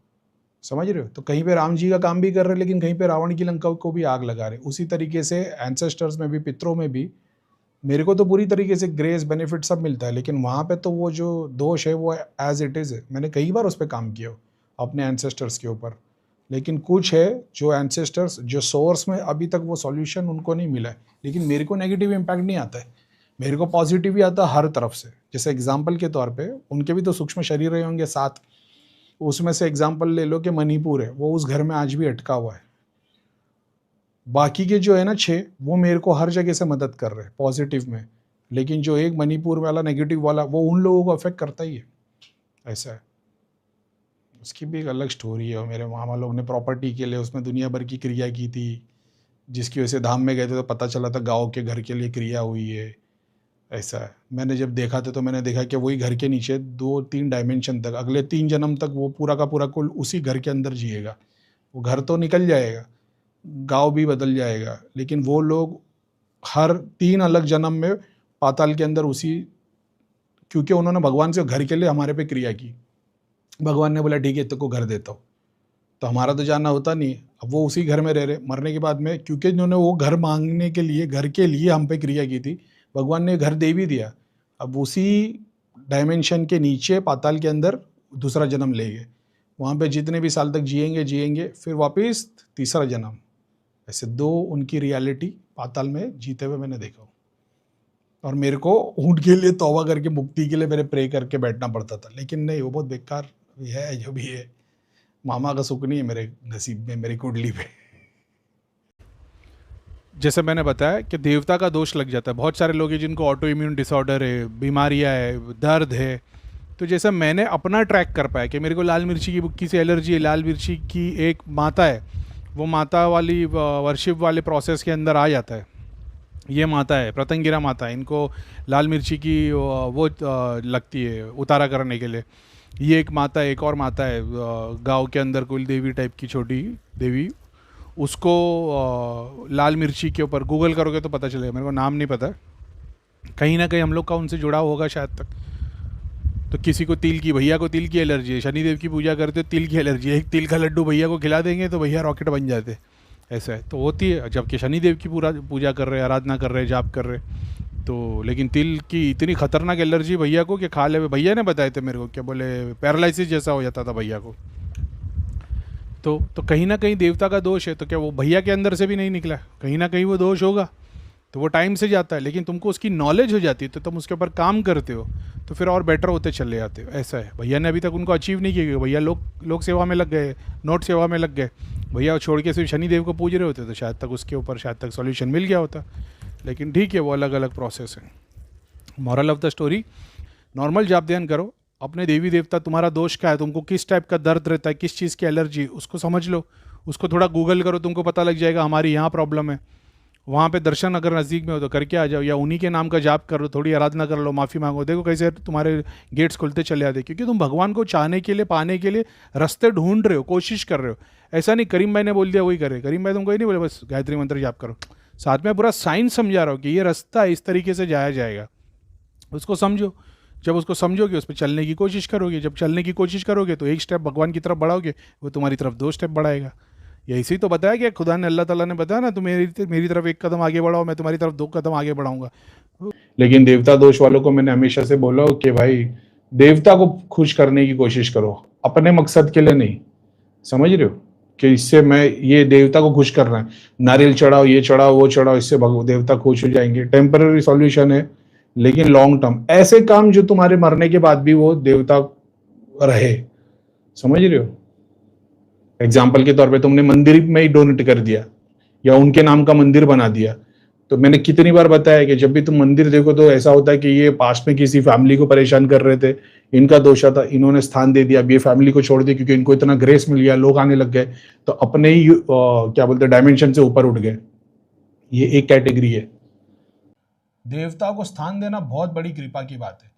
Speaker 1: समझ रहे हो। तो कहीं पे राम जी का काम भी कर रहे हैं, लेकिन कहीं पे रावण की लंका को भी आग लगा रहे। उसी तरीके से एंसेस्टर्स में भी, पितरों में भी, मेरे को तो पूरी तरीके से ग्रेस बेनिफिट सब मिलता है, लेकिन वहाँ पे तो वो जो दोष है वो एज इट इज़ है। मैंने कई बार उस पर काम किया अपने एंसेस्टर्स के ऊपर, लेकिन कुछ है जो एंसेस्टर्स, जो सोर्स में अभी तक वो सॉल्यूशन उनको नहीं मिला है, लेकिन मेरे को नेगेटिव इम्पैक्ट नहीं आता है, मेरे को पॉजिटिव ही आता है हर तरफ से। जैसे एग्जाम्पल के तौर पे, उनके भी तो सूक्ष्म शरीर रहे होंगे 7, उसमें से एग्जाम्पल ले लो कि मणिपुर है, वो उस घर में आज भी अटका हुआ है। बाकी के जो है ना 6, वो मेरे को हर जगह से मदद कर रहे हैं पॉजिटिव में, लेकिन जो एक मणिपुर वाला नेगेटिव वाला, वो उन लोगों को अफेक्ट करता ही है, ऐसा है। उसकी भी एक अलग स्टोरी है। मेरे मामा लोग ने प्रॉपर्टी के लिए उसमें दुनिया भर की क्रिया की थी, जिसकी वजह से धाम में गए थे तो पता चला था गाँव के घर के लिए क्रिया हुई है, ऐसा है। मैंने जब देखा था तो मैंने देखा कि वही घर के नीचे 2-3 डायमेंशन तक, अगले 3 जन्म तक वो पूरा का पूरा कुल उसी घर के अंदर जिएगा। वो घर तो निकल जाएगा, गांव भी बदल जाएगा, लेकिन वो लोग हर 3 अलग जन्म में पाताल के अंदर उसी, क्योंकि उन्होंने भगवान से घर के लिए हमारे पे क्रिया की, भगवान ने बोला ठीक है तो को घर देता हूँ, तो हमारा तो जाना होता नहीं। अब वो उसी घर में रह रहे, मरने के बाद में, क्योंकि इन्होंने वो घर मांगने के लिए, घर के लिए हम पे क्रिया की थी, भगवान ने घर दे भी दिया। अब उसी डायमेंशन के नीचे पाताल के अंदर दूसरा जन्म लेंगे, वहाँ पे जितने भी साल तक जिएंगे, फिर वापस तीसरा जन्म, ऐसे 2 उनकी रियलिटी पाताल में जीते हुए मैंने देखा। और मेरे को उनके लिए तौबा करके मुक्ति के लिए मेरे प्रे करके बैठना पड़ता था, लेकिन नहीं, वो बहुत बेकार है जो भी है। मामा का सुख नहीं है मेरे नसीब में, मेरी कुंडली पे। जैसे मैंने बताया कि देवता का दोष लग जाता है। बहुत सारे लोग हैं जिनको ऑटो इम्यून डिसऑर्डर है, बीमारियां है, दर्द है। तो जैसे मैंने अपना ट्रैक कर पाया कि मेरे को लाल मिर्ची की बुक्की से एलर्जी है, लाल मिर्ची की एक माता है, वो माता वाली वर्शिप वाले प्रोसेस के अंदर आ जाता है। ये माता है, प्रतंगिरा माता है, इनको लाल मिर्ची की वो लगती है उतारा करने के लिए। ये एक माता है, एक और माता है गांव के अंदर, कुल देवी टाइप की छोटी देवी, उसको लाल मिर्ची के ऊपर गूगल करोगे तो पता चलेगा, मेरे को नाम नहीं पता, कहीं ना कहीं हम लोग का उनसे जुड़ा होगा शायद तक। तो किसी को तिल की, भैया को तिल की एलर्जी है, शनिदेव की पूजा करते हो तिल की एलर्जी है, एक तिल का लड्डू भैया को खिला देंगे तो भैया रॉकेट बन जाते, ऐसा है। तो होती है, जबकि शनिदेव की पूरा पूजा कर रहे, आराधना कर रहे, जाप कर रहे, तो लेकिन तिल की इतनी खतरनाक एलर्जी भैया को कि खा ले, भैया ने बताए थे मेरे को, क्या बोले पैरालिसिस जैसा हो जाता था भैया को। तो कहीं ना कहीं देवता का दोष है, तो क्या वो भैया के अंदर से भी नहीं निकला, कहीं ना कहीं वो दोष होगा, तो वो टाइम से जाता है। लेकिन तुमको उसकी नॉलेज हो जाती है तो तुम उसके ऊपर काम करते हो, तो फिर और बेटर होते चले जाते हो। ऐसा है, भैया ने अभी तक उनको अचीव नहीं किया, भैया लोक सेवा में लग गए, नोट सेवा में लग गए। भैया छोड़ के सिर्फ शनिदेव को पूज रहे होते तो शायद तक उसके ऊपर शायद तक सॉल्यूशन मिल गया होता। लेकिन ठीक है, वो अलग अलग प्रोसेस है। Moral of the story, normal जाप ध्यान करो, अपने देवी देवता तुम्हारा दोष क्या है, तुमको किस टाइप का दर्द रहता है, किस चीज़ की एलर्जी, उसको समझ लो, उसको थोड़ा गूगल करो, तुमको पता लग जाएगा हमारी यहाँ प्रॉब्लम है। वहाँ पे दर्शन अगर नज़दीक में हो तो करके आ जाओ, या उन्हीं के नाम का जाप करो, थोड़ी आराधना कर लो, माफ़ी मांगो, देखो कैसे तुम्हारे गेट्स खुलते चले आते। क्योंकि तुम भगवान को चाहने के लिए, पाने के लिए रास्ते ढूंढ रहे हो, कोशिश कर रहे हो। ऐसा नहीं करीम भाई ने बोल दिया वही करे, करीम भाई तुमको ही नहीं बोले बस गायत्री मंत्र जाप करो, साथ में पूरा साइंस समझा रहा हो कि ये रास्ता इस तरीके से जाया जाएगा, उसको समझो। जब उसको समझोगे उस पर चलने की कोशिश करोगे, जब चलने की कोशिश करोगे तो एक स्टेप भगवान की तरफ बढ़ाओगे, वो तुम्हारी तरफ 2 स्टेप बढ़ाएगा। यही सी तो बताया कि खुदा ने, अल्लाह ताला ने बताया ना, तुम मेरी तरफ 1 कदम आगे बढ़ाओ, मैं तुम्हारी तरफ 2 कदम आगे बढ़ाऊंगा।
Speaker 2: लेकिन देवता दोष वालों को मैंने हमेशा से बोला हो कि भाई देवता को खुश करने की कोशिश करो, अपने मकसद के लिए नहीं। समझ रहे हो कि इससे मैं ये देवता को खुश कर रहा है, नारियल चढ़ाओ, ये चढ़ाओ, वो चढ़ाओ, इससे देवता खुश हो जाएंगे। टेम्पररी सॉल्यूशन है, लेकिन लॉन्ग टर्म ऐसे काम जो तुम्हारे मरने के बाद भी वो देवता रहे। समझ रहे हो? एग्जाम्पल के तौर पे तुमने मंदिर में ही डोनेट कर दिया या उनके नाम का मंदिर बना दिया, तो मैंने कितनी बार बताया कि जब भी तुम मंदिर देखो तो ऐसा होता है कि ये पास्ट में किसी फैमिली को परेशान कर रहे थे, इनका दोष था, इन्होंने स्थान दे दिया, अब ये फैमिली को छोड़ दिया क्योंकि इनको इतना ग्रेस मिल गया, लोग आने लग गए, तो अपने ही क्या बोलते डायमेंशन से ऊपर उठ गए। ये एक कैटेगरी है।
Speaker 1: देवता को स्थान देना बहुत बड़ी कृपा की बात है।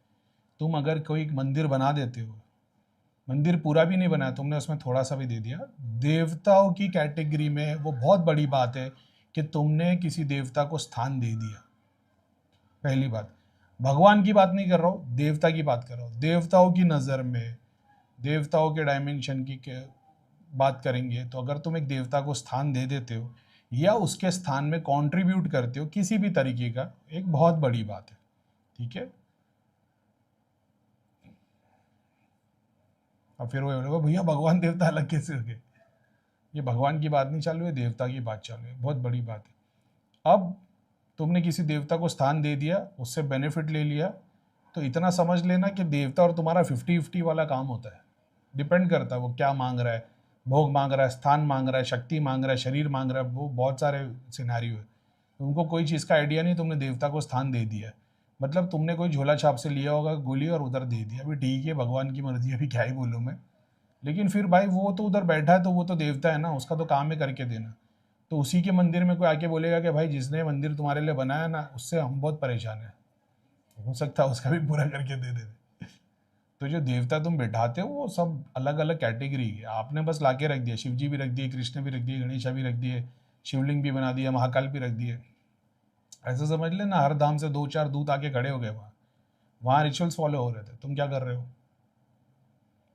Speaker 1: तुम अगर कोई मंदिर बना देते हो, मंदिर पूरा भी नहीं बनाया तुमने, उसमें थोड़ा सा भी दे दिया, देवताओं की कैटेगरी में वो बहुत बड़ी बात है कि तुमने किसी देवता को स्थान दे दिया। पहली बात, भगवान की बात नहीं कर रहा हूँ, देवता की बात कर रहा हूँ। देवताओं की नज़र में, देवताओं के डायमेंशन की बात करेंगे तो अगर तुम एक देवता को स्थान दे देते हो या उसके स्थान में कंट्रीब्यूट करते हो किसी भी तरीके का, एक बहुत बड़ी बात है। ठीक है, और फिर वो बोलेगा भैया भगवान देवता अलग कैसे हो गए। ये भगवान की बात नहीं चालू है, देवता की बात चालू है, बहुत बड़ी बात है। अब तुमने किसी देवता को स्थान दे दिया, उससे बेनिफिट ले लिया, तो इतना समझ लेना कि देवता और तुम्हारा 50-50 वाला काम होता है। डिपेंड करता है वो क्या मांग रहा है, भोग मांग रहा है, स्थान मांग रहा है, शक्ति मांग रहा है, शरीर मांग रहा है, वो बहुत सारे सिनेरियो है। तुमको कोई चीज़ का आइडिया नहीं, तुमने देवता को स्थान दे दिया, मतलब तुमने कोई झोला छाप से लिया होगा गोली और उधर दे दिया। अभी ठीक है, भगवान की मर्जी, अभी क्या ही बोलूँ मैं, लेकिन फिर भाई वो तो उधर बैठा है तो वो तो देवता है ना, उसका तो काम है करके देना। तो उसी के मंदिर में कोई आके बोलेगा कि भाई जिसने मंदिर तुम्हारे लिए बनाया ना, उससे हम बहुत परेशान हैं, हो सकता है उसका भी पूरा करके दे दे। तो जो देवता तुम बैठाते हो वो सब अलग अलग कैटेगरी है, आपने बस लाके रख दिया, शिव जी भी रख दिए, कृष्ण भी रख दिए, गणेशा भी रख दिए, शिवलिंग भी बना दिया, महाकाल भी रख दिए। ऐसा समझ लेना हर धाम से 2-4 दूत आके खड़े हो गए, वहाँ रिचुअल्स फॉलो हो रहे थे, तुम क्या कर रहे हो।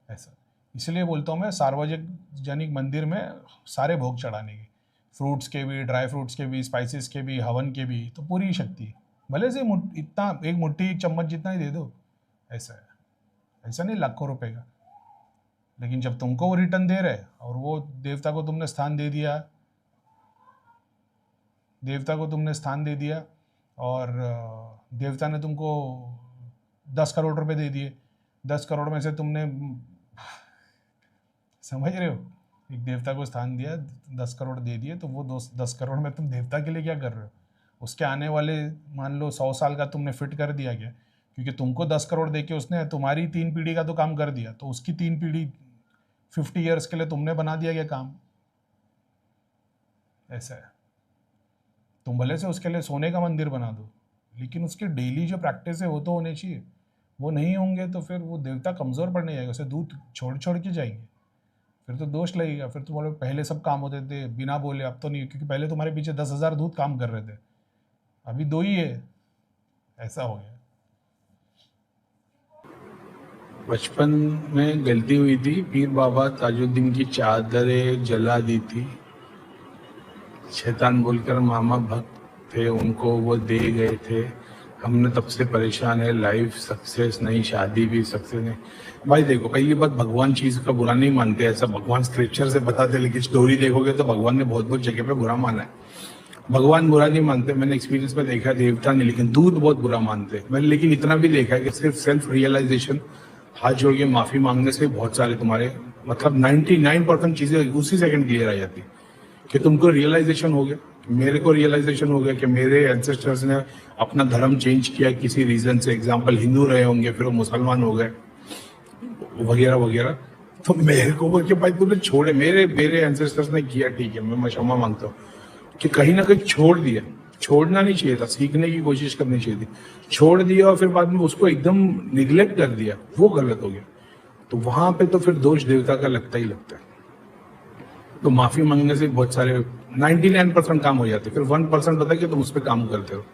Speaker 1: ऐसा इसलिए बोलता हूँ मैं, सार्वजनिक मंदिर में सारे भोग चढ़ाने की, फ्रूट्स के भी, ड्राई फ्रूट्स के भी, स्पाइसेस के भी, हवन के भी, तो पूरी शक्ति, भले से इतना एक मुट्ठी, एक चम्मच जितना ही दे दो। ऐसा है, ऐसा नहीं लाखों रुपए का, लेकिन जब तुमको वो रिटर्न दे रहे और वो देवता को तुमने स्थान दे दिया, देवता को तुमने स्थान दे दिया और देवता ने तुमको 10 करोड़ रुपए दे दिए, 10 करोड़ में से तुमने, समझ रहे हो, एक देवता को स्थान दिया, 10 करोड़ दे दिए, तो वो 10 करोड़ में तुम देवता के लिए क्या कर रहे हो। उसके आने वाले मान लो 100 साल का तुमने फिट कर दिया क्या, क्योंकि तुमको 10 करोड़ दे के उसने तुम्हारी 3 पीढ़ी का तो काम कर दिया, तो उसकी 3 पीढ़ी 50 ईयर्स के लिए तुमने बना दिया क्या काम। ऐसा है, तुम भले से उसके लिए सोने का मंदिर बना दो, लेकिन उसके डेली जो प्रैक्टिस है वो तो होने चाहिए। वो नहीं होंगे तो फिर वो देवता कमज़ोर पड़ने जाएगा, उसे दूध छोड़ छोड़ के जाएंगे, फिर तो दोष लगेगा। फिर तुम्हारे पहले सब काम होते थे बिना बोले, अब तो नहीं, क्योंकि पहले तुम्हारे पीछे 10,000 दूध काम कर रहे थे, अभी 2 ही है। ऐसा हो गया।
Speaker 2: बचपन में गलती हुई थी, पीर बाबा ताजुद्दीन की चादरें जला दी थी, शैतान बोलकर मामा भक्त थे, उनको वो दे गए थे, हमने तब से परेशान है, लाइफ सक्सेस नहीं, शादी भी सक्सेस नहीं। भाई देखो, कई बार भगवान चीज का बुरा नहीं मानते, ऐसा भगवान स्क्रिप्चर से बताते, लेकिन स्टोरी देखोगे तो भगवान ने बहुत बहुत जगह पे बुरा माना है। भगवान बुरा नहीं मानते, मैंने एक्सपीरियंस में देखा है, देवता नहीं, लेकिन दूध बहुत बुरा मानते हैं। मैंने लेकिन इतना भी देखा है कि सिर्फ सेल्फ रियलाइजेशन, हाथ जोड़ के माफी मांगने से बहुत सारे तुम्हारे मतलब 99% चीजें उसी सेकंड क्लियर आ जाती कि तुमको रियलाइजेशन हो गया। मेरे को रियलाइजेशन हो गया कि मेरे एंसेस्टर्स ने अपना धर्म चेंज किया किसी रीजन से, एग्जाम्पल हिंदू रहे होंगे फिर वो मुसलमान हो गए वगैरह वगैरह। तो मेरे को बोल के भाई तूने छोड़े, मेरे एंसेस्टर्स ने किया, ठीक है, मैं क्षमा मांगता हूँ कि कहीं ना कहीं छोड़ दिया। छोड़ना नहीं चाहिए था, सीखने की कोशिश करनी चाहिए थी। छोड़ दिया और फिर बाद में उसको एकदम निग्लेक्ट कर दिया, वो गलत हो गया। तो वहां पे तो फिर दोष देवता का लगता ही लगता है। तो माफी मांगने से बहुत सारे 99% काम हो जाते, फिर 1% होता है कि तुम उस पर काम करते हो,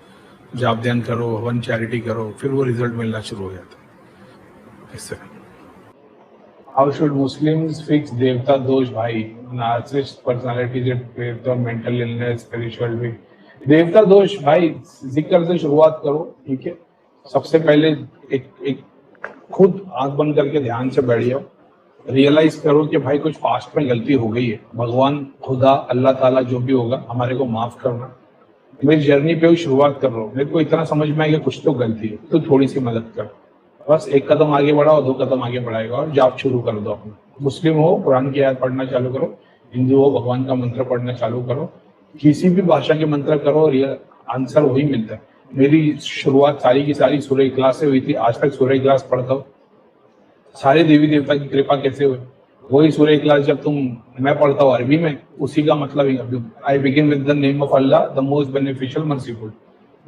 Speaker 2: जाप ध्यान करो, वन चैरिटी करो, फिर वो रिजल्ट मिलना शुरू हो जाता है। इससे हाउ शुड मुस्लिम्स फिक्स देवता दोष? भाई नार्सिसिस्ट पर्सनालिटी और मेंटल इलनेस, स्पिरिचुअल भी देवता दोष। भाई जिक्र से शुरुआत करो, ठीक है। सबसे पहले एक खुद आंख बंद करके ध्यान से बैठ जाओ, रियलाइज करो कि भाई कुछ पास्ट में गलती हो गई है, भगवान, खुदा, अल्लाह ताला जो भी होगा हमारे को माफ करना। मेरी जर्नी पे शुरुआत कर रहा हूँ, मेरे को इतना समझ में आया कि कुछ तो गलती है, तो थोड़ी सी मदद कर, बस एक कदम आगे बढ़ाओ, 2 कदम आगे बढ़ाएगा और जाप शुरू कर दो अपना। मुस्लिम हो, कुरान की आयत पढ़ना चालू करो, हिंदू हो, भगवान का मंत्र पढ़ना चालू करो, किसी भी भाषा के मंत्र करो और ये आंसर वही मिलता है। मेरी शुरुआत सारी की सारी सूरह इखलास से हुई थी, आज तक सूरह इखलास पढ़ता हूँ। सारे देवी देवता की कृपा कैसे हुई, वही सूरह इखलास जब मैं पढ़ता हूँ अरबी में, उसी का मतलब I begin with the name of Allah the most beneficial merciful,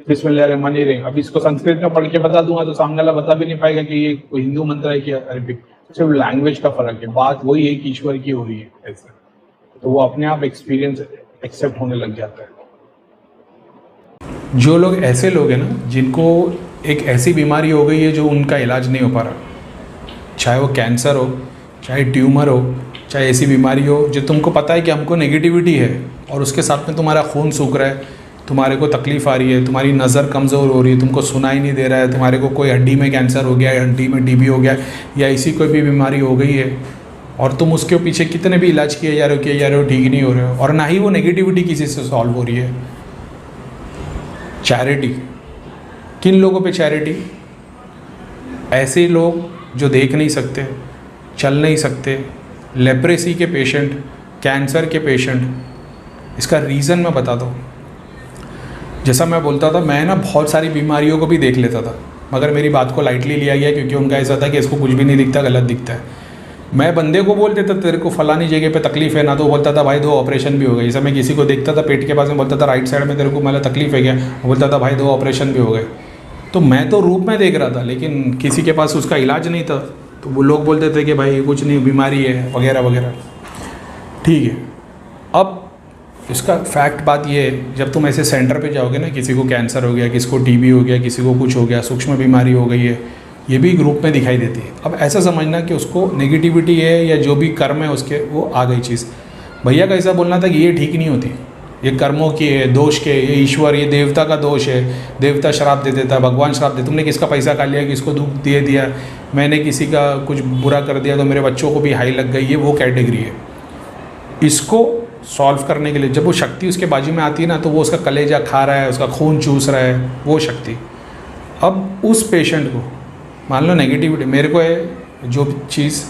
Speaker 2: बिस्मिल्लाहिर्रहमानिर्रहीम। अब इसको संस्कृत में पढ़ के बता दूंगा तो सामने वाला बता भी नहीं पाएगा कि ये कोई हिंदू मंत्र है कि अरबिक। सिर्फ लैंग्वेज का फर्क है, बात वही है कि ईश्वर की हो रही है ऐसे, तो वो अपने आप एक्सपीरियंस एक्सेप्ट होने लग जाता है।
Speaker 1: जो लोग ऐसे लोग हैं ना, जिनको एक ऐसी बीमारी हो गई है जो उनका इलाज नहीं हो पा रहा, चाहे वो कैंसर हो, चाहे ट्यूमर हो, चाहे ऐसी बीमारी हो जो तुमको पता है कि हमको नेगेटिविटी है और उसके साथ में तुम्हारा खून सूख रहा है, तुम्हारे को तकलीफ़ आ रही है, तुम्हारी नज़र कमज़ोर हो रही है, तुमको सुनाई नहीं दे रहा है, तुम्हारे को कोई हड्डी में कैंसर हो गया, हड्डी में टीबी हो गया, या ऐसी कोई भी बीमारी हो गई है और तुम उसके पीछे कितने भी इलाज किए जा रहे हो ठीक नहीं हो रहे हो, और ना ही वो नेगेटिविटी किसी से सॉल्व हो रही है। चैरिटी, किन लोगों पे चैरिटी? ऐसे लोग जो देख नहीं सकते, चल नहीं सकते, लेप्रेसी के पेशेंट, कैंसर के पेशेंट। इसका रीज़न मैं बता दूँ। जैसा मैं बोलता था, मैं ना बहुत सारी बीमारियों को भी देख लेता था, मगर मेरी बात को लाइटली लिया गया क्योंकि उनका ऐसा था कि इसको कुछ भी नहीं दिखता, गलत दिखता है। मैं बंदे को बोल देता तेरे को फलानी जगह पे तकलीफ है ना, तो बोलता था भाई 2 ऑपरेशन भी हो गए। जैसे मैं किसी को देखता था पेट के पास में, बोलता था राइट साइड में तेरे को मतलब तकलीफ है क्या, बोलता था भाई 2 ऑपरेशन भी हो गए। तो मैं तो रूप में देख रहा था, लेकिन किसी के पास उसका इलाज नहीं था, तो वो लोग बोलते थे कि भाई कुछ नहीं, बीमारी है वगैरह वगैरह। ठीक है, अब इसका फैक्ट बात ये है, जब तुम ऐसे सेंटर पे जाओगे ना, किसी को कैंसर हो गया, किसी को टीबी हो गया, किसी को कुछ हो गया, सूक्ष्म बीमारी हो गई है, ये भी ग्रुप में दिखाई देती है। अब ऐसा समझना कि उसको नेगेटिविटी है या जो भी कर्म है उसके, वो आ गई चीज़। भैया का ऐसा बोलना था कि ये ठीक नहीं होती, ये कर्मों की है, दोष के, ये ईश्वर, ये देवता का दोष है, देवता श्राप दे देता है, भगवान श्राप दे, तुमने किसका पैसा खा लिया, किसको दुख दे दिया, मैंने किसी का कुछ बुरा कर दिया तो मेरे बच्चों को भी हाई लग गई, ये वो कैटेगरी है। इसको सॉल्व करने के लिए जब वो शक्ति उसके बाजू में आती है ना, तो वो उसका कलेजा खा रहा है, उसका खून चूस रहा है, वो शक्ति। अब उस पेशेंट को मान लो नेगेटिविटी मेरे को है जो चीज़,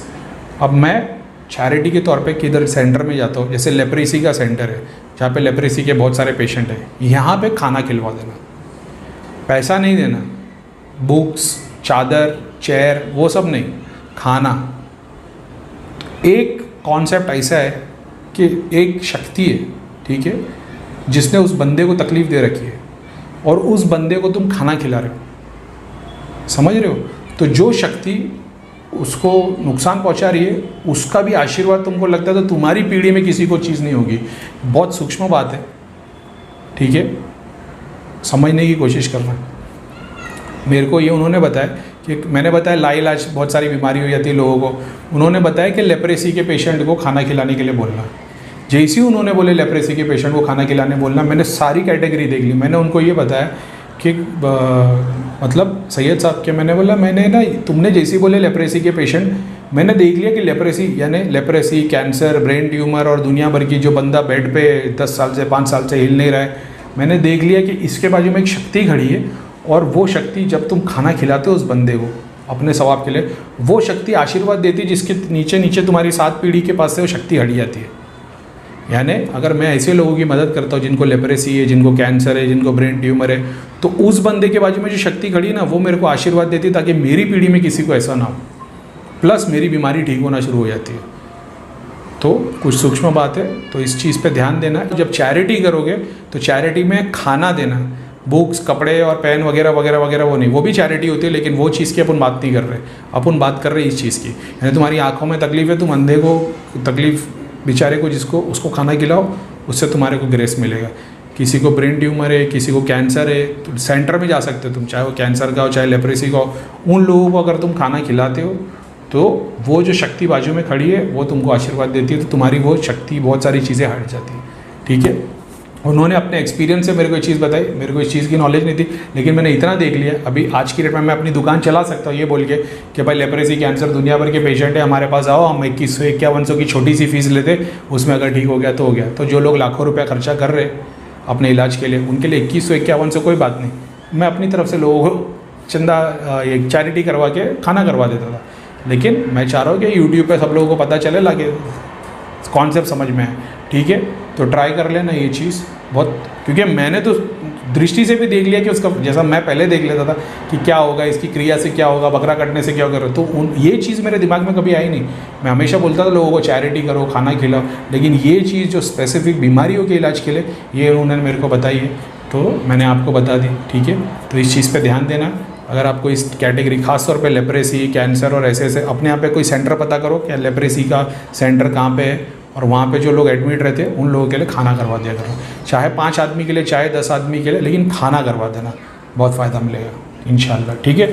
Speaker 1: अब मैं चैरिटी के तौर पे किधर सेंटर में जाता हूँ, जैसे लेप्रेसी का सेंटर है जहाँ पे लेप्रेसी के बहुत सारे पेशेंट हैं, यहाँ पे खाना खिलवा देना, पैसा नहीं देना, बुक्स, चादर, चेयर, वो सब नहीं, खाना। एक कॉन्सेप्ट ऐसा है कि एक शक्ति है, ठीक है, जिसने उस बंदे को तकलीफ़ दे रखी है और उस बंदे को तुम खाना खिला रहे हो, समझ रहे हो? तो जो शक्ति उसको नुकसान पहुंचा रही है, उसका भी आशीर्वाद तुमको लगता है तो तुम्हारी पीढ़ी में किसी को चीज़ नहीं होगी। बहुत सूक्ष्म बात है, ठीक है, समझने की कोशिश करना। मेरे को ये उन्होंने बताया कि मैंने बताया लाइलाज बहुत सारी बीमारी हो जाती है लोगों को, उन्होंने बताया कि लेप्रेसी के पेशेंट को खाना खिलाने के लिए बोलना। जैसे ही उन्होंने बोले लेप्रेसी के पेशेंट को खाना खिलाने बोलना, मैंने सारी कैटेगरी देख ली। मैंने उनको ये बताया कि मतलब सैयद साहब के, मैंने बोला मैंने ना, तुमने जैसे बोले लेप्रेसी के पेशेंट, मैंने देख लिया कि लेप्रेसी यानी लेप्रेसी, कैंसर, ब्रेन ट्यूमर और दुनिया भर की जो बंदा बेड पे 10 साल से 5 साल से हिल नहीं रहा है, मैंने देख लिया कि इसके बाजू में एक शक्ति खड़ी है, और वो शक्ति जब तुम खाना खिलाते हो उस बंदे को अपने सवाब के लिए, वो शक्ति आशीर्वाद देती है, जिसके नीचे नीचे तुम्हारी 7 पीढ़ी के पास से वो शक्ति हट जाती है। यानी अगर मैं ऐसे लोगों की मदद करता हूँ जिनको लेप्रेसी है, जिनको कैंसर है, जिनको ब्रेन ट्यूमर है, तो उस बंदे के बाजू में जो शक्ति खड़ी है ना, वो मेरे को आशीर्वाद देती है ताकि मेरी पीढ़ी में किसी को ऐसा ना हो, प्लस मेरी बीमारी ठीक होना शुरू हो जाती है। तो कुछ सूक्ष्म बात है, तो इस चीज़ पे ध्यान देना। जब चैरिटी करोगे तो चैरिटी में खाना देना, बुक्स, कपड़े और पेन वगैरह वगैरह वगैरह वो नहीं, वो भी चैरिटी होती है, लेकिन वो चीज़ की अपन बात नहीं कर रहे, अपन बात कर रहे इस चीज़ की। यानी तुम्हारी आंखों में तकलीफ है, तुम अंधे को तकलीफ, बेचारे को जिसको, उसको खाना खिलाओ, उससे तुम्हारे को ग्रेस मिलेगा। किसी को ब्रेन ट्यूमर है, किसी को कैंसर है, तो सेंटर में जा सकते हो तुम, चाहे वो कैंसर का हो चाहे लेप्रेसी का हो, उन लोगों को अगर तुम खाना खिलाते हो तो वो जो शक्ति बाजू में खड़ी है वो तुमको आशीर्वाद देती है, तो तुम्हारी वो शक्ति, बहुत सारी चीज़ें हट जाती है। ठीक है, उन्होंने अपने एक्सपीरियंस से मेरे को ये चीज़ बताई, मेरे को इस चीज़ की नॉलेज नहीं थी, लेकिन मैंने इतना देख लिया, अभी आज की डेट में मैं अपनी दुकान चला सकता हूँ ये बोल के कि भाई लेप्रेसी, कैंसर, दुनिया भर के पेशेंट है, हमारे पास आओ, हम 2151 की छोटी सी फीस लेते, उसमें अगर ठीक हो गया तो हो गया। तो जो लोग लाखों रुपया खर्चा कर रहे अपने इलाज के लिए, उनके लिए 2151 से कोई बात नहीं, मैं अपनी तरफ से लोगों को चंदा, एक चैरिटी करवा के खाना करवा देता था। लेकिन मैं चाह रहा हूँ कि यूट्यूब पे सब लोगों को पता चले, लगे कॉन्सेप्ट समझ में है। ठीक है, तो ट्राई कर लेना ये चीज़ बहुत, क्योंकि मैंने तो दृष्टि से भी देख लिया कि उसका, जैसा मैं पहले देख लेता था कि क्या होगा, इसकी क्रिया से क्या होगा, बकरा कटने से क्या होगा, तो ये चीज़ मेरे दिमाग में कभी आई नहीं। मैं हमेशा बोलता था लोगों को चैरिटी करो, खाना खिलाओ, लेकिन ये चीज़ जो स्पेसिफिक बीमारियों के इलाज के लिए, ये उन्होंने मेरे को बताई है, तो मैंने आपको बता दी। ठीक है, तो इस चीज़ पर ध्यान देना। अगर आपको इस कैटेगरी, खासतौर पे लेप्रेसी, कैंसर और ऐसे ऐसे, अपने यहाँ पे कोई सेंटर पता करो क्या लेप्रेसी का सेंटर कहाँ पे है, और वहाँ पे जो लोग एडमिट रहते हैं उन लोगों के लिए खाना करवा दिया करो, चाहे 5 आदमी के लिए, चाहे 10 आदमी के लिए, लेकिन खाना करवा देना, बहुत फ़ायदा मिलेगा इंशाल्लाह। ठीक है।